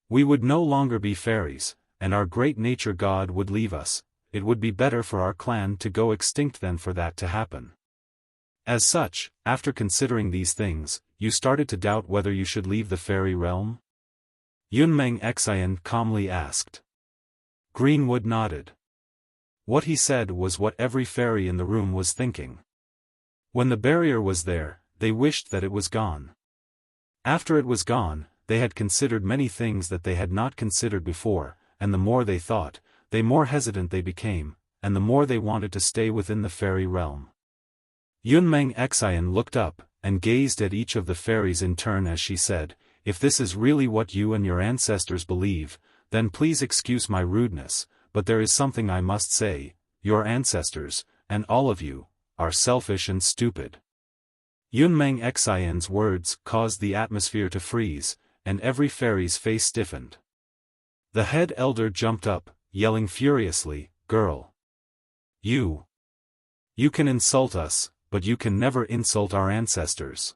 We would no longer be fairies, and our great nature god would leave us. It would be better for our clan to go extinct than for that to happen. As such, after considering these things, you started to doubt whether you should leave the fairy realm? Yun Meng Xin calmly asked. Greenwood nodded. What he said was what every fairy in the room was thinking. When the barrier was there, they wished that it was gone. After it was gone, they had considered many things that they had not considered before, and the more they thought, the more hesitant they became, and the more they wanted to stay within the fairy realm. Yun Meng Xin looked up, and gazed at each of the fairies in turn as she said, if this is really what you and your ancestors believe, then please excuse my rudeness, but there is something I must say. Your ancestors, and all of you, are selfish and stupid. Yun Meng Xin's words caused the atmosphere to freeze, and every fairy's face stiffened. The head elder jumped up, yelling furiously, Girl! You can insult us, but you can never insult our ancestors.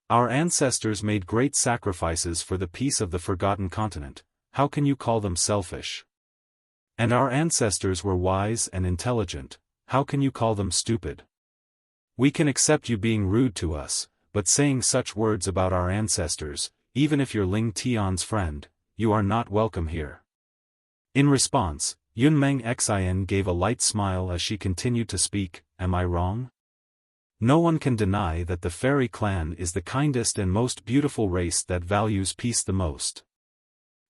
Our ancestors made great sacrifices for the peace of the Forgotten Continent. How can you call them selfish? And our ancestors were wise and intelligent. How can you call them stupid? We can accept you being rude to us, but saying such words about our ancestors, even if you're Ling Tian's friend, you are not welcome here." In response, Yun Meng Xin gave a light smile as she continued to speak. "Am I wrong? No one can deny that the fairy clan is the kindest and most beautiful race that values peace the most.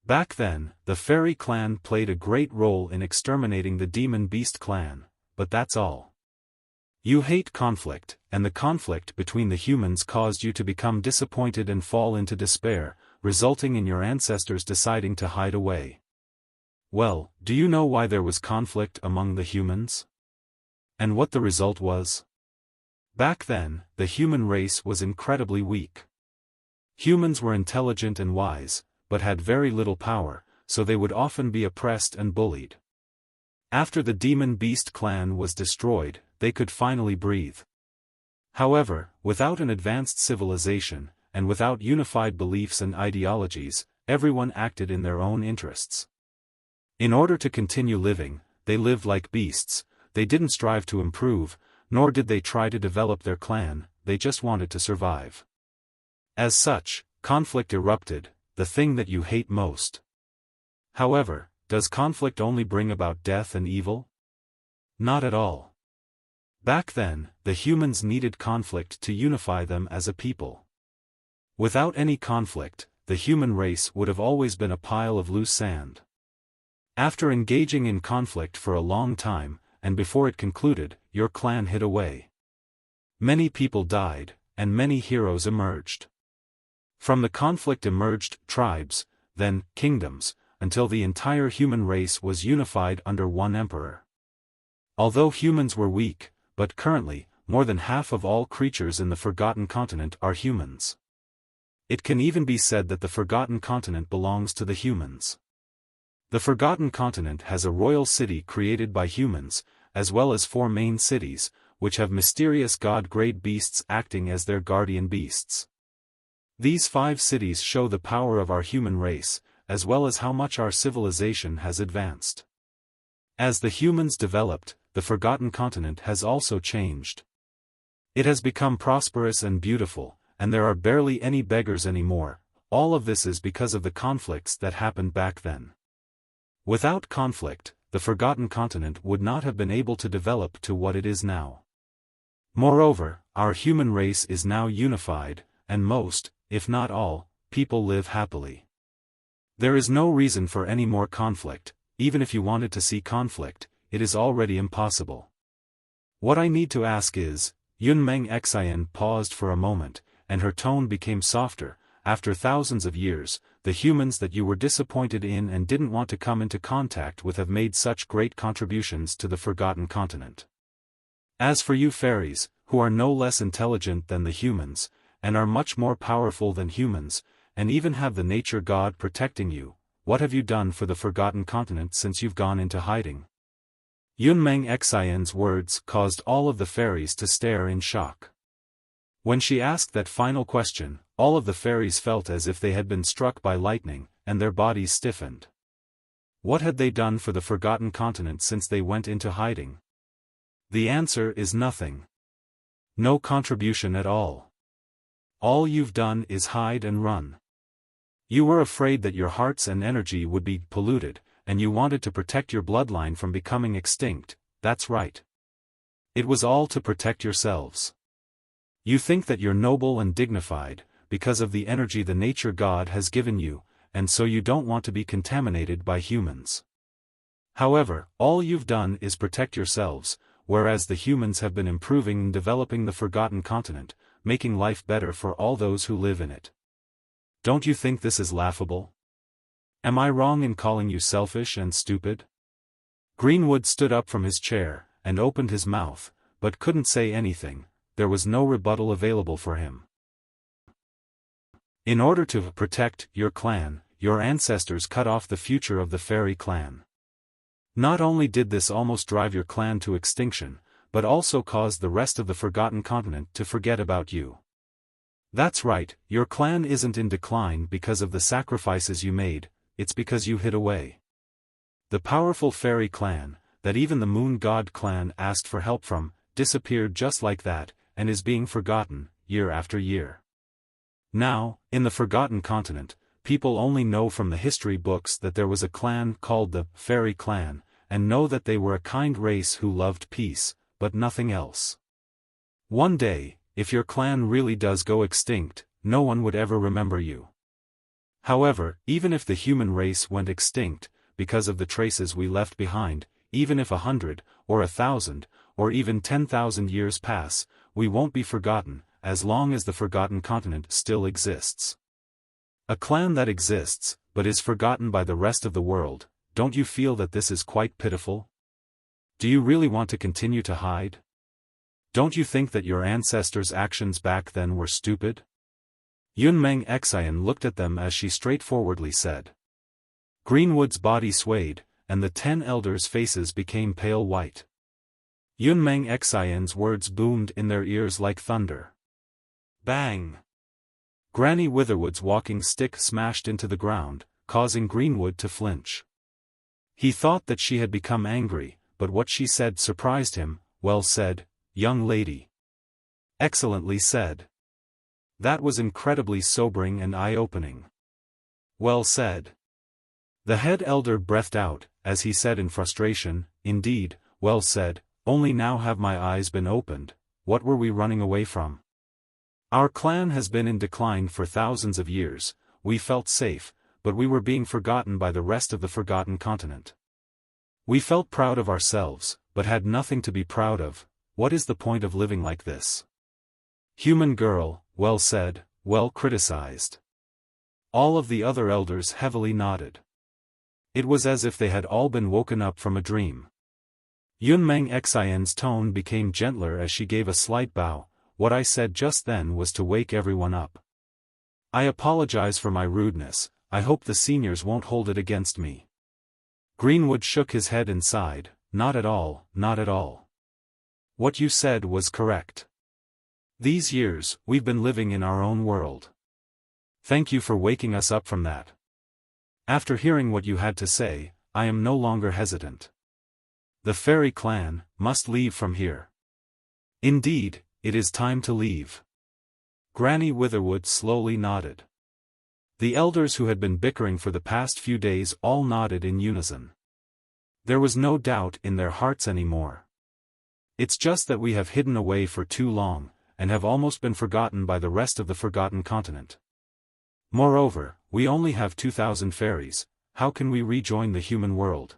Back then, the fairy clan played a great role in exterminating the demon beast clan, but that's all. You hate conflict, and the conflict between the humans caused you to become disappointed and fall into despair, resulting in your ancestors deciding to hide away. Well, do you know why there was conflict among the humans? And what the result was? Back then, the human race was incredibly weak. Humans were intelligent and wise, but had very little power, so they would often be oppressed and bullied. After the demon beast clan was destroyed, they could finally breathe. However, without an advanced civilization, and without unified beliefs and ideologies, everyone acted in their own interests. In order to continue living, they lived like beasts. They didn't strive to improve, nor did they try to develop their clan, they just wanted to survive. As such, conflict erupted, the thing that you hate most. However, does conflict only bring about death and evil? Not at all. Back then, the humans needed conflict to unify them as a people. Without any conflict, the human race would have always been a pile of loose sand. After engaging in conflict for a long time, and before it concluded, your clan hid away. Many people died, and many heroes emerged. From the conflict emerged tribes, then kingdoms, until the entire human race was unified under one emperor. Although humans were weak, but currently, more than half of all creatures in the Forgotten Continent are humans. It can even be said that the Forgotten Continent belongs to the humans. The Forgotten Continent has a royal city created by humans, as well as 4 main cities, which have mysterious god-grade beasts acting as their guardian beasts. These 5 cities show the power of our human race, as well as how much our civilization has advanced. As the humans developed, the Forgotten Continent has also changed. It has become prosperous and beautiful, and there are barely any beggars anymore. All of this is because of the conflicts that happened back then. Without conflict, the Forgotten Continent would not have been able to develop to what it is now. Moreover, our human race is now unified, and most, if not all, people live happily. There is no reason for any more conflict. Even if you wanted to see conflict, it is already impossible. What I need to ask is, Yun Meng Xin paused for a moment, and her tone became softer. After thousands of years, the humans that you were disappointed in and didn't want to come into contact with have made such great contributions to the Forgotten Continent. As for you fairies, who are no less intelligent than the humans, and are much more powerful than humans, and even have the nature god protecting you, what have you done for the Forgotten Continent since you've gone into hiding? Yun Meng Xin's words caused all of the fairies to stare in shock. When she asked that final question, all of the fairies felt as if they had been struck by lightning, and their bodies stiffened. What had they done for the Forgotten Continent since they went into hiding? The answer is nothing. No contribution at all. All you've done is hide and run. You were afraid that your hearts and energy would be polluted, and you wanted to protect your bloodline from becoming extinct. That's right. It was all to protect yourselves. You think that you're noble and dignified, because of the energy the nature god has given you, and so you don't want to be contaminated by humans. However, all you've done is protect yourselves, whereas the humans have been improving and developing the Forgotten Continent, making life better for all those who live in it. Don't you think this is laughable? Am I wrong in calling you selfish and stupid? Greenwood stood up from his chair, and opened his mouth, but couldn't say anything. There was no rebuttal available for him. In order to protect your clan, your ancestors cut off the future of the fairy clan. Not only did this almost drive your clan to extinction, but also caused the rest of the Forgotten Continent to forget about you. That's right, your clan isn't in decline because of the sacrifices you made, it's because you hid away. The powerful fairy clan, that even the moon god clan asked for help from, disappeared just like that, and is being forgotten. year after year. Now, in the Forgotten Continent, people only know from the history books that there was a clan called the Fairy Clan, and know that they were a kind race who loved peace, but nothing else. One day, if your clan really does go extinct, no one would ever remember you. However, even if the human race went extinct, because of the traces we left behind, even if 100, or 1,000, or even 10,000 years pass, we won't be forgotten, as long as the Forgotten Continent still exists. A clan that exists, but is forgotten by the rest of the world, don't you feel that this is quite pitiful? Do you really want to continue to hide? Don't you think that your ancestors' actions back then were stupid? Yun Meng Xin looked at them as she straightforwardly said. Greenwood's body swayed, and the 10 elders' faces became pale white. Yun Meng Xin's words boomed in their ears like thunder. Bang! Granny Witherwood's walking stick smashed into the ground, causing Greenwood to flinch. He thought that she had become angry, but what she said surprised him. Well said, young lady. Excellently said. That was incredibly sobering and eye-opening. Well said. The head elder breathed out, as he said in frustration, indeed, well said, only now have my eyes been opened, what were we running away from? Our clan has been in decline for thousands of years, we felt safe, but we were being forgotten by the rest of the Forgotten Continent. We felt proud of ourselves, but had nothing to be proud of. What is the point of living like this? Human girl, well said, well criticized. All of the other elders heavily nodded. It was as if they had all been woken up from a dream. Yun Meng Xin's tone became gentler as she gave a slight bow. What I said just then was to wake everyone up. I apologize for my rudeness, I hope the seniors won't hold it against me. Greenwood shook his head and sighed, not at all, not at all. What you said was correct. These years, we've been living in our own world. Thank you for waking us up from that. After hearing what you had to say, I am no longer hesitant. The Fairy Clan must leave from here. Indeed, it is time to leave. Granny Witherwood slowly nodded. The elders who had been bickering for the past few days all nodded in unison. There was no doubt in their hearts anymore. It's just that we have hidden away for too long, and have almost been forgotten by the rest of the Forgotten Continent. Moreover, we only have 2,000 fairies, how can we rejoin the human world?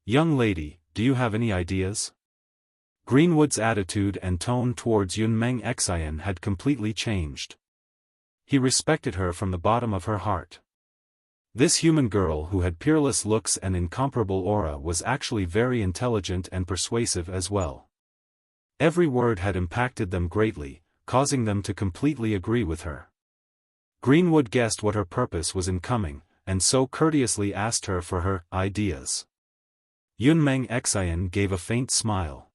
Young lady, do you have any ideas? Greenwood's attitude and tone towards Yun Meng Xin had completely changed. He respected her from the bottom of her heart. This human girl who had peerless looks and incomparable aura was actually very intelligent and persuasive as well. Every word had impacted them greatly, causing them to completely agree with her. Greenwood guessed what her purpose was in coming, and so courteously asked her for her ideas. Yun Meng Xin gave a faint smile.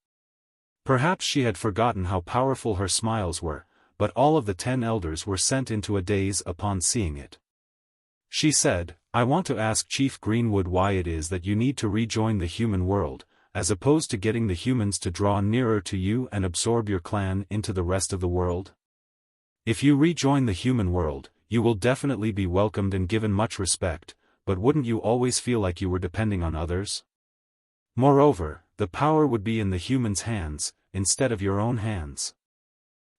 Perhaps she had forgotten how powerful her smiles were, but all of the 10 elders were sent into a daze upon seeing it. She said, I want to ask Chief Greenwood why it is that you need to rejoin the human world, as opposed to getting the humans to draw nearer to you and absorb your clan into the rest of the world. If you rejoin the human world, you will definitely be welcomed and given much respect, but wouldn't you always feel like you were depending on others? Moreover, the power would be in the humans' hands, instead of your own hands.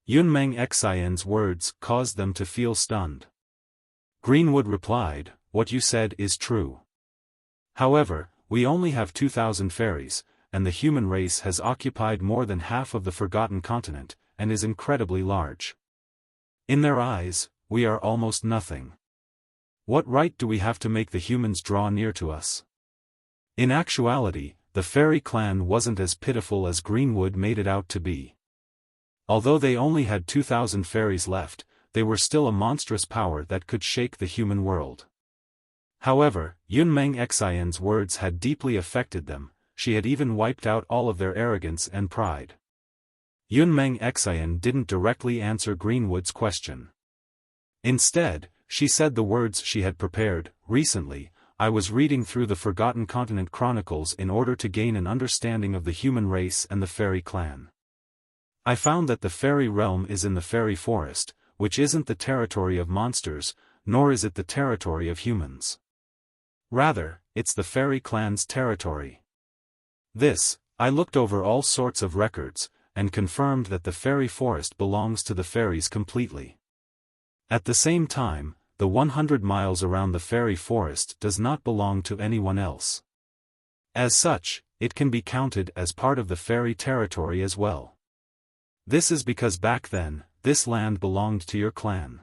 Yun Meng Xin's words caused them to feel stunned. Greenwood replied, what you said is true. However, we only have 2,000 fairies, and the human race has occupied more than half of the Forgotten Continent, and is incredibly large. In their eyes, we are almost nothing. What right do we have to make the humans draw near to us? In actuality, the Fairy Clan wasn't as pitiful as Greenwood made it out to be. Although they only had 2,000 fairies left, they were still a monstrous power that could shake the human world. However, Yun Meng Xin's words had deeply affected them, she had even wiped out all of their arrogance and pride. Yun Meng Xin didn't directly answer Greenwood's question. Instead, she said the words she had prepared. Recently, I was reading through the Forgotten Continent chronicles in order to gain an understanding of the human race and the Fairy Clan. I found that the fairy realm is in the fairy forest, which isn't the territory of monsters, nor is it the territory of humans. Rather, it's the fairy clan's territory. I looked over all sorts of records, and confirmed that the fairy forest belongs to the fairies completely. At the same time, the 100 miles around the fairy forest does not belong to anyone else. As such, it can be counted as part of the fairy territory as well. This is because back then, this land belonged to your clan.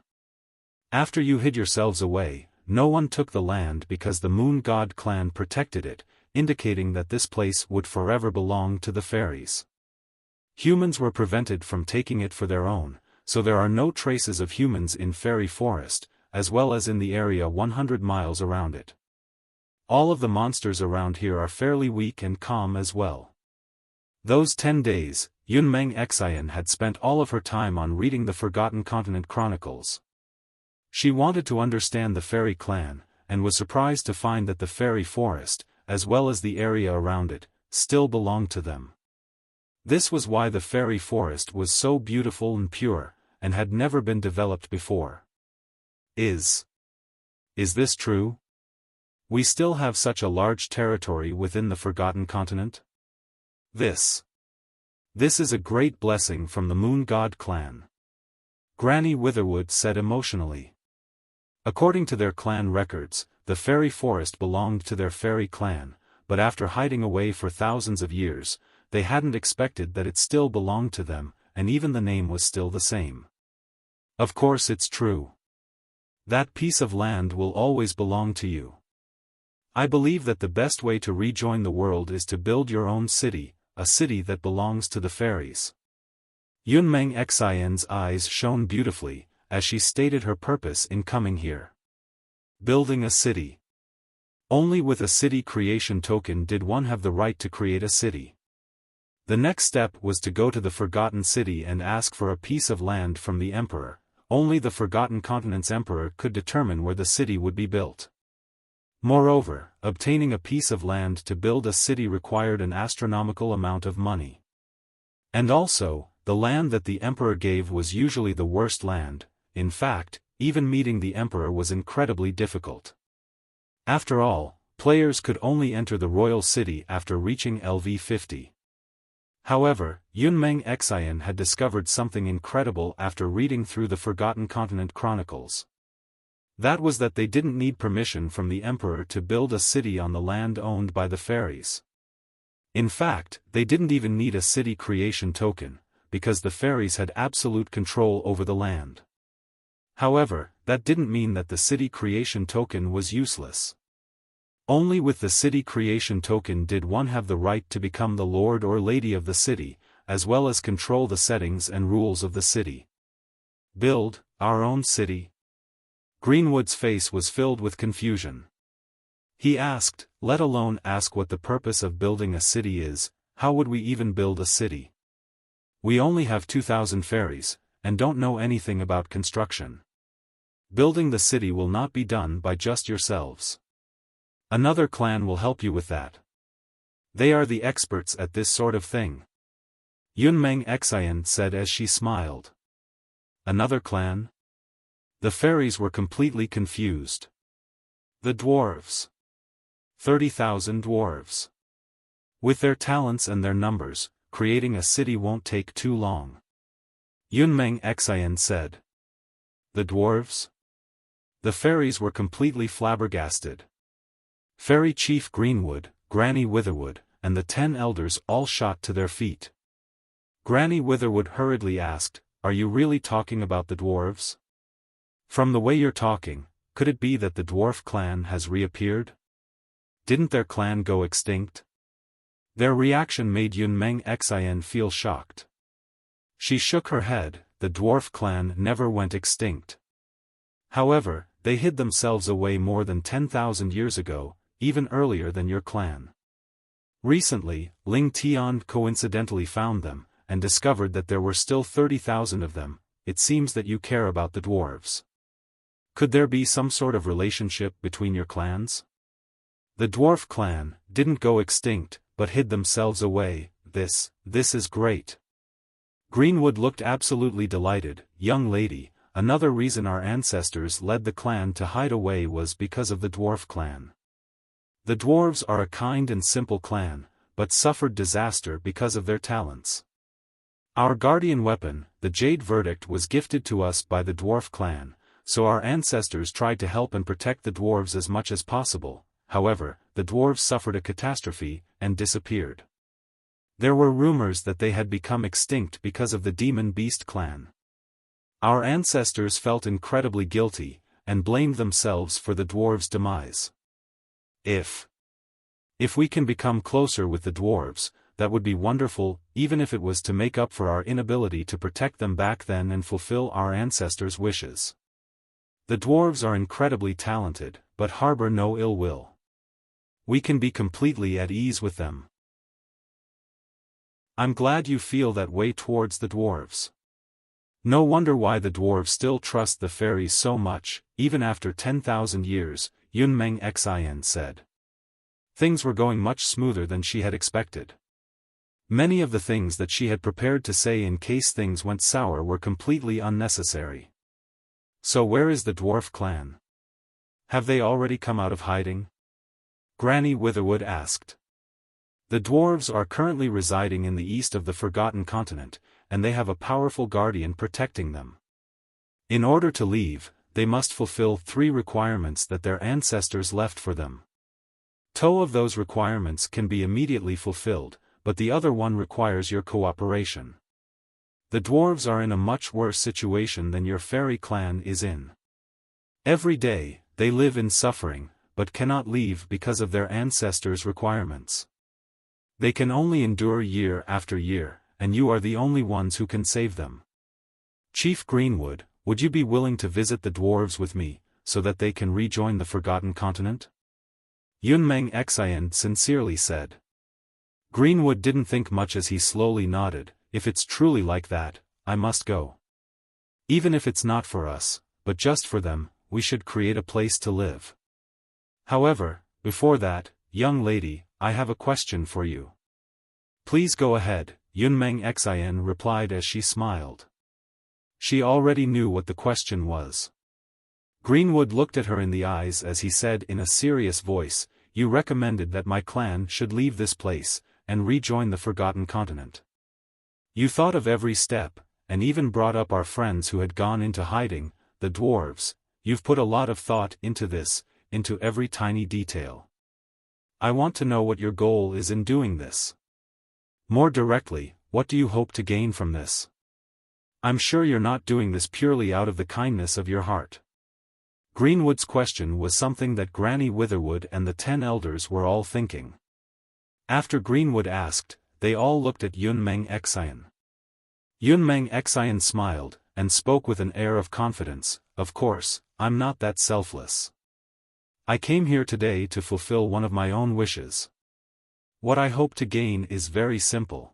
After you hid yourselves away, no one took the land because the Moon God clan protected it, indicating that this place would forever belong to the fairies. Humans were prevented from taking it for their own, so there are no traces of humans in Fairy Forest, as well as in the area 100 miles around it. All of the monsters around here are fairly weak and calm as well. Those 10 days, Yun Meng Xin had spent all of her time on reading the Forgotten Continent Chronicles. She wanted to understand the fairy clan, and was surprised to find that the fairy forest, as well as the area around it, still belonged to them. This was why the fairy forest was so beautiful and pure, and had never been developed before. Is this true? We still have such a large territory within the Forgotten Continent? This is a great blessing from the Moon God clan. Granny Witherwood said emotionally. According to their clan records, the fairy forest belonged to their fairy clan, but after hiding away for thousands of years, they hadn't expected that it still belonged to them, and even the name was still the same. Of course it's true. That piece of land will always belong to you. I believe that the best way to rejoin the world is to build your own city, a city that belongs to the fairies. Yun Meng Xin's eyes shone beautifully, as she stated her purpose in coming here. Building a city. Only with a city creation token did one have the right to create a city. The next step was to go to the Forgotten City and ask for a piece of land from the Emperor. Only the Forgotten Continent's Emperor could determine where the city would be built. Moreover, obtaining a piece of land to build a city required an astronomical amount of money. And also, the land that the Emperor gave was usually the worst land. In fact, even meeting the Emperor was incredibly difficult. After all, players could only enter the royal city after reaching LV 50. However, Yun Meng Xin had discovered something incredible after reading through the Forgotten Continent Chronicles. That was that they didn't need permission from the Emperor to build a city on the land owned by the fairies. In fact, they didn't even need a city creation token, because the fairies had absolute control over the land. However, that didn't mean that the city creation token was useless. Only with the city creation token did one have the right to become the lord or lady of the city, as well as control the settings and rules of the city. Build our own city? Greenwood's face was filled with confusion. He asked, let alone ask what the purpose of building a city is, how would we even build a city? We only have 2,000 fairies, and don't know anything about construction. Building the city will not be done by just yourselves. Another clan will help you with that. They are the experts at this sort of thing. Yun Meng Xin said as she smiled. Another clan? The fairies were completely confused. The dwarves. 30,000 dwarves. With their talents and their numbers, creating a city won't take too long. Yun Meng Xin said. The dwarves? The fairies were completely flabbergasted. Fairy Chief Greenwood, Granny Witherwood, and the 10 elders all shot to their feet. Granny Witherwood hurriedly asked, are you really talking about the dwarves? From the way you're talking, could it be that the dwarf clan has reappeared? Didn't their clan go extinct? Their reaction made Yun Meng Xin feel shocked. She shook her head, the dwarf clan never went extinct. However, they hid themselves away more than 10,000 years ago, even earlier than your clan. Recently, Ling Chen coincidentally found them, and discovered that there were still 30,000 of them. It seems that you care about the dwarves. Could there be some sort of relationship between your clans? The dwarf clan didn't go extinct, but hid themselves away. This is great. Greenwood looked absolutely delighted. Young lady, another reason our ancestors led the clan to hide away was because of the dwarf clan. The dwarves are a kind and simple clan, but suffered disaster because of their talents. Our guardian weapon, the Jade Verdict, was gifted to us by the dwarf clan, so our ancestors tried to help and protect the dwarves as much as possible. However, the dwarves suffered a catastrophe and disappeared. There were rumors that they had become extinct because of the Demon Beast clan. Our ancestors felt incredibly guilty, and blamed themselves for the dwarves' demise. If we can become closer with the dwarves, that would be wonderful, even if it was to make up for our inability to protect them back then and fulfill our ancestors' wishes. The dwarves are incredibly talented, but harbor no ill will. We can be completely at ease with them. I'm glad you feel that way towards the dwarves. No wonder why the dwarves still trust the fairies so much, even after 10,000 years, Yun Meng Xin said. Things were going much smoother than she had expected. Many of the things that she had prepared to say in case things went sour were completely unnecessary. So where is the dwarf clan? Have they already come out of hiding? Granny Witherwood asked. The dwarves are currently residing in the east of the Forgotten Continent, and they have a powerful guardian protecting them. In order to leave, they must fulfill 3 requirements that their ancestors left for them. 2 of those requirements can be immediately fulfilled, but the other one requires your cooperation. The dwarves are in a much worse situation than your fairy clan is in. Every day, they live in suffering, but cannot leave because of their ancestors' requirements. They can only endure year after year, and you are the only ones who can save them. Chief Greenwood, would you be willing to visit the dwarves with me, so that they can rejoin the Forgotten Continent? Yun Meng Xin sincerely said. Greenwood didn't think much as he slowly nodded. If it's truly like that, I must go. Even if it's not for us, but just for them, we should create a place to live. However, before that, young lady, I have a question for you. Please go ahead, Yun Meng Xin replied as she smiled. She already knew what the question was. Greenwood looked at her in the eyes as he said in a serious voice, "You recommended that my clan should leave this place, and rejoin the Forgotten Continent. You thought of every step, and even brought up our friends who had gone into hiding, the dwarves. You've put a lot of thought into this, into every tiny detail. I want to know what your goal is in doing this. More directly, what do you hope to gain from this? I'm sure you're not doing this purely out of the kindness of your heart." Greenwood's question was something that Granny Witherwood and the 10 elders were all thinking. After Greenwood asked, they all looked at Yun Meng Xin. Yun Meng Xin smiled, and spoke with an air of confidence, "Of course, I'm not that selfless. I came here today to fulfill one of my own wishes. What I hope to gain is very simple.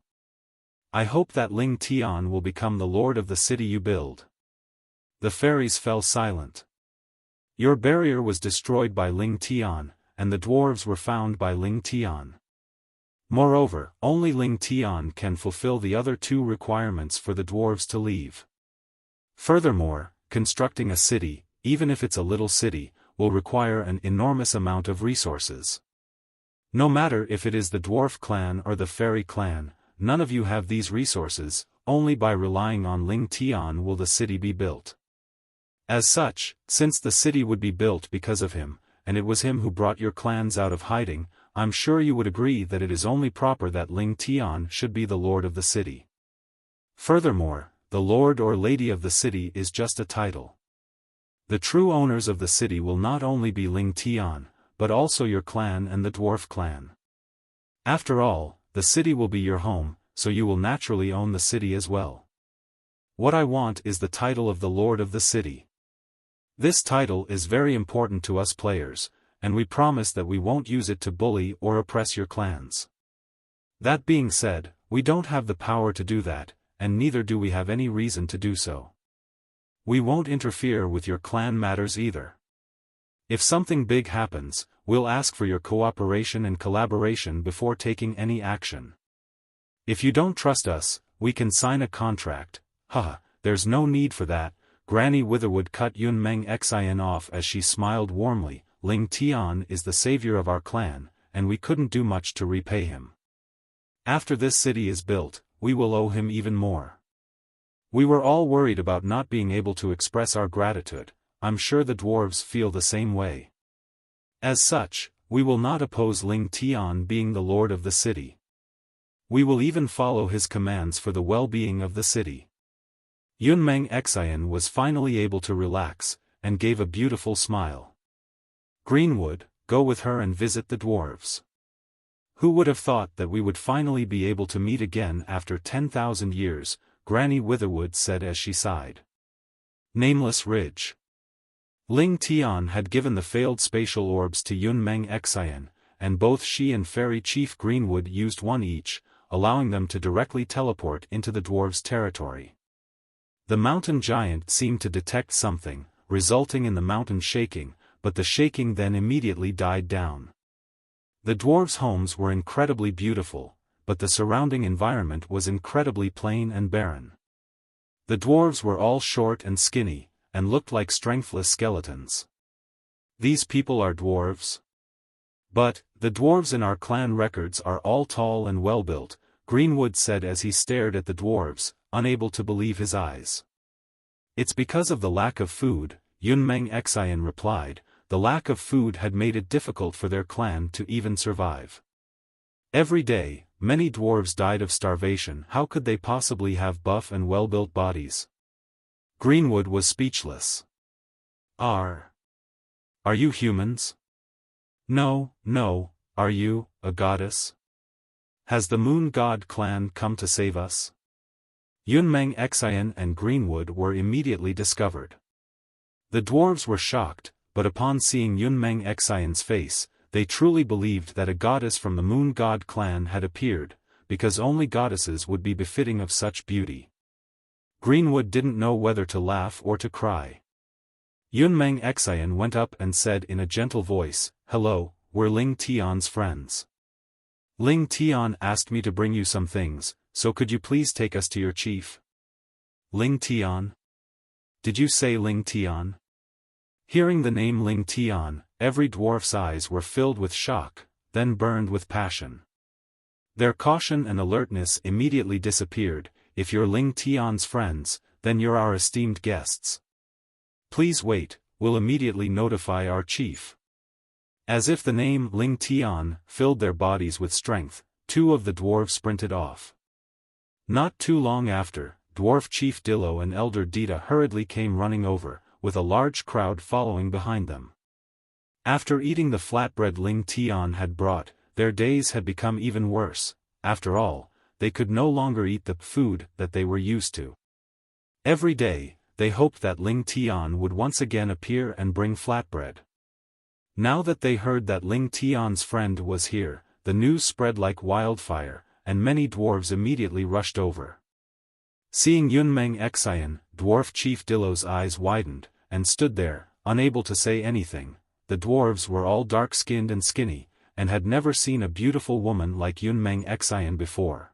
I hope that Ling Chen will become the lord of the city you build." The fairies fell silent. Your barrier was destroyed by Ling Chen, and the dwarves were found by Ling Chen. Moreover, only Ling Chen can fulfill the other 2 requirements for the dwarves to leave. Furthermore, constructing a city, even if it's a little city, will require an enormous amount of resources. No matter if it is the dwarf clan or the fairy clan, none of you have these resources. Only by relying on Ling Chen will the city be built. As such, since the city would be built because of him, and it was him who brought your clans out of hiding, I'm sure you would agree that it is only proper that Ling Chen should be the lord of the city. Furthermore, the lord or lady of the city is just a title. The true owners of the city will not only be Ling Chen, but also your clan and the dwarf clan. After all, the city will be your home, so you will naturally own the city as well. What I want is the title of the lord of the city. This title is very important to us players, and we promise that we won't use it to bully or oppress your clans. That being said, we don't have the power to do that, and neither do we have any reason to do so. We won't interfere with your clan matters either. If something big happens, we'll ask for your cooperation and collaboration before taking any action. If you don't trust us, we can sign a contract. Haha, there's no need for that. Granny Witherwood cut Yun Meng Xin off as she smiled warmly. Ling Tian is the savior of our clan, and we couldn't do much to repay him. After this city is built, we will owe him even more. We were all worried about not being able to express our gratitude. I'm sure the dwarves feel the same way. As such, we will not oppose Ling Tian being the lord of the city. We will even follow his commands for the well-being of the city. Yun Meng Xin was finally able to relax, and gave a beautiful smile. Greenwood, go with her and visit the dwarves. Who would have thought that we would finally be able to meet again after 10,000 years, Granny Witherwood said as she sighed. Nameless Ridge. Ling Tian had given the failed spatial orbs to Yun Meng Xin, and both she and Fairy Chief Greenwood used one each, allowing them to directly teleport into the dwarves' territory. The mountain giant seemed to detect something, resulting in the mountain shaking, but the shaking then immediately died down. The dwarves' homes were incredibly beautiful, but the surrounding environment was incredibly plain and barren. The dwarves were all short and skinny, and looked like strengthless skeletons. These people are dwarves? But, the dwarves in our clan records are all tall and well-built, Greenwood said as he stared at the dwarves, unable to believe his eyes. It's because of the lack of food, Yun Meng Xin replied. The lack of food had made it difficult for their clan to even survive. Every day, many dwarves died of starvation. How could they possibly have buff and well-built bodies? Greenwood was speechless. Are you humans? No, are you, a goddess? Has the Moon God clan come to save us? Yun Meng Xin and Greenwood were immediately discovered. The dwarves were shocked, but upon seeing Yun Meng Xion's face, they truly believed that a goddess from the Moon God clan had appeared, because only goddesses would be befitting of such beauty. Greenwood didn't know whether to laugh or to cry. Yun Meng Xion went up and said in a gentle voice, "Hello, we're Ling Tian's friends. Ling Tian asked me to bring you some things, so could you please take us to your chief?" Ling Tian? Did you say Ling Tian? Hearing the name Ling Tian, every dwarf's eyes were filled with shock, then burned with passion. Their caution and alertness immediately disappeared. If you're Ling Tian's friends, then you're our esteemed guests. Please wait, we'll immediately notify our chief. As if the name Ling Tian filled their bodies with strength, two of the dwarves sprinted off. Not too long after, Dwarf Chief Dillo and Elder Dita hurriedly came running over, with a large crowd following behind them. After eating the flatbread Ling Tian had brought, their days had become even worse. After all, they could no longer eat the food that they were used to. Every day, they hoped that Ling Tian would once again appear and bring flatbread. Now that they heard that Ling Tian's friend was here, the news spread like wildfire, and many dwarves immediately rushed over. Seeing Yun Meng Xion, Dwarf Chief Dillo's eyes widened, and stood there, unable to say anything. The dwarves were all dark-skinned and skinny, and had never seen a beautiful woman like Yun Meng Xion before.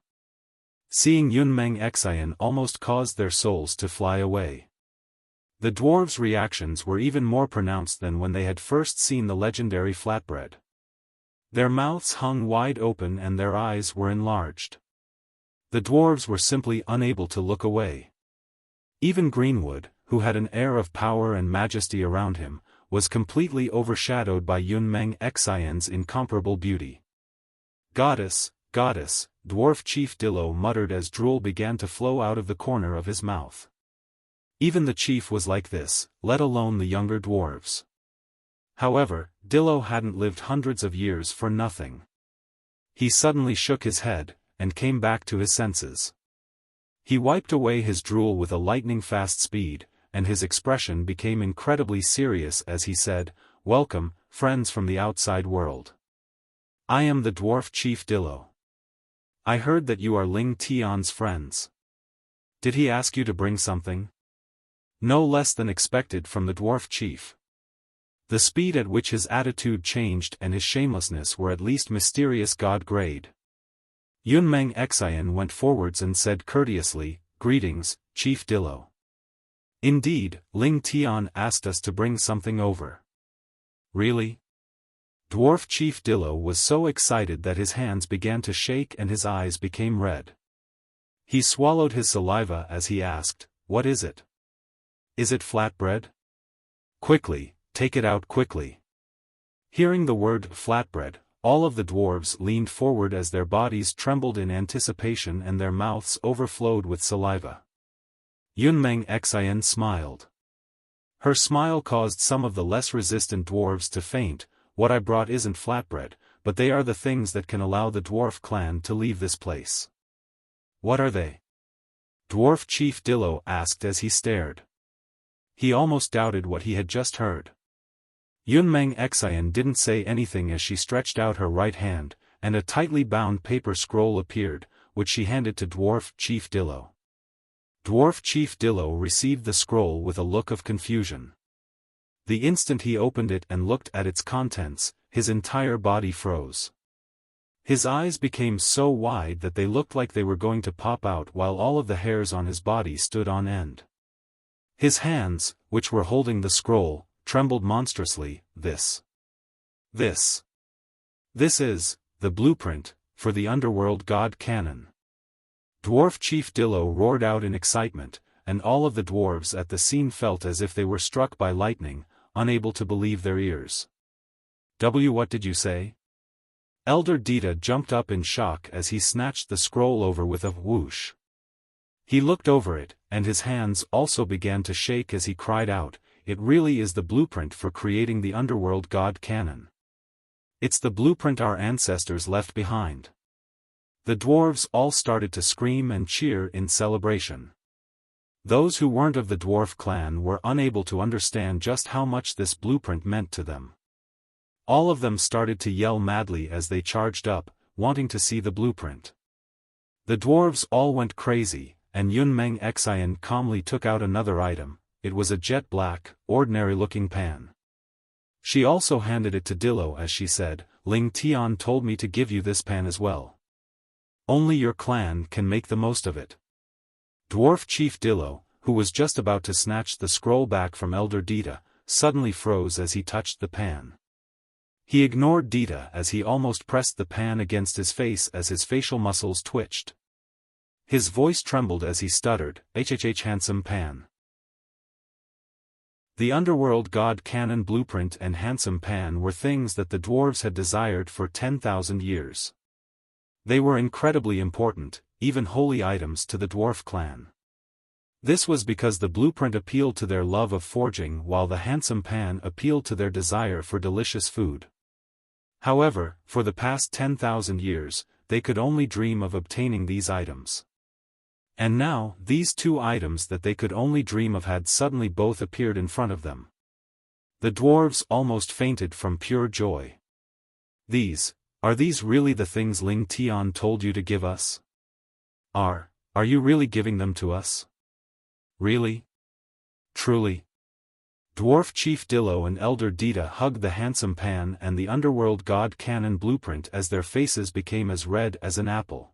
Seeing Yun Meng Xion almost caused their souls to fly away. The dwarves' reactions were even more pronounced than when they had first seen the legendary flatbread. Their mouths hung wide open and their eyes were enlarged. The dwarves were simply unable to look away. Even Greenwood, who had an air of power and majesty around him, was completely overshadowed by Yun Meng Xion's incomparable beauty. "Goddess, goddess," Dwarf Chief Dillo muttered as drool began to flow out of the corner of his mouth. Even the chief was like this, let alone the younger dwarves. However, Dillo hadn't lived hundreds of years for nothing. He suddenly shook his head, and came back to his senses. He wiped away his drool with a lightning-fast speed, and his expression became incredibly serious as he said, "Welcome, friends from the outside world. I am the Dwarf Chief Dillo. I heard that you are Ling Tian's friends. Did he ask you to bring something?" No less than expected from the dwarf chief. The speed at which his attitude changed and his shamelessness were at least mysterious god grade. Yun Meng Xin went forwards and said courteously, "Greetings, Chief Dillo. Indeed, Ling Chen asked us to bring something over." "Really?" Dwarf Chief Dillo was so excited that his hands began to shake and his eyes became red. He swallowed his saliva as he asked, "What is it? Is it flatbread? Quickly, take it out quickly." Hearing the word flatbread, all of the dwarves leaned forward as their bodies trembled in anticipation and their mouths overflowed with saliva. Yun Meng Xin smiled. Her smile caused some of the less resistant dwarves to faint. "What I brought isn't flatbread, but they are the things that can allow the dwarf clan to leave this place." "What are they?" Dwarf Chief Dillo asked as he stared. He almost doubted what he had just heard. Yun Meng Xin didn't say anything as she stretched out her right hand, and a tightly bound paper scroll appeared, which she handed to Dwarf Chief Dillo. Dwarf Chief Dillo received the scroll with a look of confusion. The instant he opened it and looked at its contents, his entire body froze. His eyes became so wide that they looked like they were going to pop out while all of the hairs on his body stood on end. His hands, which were holding the scroll, trembled monstrously. This is the blueprint for the underworld god cannon." Dwarf Chief Dillo roared out in excitement, and all of the dwarves at the scene felt as if they were struck by lightning, unable to believe their ears. What did you say?" Elder Dita jumped up in shock as he snatched the scroll over with a whoosh. He looked over it, and his hands also began to shake as he cried out, "It really is the blueprint for creating the underworld god cannon. It's the blueprint our ancestors left behind." The dwarves all started to scream and cheer in celebration. Those who weren't of the dwarf clan were unable to understand just how much this blueprint meant to them. All of them started to yell madly as they charged up, wanting to see the blueprint. The dwarves all went crazy, and Yun Meng Xin calmly took out another item. It was a jet-black, ordinary-looking pan. She also handed it to Dillo as she said, "Ling Chen told me to give you this pan as well. Only your clan can make the most of it." Dwarf Chief Dillo, who was just about to snatch the scroll back from Elder Dita, suddenly froze as he touched the pan. He ignored Dita as he almost pressed the pan against his face as his facial muscles twitched. His voice trembled as he stuttered, "HHH handsome pan." The underworld god cannon blueprint and handsome pan were things that the dwarves had desired for 10,000 years. They were incredibly important, even holy items to the dwarf clan. This was because the blueprint appealed to their love of forging while the handsome pan appealed to their desire for delicious food. However, for the past 10,000 years, they could only dream of obtaining these items. And now, these two items that they could only dream of had suddenly both appeared in front of them. The dwarves almost fainted from pure joy. Are these really the things Ling Chen told you to give us? Are you really giving them to us? Really? Truly? Dwarf Chief Dillo and Elder Dita hugged the handsome pan and the underworld god cannon blueprint as their faces became as red as an apple.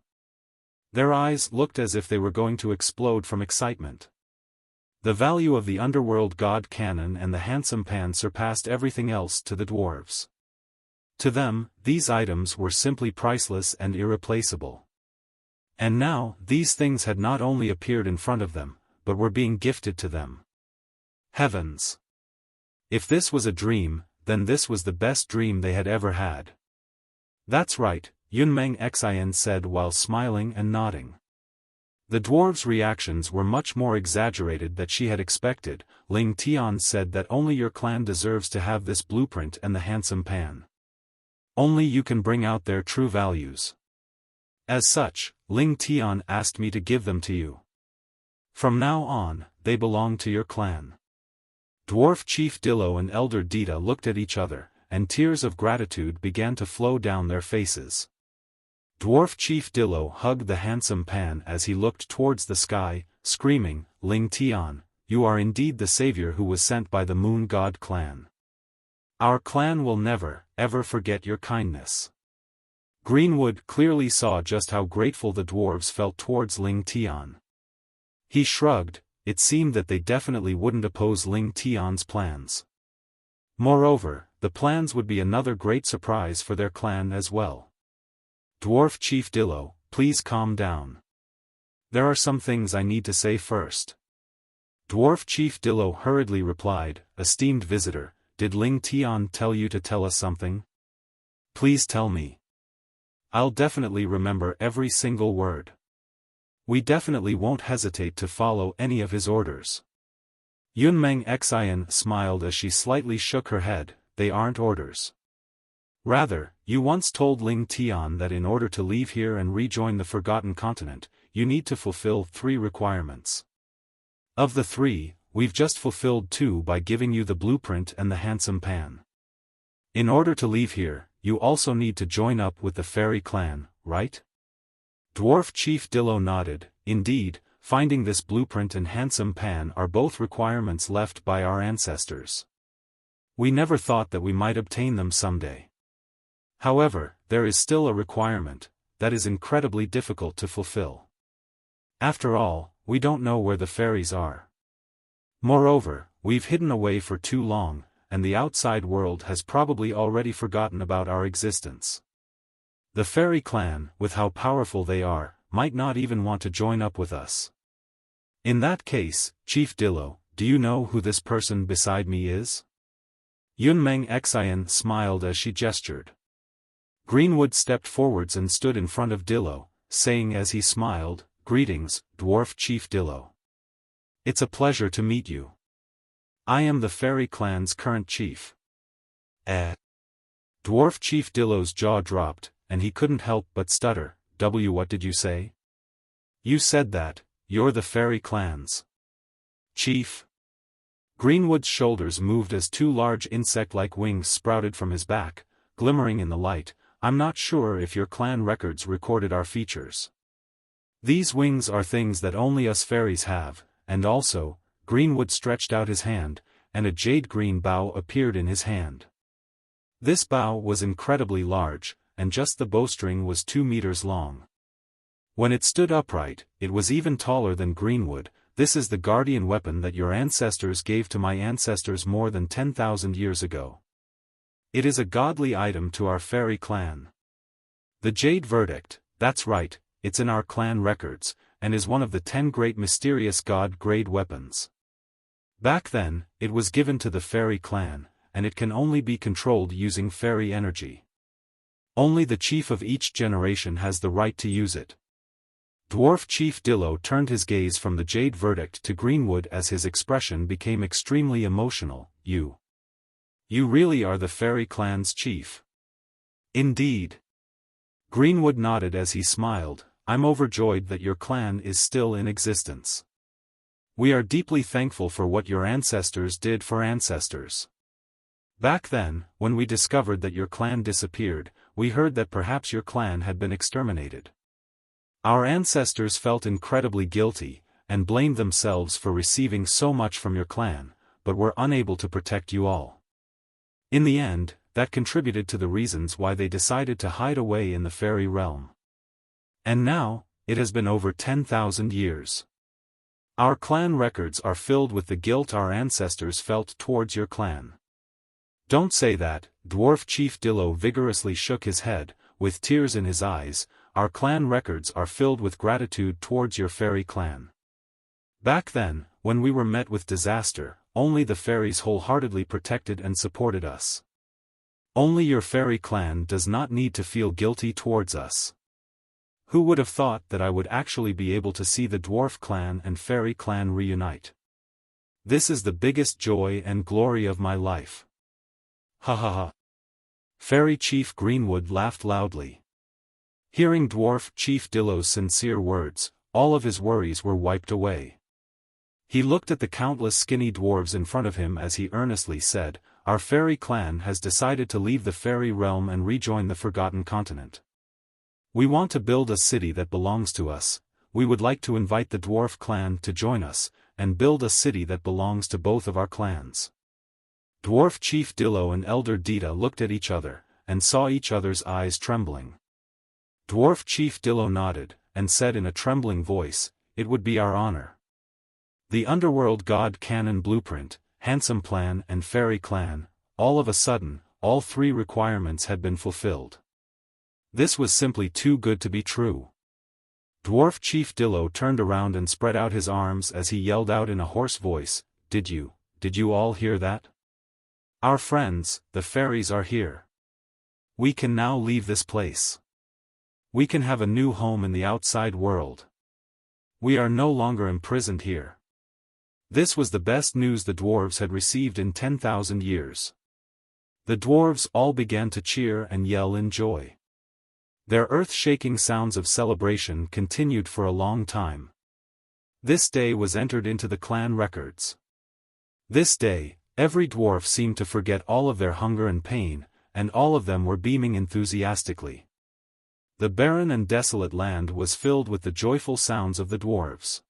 Their eyes looked as if they were going to explode from excitement. The value of the underworld god cannon and the handsome pan surpassed everything else to the dwarves. To them, these items were simply priceless and irreplaceable. And now, these things had not only appeared in front of them, but were being gifted to them. Heavens! If this was a dream, then this was the best dream they had ever had. That's right, Yun Meng Xin said while smiling and nodding. The dwarves' reactions were much more exaggerated than she had expected. Ling Chen said that only your clan deserves to have this blueprint and the handsome pan. Only you can bring out their true values. As such, Ling Chen asked me to give them to you. From now on, they belong to your clan. Dwarf Chief Dillo and Elder Dita looked at each other, and tears of gratitude began to flow down their faces. Dwarf Chief Dillo hugged the handsome pan as he looked towards the sky, screaming, "Ling Chen, you are indeed the savior who was sent by the Moon God clan. Our clan will never, ever forget your kindness." Greenwood clearly saw just how grateful the dwarves felt towards Ling Chen. He shrugged. It seemed that they definitely wouldn't oppose Ling Tian's plans. Moreover, the plans would be another great surprise for their clan as well. Dwarf Chief Dillo, please calm down. There are some things I need to say first. Dwarf Chief Dillo hurriedly replied, esteemed visitor, did Ling Tian tell you to tell us something? Please tell me. I'll definitely remember every single word. We definitely won't hesitate to follow any of his orders. Yun Meng Xin smiled as she slightly shook her head, they aren't orders. Rather, you once told Ling Tian that in order to leave here and rejoin the Forgotten Continent, you need to fulfill 3 requirements. Of the 3, we've just fulfilled 2 by giving you the blueprint and the handsome pan. In order to leave here, you also need to join up with the fairy clan, right? Dwarf Chief Dillo nodded. Indeed, finding this blueprint and handsome pan are both requirements left by our ancestors. We never thought that we might obtain them someday. However, there is still a requirement that is incredibly difficult to fulfill. After all, we don't know where the fairies are. Moreover, we've hidden away for too long, and the outside world has probably already forgotten about our existence. The fairy clan, with how powerful they are, might not even want to join up with us. In that case, Chief Dillo, do you know who this person beside me is? Yun Meng Xin smiled as she gestured. Greenwood stepped forwards and stood in front of Dillo, saying as he smiled, greetings, Dwarf Chief Dillo. It's a pleasure to meet you. I am the fairy clan's current chief. Dwarf Chief Dillo's jaw dropped, and he couldn't help but stutter. What did you say? You said that, you're the fairy clan's chief. Greenwood's shoulders moved as 2 large insect-like wings sprouted from his back, glimmering in the light. I'm not sure if your clan records recorded our features. These wings are things that only us fairies have, and also, Greenwood stretched out his hand, and a jade-green bow appeared in his hand. This bow was incredibly large, and just the bowstring was 2 meters long. When it stood upright, it was even taller than Greenwood. This is the guardian weapon that your ancestors gave to my ancestors more than 10,000 years ago. It is a godly item to our fairy clan. The Jade Verdict, that's right, it's in our clan records, and is one of the 10 great mysterious god-grade weapons. Back then, it was given to the fairy clan, and it can only be controlled using fairy energy. Only the chief of each generation has the right to use it. Dwarf Chief Dillo turned his gaze from the Jade Verdict to Greenwood as his expression became extremely emotional. You really are the fairy clan's chief. Indeed. Greenwood nodded as he smiled. I'm overjoyed that your clan is still in existence. We are deeply thankful for what your ancestors did for ancestors. Back then, when we discovered that your clan disappeared, we heard that perhaps your clan had been exterminated. Our ancestors felt incredibly guilty, and blamed themselves for receiving so much from your clan, but were unable to protect you all. In the end, that contributed to the reasons why they decided to hide away in the fairy realm. And now, it has been over 10,000 years. Our clan records are filled with the guilt our ancestors felt towards your clan. Don't say that, Dwarf Chief Dillo vigorously shook his head, with tears in his eyes. Our clan records are filled with gratitude towards your fairy clan. Back then, when we were met with disaster, only the fairies wholeheartedly protected and supported us. Only your fairy clan does not need to feel guilty towards us. Who would have thought that I would actually be able to see the dwarf clan and fairy clan reunite? This is the biggest joy and glory of my life. Ha ha ha. Fairy Chief Greenwood laughed loudly. Hearing Dwarf Chief Dillo's sincere words, all of his worries were wiped away. He looked at the countless skinny dwarves in front of him as he earnestly said, our fairy clan has decided to leave the fairy realm and rejoin the Forgotten Continent. We want to build a city that belongs to us. We would like to invite the dwarf clan to join us, and build a city that belongs to both of our clans. Dwarf Chief Dillo and Elder Dita looked at each other, and saw each other's eyes trembling. Dwarf Chief Dillo nodded, and said in a trembling voice, "It would be our honor." The underworld god canon blueprint, handsome plan and fairy clan, all of a sudden, all three requirements had been fulfilled. This was simply too good to be true. Dwarf Chief Dillo turned around and spread out his arms as he yelled out in a hoarse voice, did you all hear that? Our friends, the fairies are here. We can now leave this place. We can have a new home in the outside world. We are no longer imprisoned here." This was the best news the dwarves had received in 10,000 years. The dwarves all began to cheer and yell in joy. Their earth-shaking sounds of celebration continued for a long time. This day was entered into the clan records. This day, every dwarf seemed to forget all of their hunger and pain, and all of them were beaming enthusiastically. The barren and desolate land was filled with the joyful sounds of the dwarves.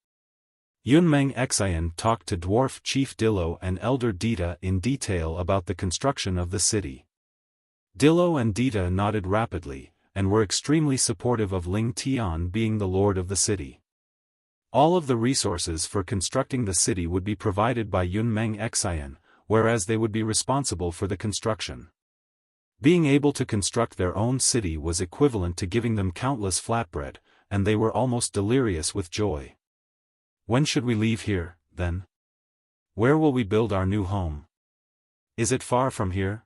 Yun Meng Xin talked to Dwarf Chief Dillo and Elder Dita in detail about the construction of the city. Dillo and Dita nodded rapidly, and were extremely supportive of Ling Chen being the lord of the city. All of the resources for constructing the city would be provided by Yun Meng Xin, whereas they would be responsible for the construction. Being able to construct their own city was equivalent to giving them countless flatbread, and they were almost delirious with joy. When should we leave here, then? Where will we build our new home? Is it far from here?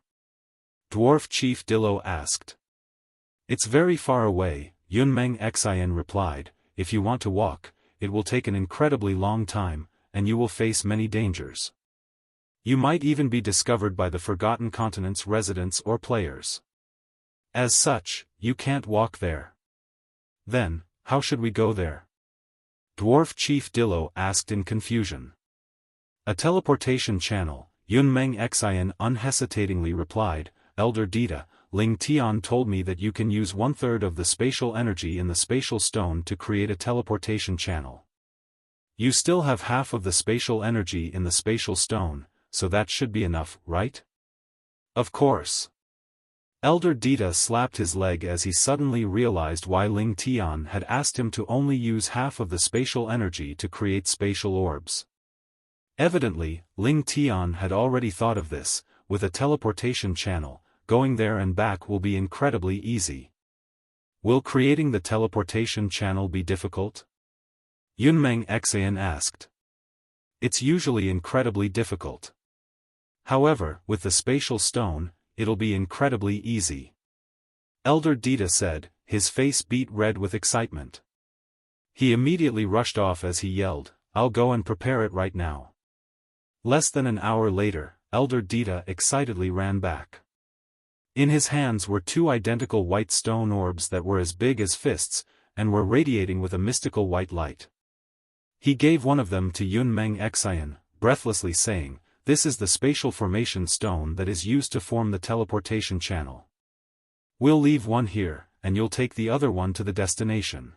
Dwarf Chief Dillo asked. It's very far away, Yun Meng Xin replied. If you want to walk, it will take an incredibly long time, and you will face many dangers. You might even be discovered by the Forgotten Continent's residents or players. As such, you can't walk there. Then, how should we go there? Dwarf Chief Dillo asked in confusion. A teleportation channel, Yun Meng Xin unhesitatingly replied. Elder Dita, Ling Chen told me that you can use 1/3 of the spatial energy in the spatial stone to create a teleportation channel. You still have half of the spatial energy in the spatial stone, so that should be enough, right? Of course. Elder Dita slapped his leg as he suddenly realized why Ling Chen had asked him to only use half of the spatial energy to create spatial orbs. Evidently, Ling Chen had already thought of this. With a teleportation channel, going there and back will be incredibly easy. Will creating the teleportation channel be difficult? Yun Meng Xin asked. It's usually incredibly difficult. However, with the spatial stone, it'll be incredibly easy. Elder Dita said, his face beat red with excitement. He immediately rushed off as he yelled, I'll go and prepare it right now. Less than an hour later, Elder Dita excitedly ran back. In his hands were 2 identical white stone orbs that were as big as fists, and were radiating with a mystical white light. He gave one of them to Yun Meng Xin, breathlessly saying, This is the spatial formation stone that is used to form the teleportation channel. We'll leave one here, and you'll take the other one to the destination.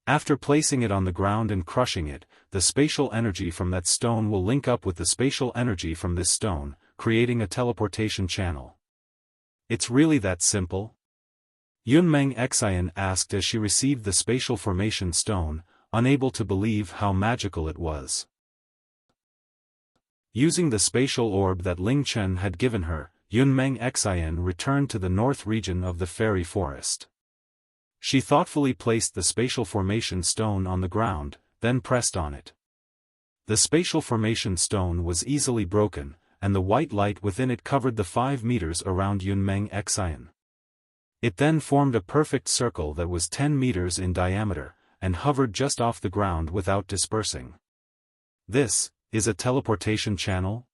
After placing it on the ground and crushing it, the spatial energy from that stone will link up with the spatial energy from this stone, creating a teleportation channel. It's really that simple? Yun Meng Xin asked as she received the spatial formation stone, unable to believe how magical it was. Using the spatial orb that Ling Chen had given her, Yun Meng Xin returned to the north region of the fairy forest. She thoughtfully placed the spatial formation stone on the ground, then pressed on it. The spatial formation stone was easily broken, and the white light within it covered the 5 meters around Yun Meng Xin. It then formed a perfect circle that was 10 meters in diameter, and hovered just off the ground without dispersing. This is a teleportation channel?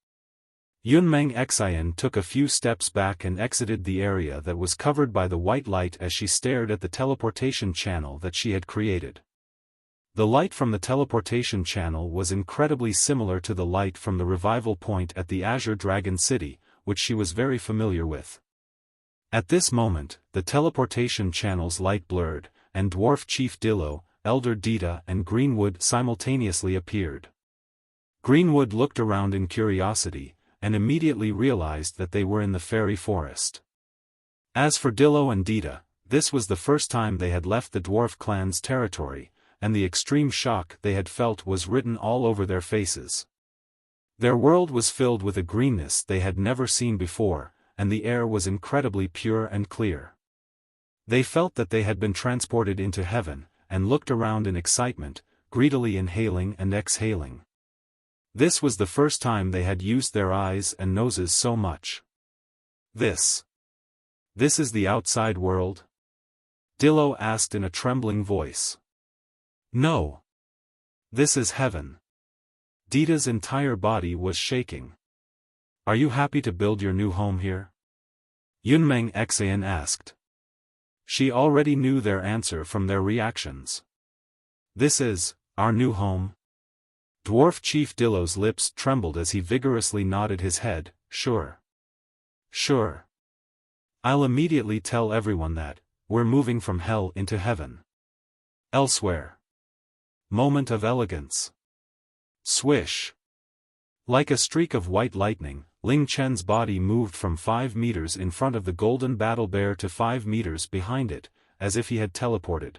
Yun Meng Xin took a few steps back and exited the area that was covered by the white light as she stared at the teleportation channel that she had created. The light from the teleportation channel was incredibly similar to the light from the revival point at the Azure Dragon City, which she was very familiar with. At this moment, the teleportation channel's light blurred, and Dwarf Chief Dillo, Elder Dita and Greenwood simultaneously appeared. Greenwood looked around in curiosity, and immediately realized that they were in the fairy forest. As for Dillo and Dita, This was the first time they had left the dwarf clan's territory, and the extreme shock they had felt was written all over their faces. Their world was filled with a greenness they had never seen before, and the air was incredibly pure and clear. They felt that they had been transported into heaven, and looked around in excitement, greedily inhaling and exhaling. This was the first time they had used their eyes and noses so much. This is the outside world? Dillo asked in a trembling voice. No. This is heaven. Dita's entire body was shaking. Are you happy to build your new home here? Yun Meng Xin asked. She already knew their answer from their reactions. This is our new home? Dwarf Chief Dillo's lips trembled as he vigorously nodded his head. Sure. Sure. I'll immediately tell everyone that we're moving from hell into heaven. Elsewhere. Moment of elegance. Swish. Like a streak of white lightning, Ling Chen's body moved from 5 meters in front of the golden battle bear to 5 meters behind it, as if he had teleported.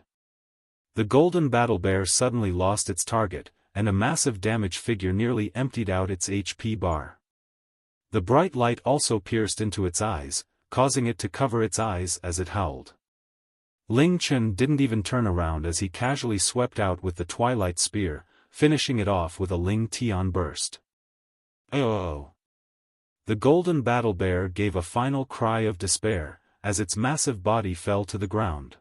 The golden battle bear suddenly lost its target, and a massive damage figure nearly emptied out its HP bar. The bright light also pierced into its eyes, causing it to cover its eyes as it howled. Ling Chen didn't even turn around as he casually swept out with the Twilight Spear, finishing it off with a Ling Tian burst. Oh! The golden battle bear gave a final cry of despair, as its massive body fell to the ground.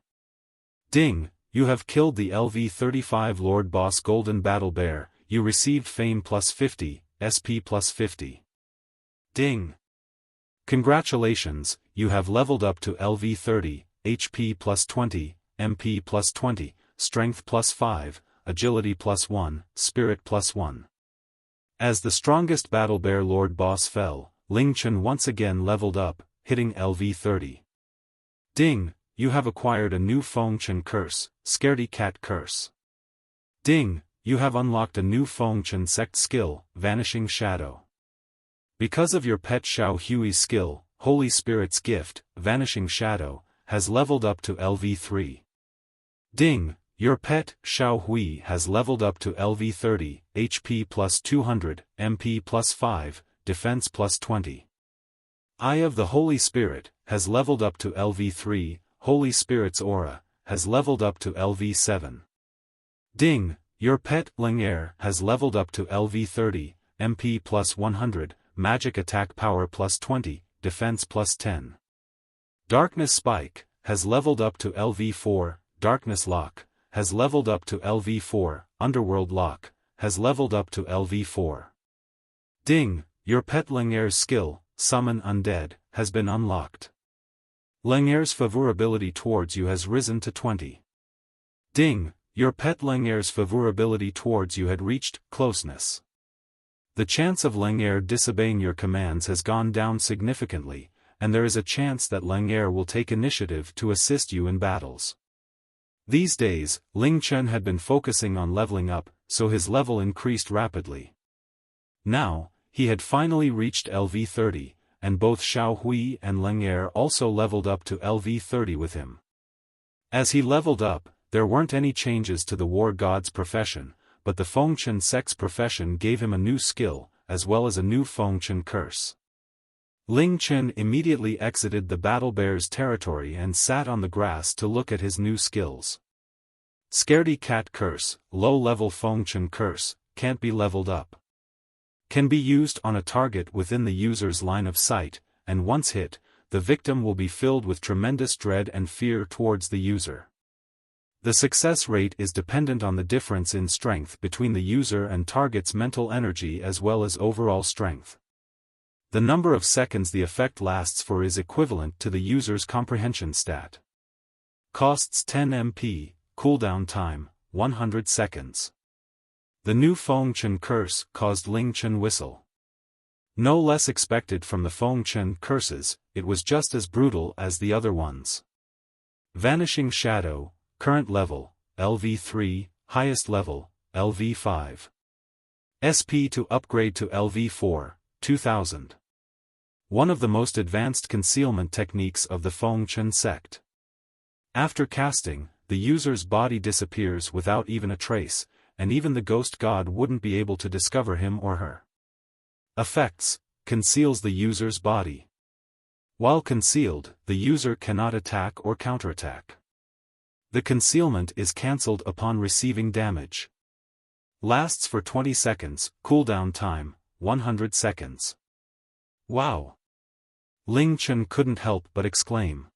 Ding! You have killed the LV-35 Lord Boss Golden Battle Bear, you received Fame plus 50, SP plus 50. Ding! Congratulations, you have leveled up to LV-30, HP plus 20, MP plus 20, Strength plus 5, Agility plus 1, Spirit plus 1. As the strongest Battle Bear Lord Boss fell, Ling Chen once again leveled up, hitting LV-30. Ding! You have acquired a new Feng Chen curse, Scaredy Cat Curse. Ding! You have unlocked a new Feng Chen sect skill, Vanishing Shadow. Because of your pet Xiao Hui's skill, Holy Spirit's Gift, Vanishing Shadow, has leveled up to LV-3. Ding! Your pet Xiao Hui has leveled up to LV-30, HP plus 200, MP plus 5, Defense plus 20. Eye of the Holy Spirit has leveled up to LV-3. Holy Spirit's Aura has leveled up to LV-7. Ding! Your pet Leng'Er has leveled up to LV-30, MP plus 100, Magic Attack Power plus 20, Defense plus 10. Darkness Spike has leveled up to LV-4, Darkness Lock has leveled up to LV-4, Underworld Lock has leveled up to LV-4. Ding! Your pet Leng'Er's skill, Summon Undead, has been unlocked. Leng'Er's favorability towards you has risen to 20. Ding! Your pet Leng'Er's favorability towards you had reached closeness. The chance of Leng'Er disobeying your commands has gone down significantly, and there is a chance that Leng'Er will take initiative to assist you in battles. These days, Ling Chen had been focusing on leveling up, so his level increased rapidly. Now, he had finally reached LV-30. And both Xiao Hui and Leng'Er also leveled up to LV-30 with him. As he leveled up, there weren't any changes to the War God's profession, but the Feng Chen sect's profession gave him a new skill, as well as a new Feng Chen curse. Ling Chen immediately exited the Battle Bear's territory and sat on the grass to look at his new skills. Scaredy Cat Curse, low-level Feng Chen curse, can't be leveled up. Can be used on a target within the user's line of sight, and once hit, the victim will be filled with tremendous dread and fear towards the user. The success rate is dependent on the difference in strength between the user and target's mental energy as well as overall strength. The number of seconds the effect lasts for is equivalent to the user's comprehension stat. Costs 10 MP, cooldown time, 100 seconds. The new Feng Chen curse caused Ling Chen whistle. No less expected from the Feng Chen curses, it was just as brutal as the other ones. Vanishing Shadow, current level, LV-3, highest level, LV-5. SP to upgrade to LV-4, 2000. One of the most advanced concealment techniques of the Feng Chen sect. After casting, the user's body disappears without even a trace, and even the ghost god wouldn't be able to discover him or her. Effects: conceals the user's body. While concealed, the user cannot attack or counterattack. The concealment is cancelled upon receiving damage. Lasts for 20 seconds, cooldown time, 100 seconds. Wow! Ling Chen couldn't help but exclaim.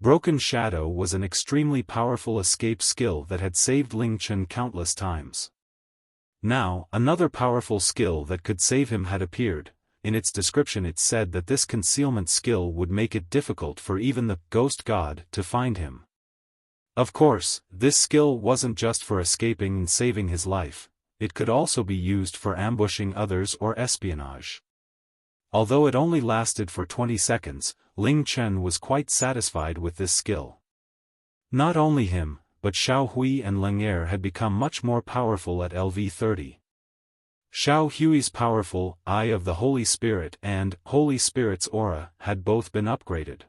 Broken Shadow was an extremely powerful escape skill that had saved Ling Chen countless times. Now, another powerful skill that could save him had appeared. In its description it said that this concealment skill would make it difficult for even the ghost god to find him. Of course, this skill wasn't just for escaping and saving his life, it could also be used for ambushing others or espionage. Although it only lasted for 20 seconds, Ling Chen was quite satisfied with this skill. Not only him, but Xiao Hui and Leng'Er had become much more powerful at LV30. Xiao Hui's powerful Eye of the Holy Spirit and Holy Spirit's Aura had both been upgraded.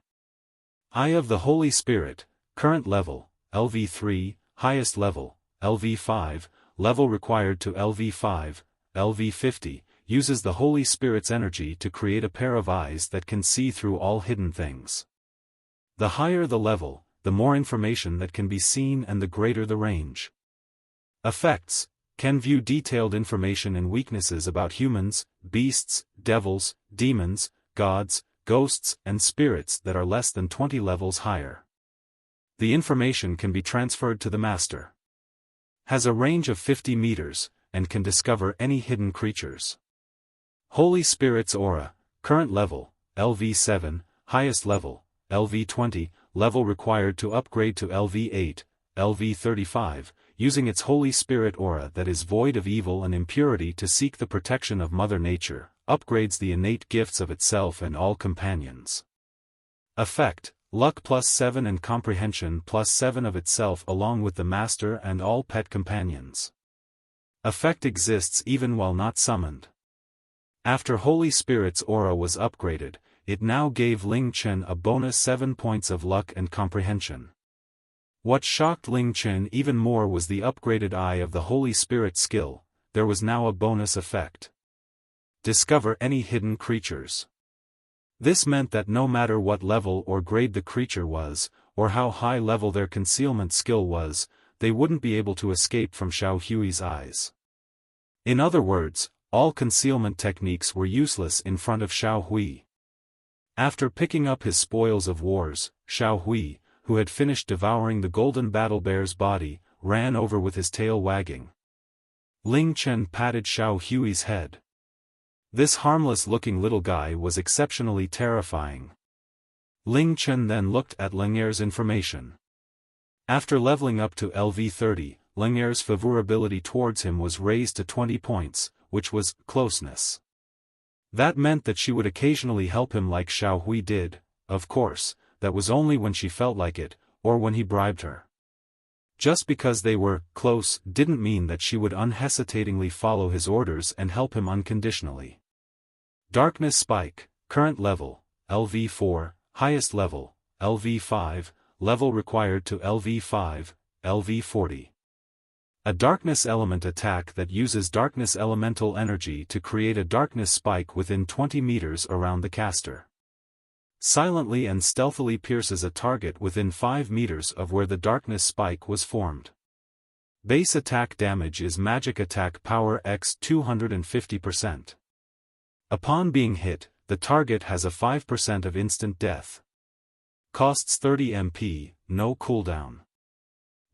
Eye of the Holy Spirit, current level, LV3, highest level, LV5, level required to LV5, LV50, uses the Holy Spirit's energy to create a pair of eyes that can see through all hidden things. The higher the level, the more information that can be seen and the greater the range. Effects: can view detailed information and weaknesses about humans, beasts, devils, demons, gods, ghosts, and spirits that are less than 20 levels higher. The information can be transferred to the master. Has a range of 50 meters, and can discover any hidden creatures. Holy Spirit's Aura, current level, LV7, highest level, LV20, level required to upgrade to LV8, LV35, using its Holy Spirit Aura that is void of evil and impurity to seek the protection of Mother Nature, upgrades the innate gifts of itself and all companions. Effect: Luck +7 and Comprehension +7 of itself along with the Master and all pet companions. Effect exists even while not summoned. After Holy Spirit's Aura was upgraded, it now gave Ling Chen a bonus 7 points of luck and comprehension. What shocked Ling Chen even more was the upgraded Eye of the Holy Spirit skill. There was now a bonus effect. Discover any hidden creatures. This meant that no matter what level or grade the creature was, or how high level their concealment skill was, they wouldn't be able to escape from Xiao Hui's eyes. In other words, all concealment techniques were useless in front of Xiao Hui. After picking up his spoils of wars, Xiao Hui, who had finished devouring the golden battle bear's body, ran over with his tail wagging. Ling Chen patted Xiao Hui's head. This harmless-looking little guy was exceptionally terrifying. Ling Chen then looked at Leng'Er's information. After leveling up to LV30, Leng'Er's favorability towards him was raised to 20 points, which was closeness. That meant that she would occasionally help him like Xiao Hui did. Of course, that was only when she felt like it, or when he bribed her. Just because they were close didn't mean that she would unhesitatingly follow his orders and help him unconditionally. Darkness Spike, current level, LV4, highest level, LV5, level required to LV5, LV40. A darkness element attack that uses darkness elemental energy to create a darkness spike within 20 meters around the caster. Silently and stealthily pierces a target within 5 meters of where the darkness spike was formed. Base attack damage is magic attack power x 250%. Upon being hit, the target has a 5% of instant death. Costs 30 MP, no cooldown.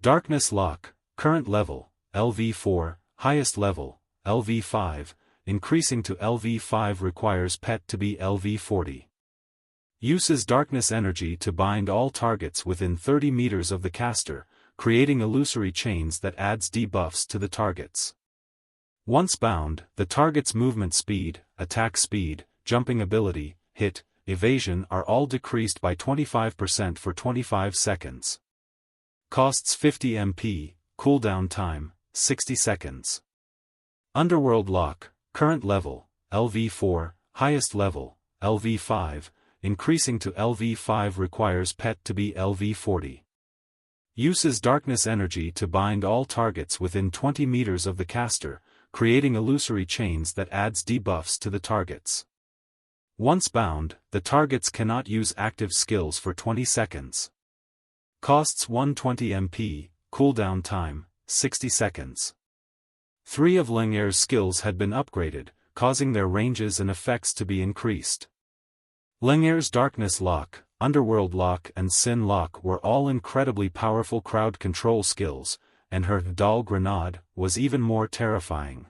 Darkness Lock, current level, LV4, highest level, LV5, increasing to LV5 requires pet to be LV40. Uses darkness energy to bind all targets within 30 meters of the caster, creating illusory chains that adds debuffs to the targets. Once bound, the target's movement speed, attack speed, jumping ability, hit, evasion are all decreased by 25% for 25 seconds. Costs 50 MP, cooldown time, 60 seconds. Underworld Lock, current level, LV4, highest level, LV5, increasing to LV5 requires pet to be LV40. Uses darkness energy to bind all targets within 20 meters of the caster, creating illusory chains that adds debuffs to the targets. Once bound, the targets cannot use active skills for 20 seconds. Costs 120 MP, cooldown time, 60 seconds. 3 of Leng'Er's skills had been upgraded, causing their ranges and effects to be increased. Leng'Er's Darkness Lock, Underworld Lock and Sin Lock were all incredibly powerful crowd control skills, and her Dal Grenade was even more terrifying.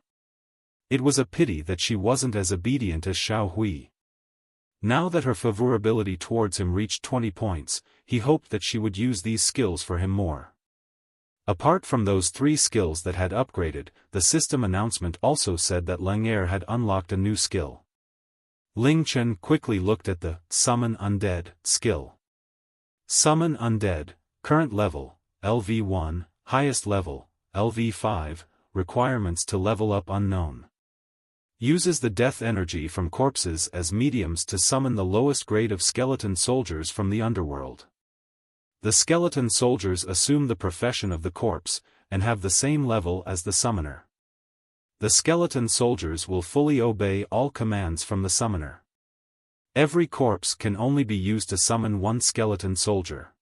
It was a pity that she wasn't as obedient as Xiao Hui. Now that her favorability towards him reached 20 points, he hoped that she would use these skills for him more. Apart from those 3 skills that had upgraded, the system announcement also said that Leng'Er had unlocked a new skill. Ling Chen quickly looked at the Summon Undead skill. Summon Undead, current level, LV1, highest level, LV5, requirements to level up unknown. Uses the death energy from corpses as mediums to summon the lowest grade of skeleton soldiers from the underworld. The skeleton soldiers assume the profession of the corpse, and have the same level as the summoner. The skeleton soldiers will fully obey all commands from the summoner. Every corpse can only be used to summon one skeleton soldier.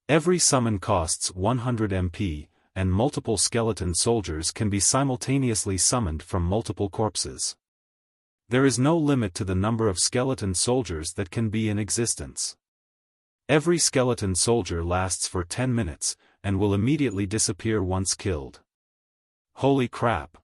Every summon costs 100 MP, and multiple skeleton soldiers can be simultaneously summoned from multiple corpses. There is no limit to the number of skeleton soldiers that can be in existence. Every skeleton soldier lasts for 10 minutes, and will immediately disappear once killed. Holy crap!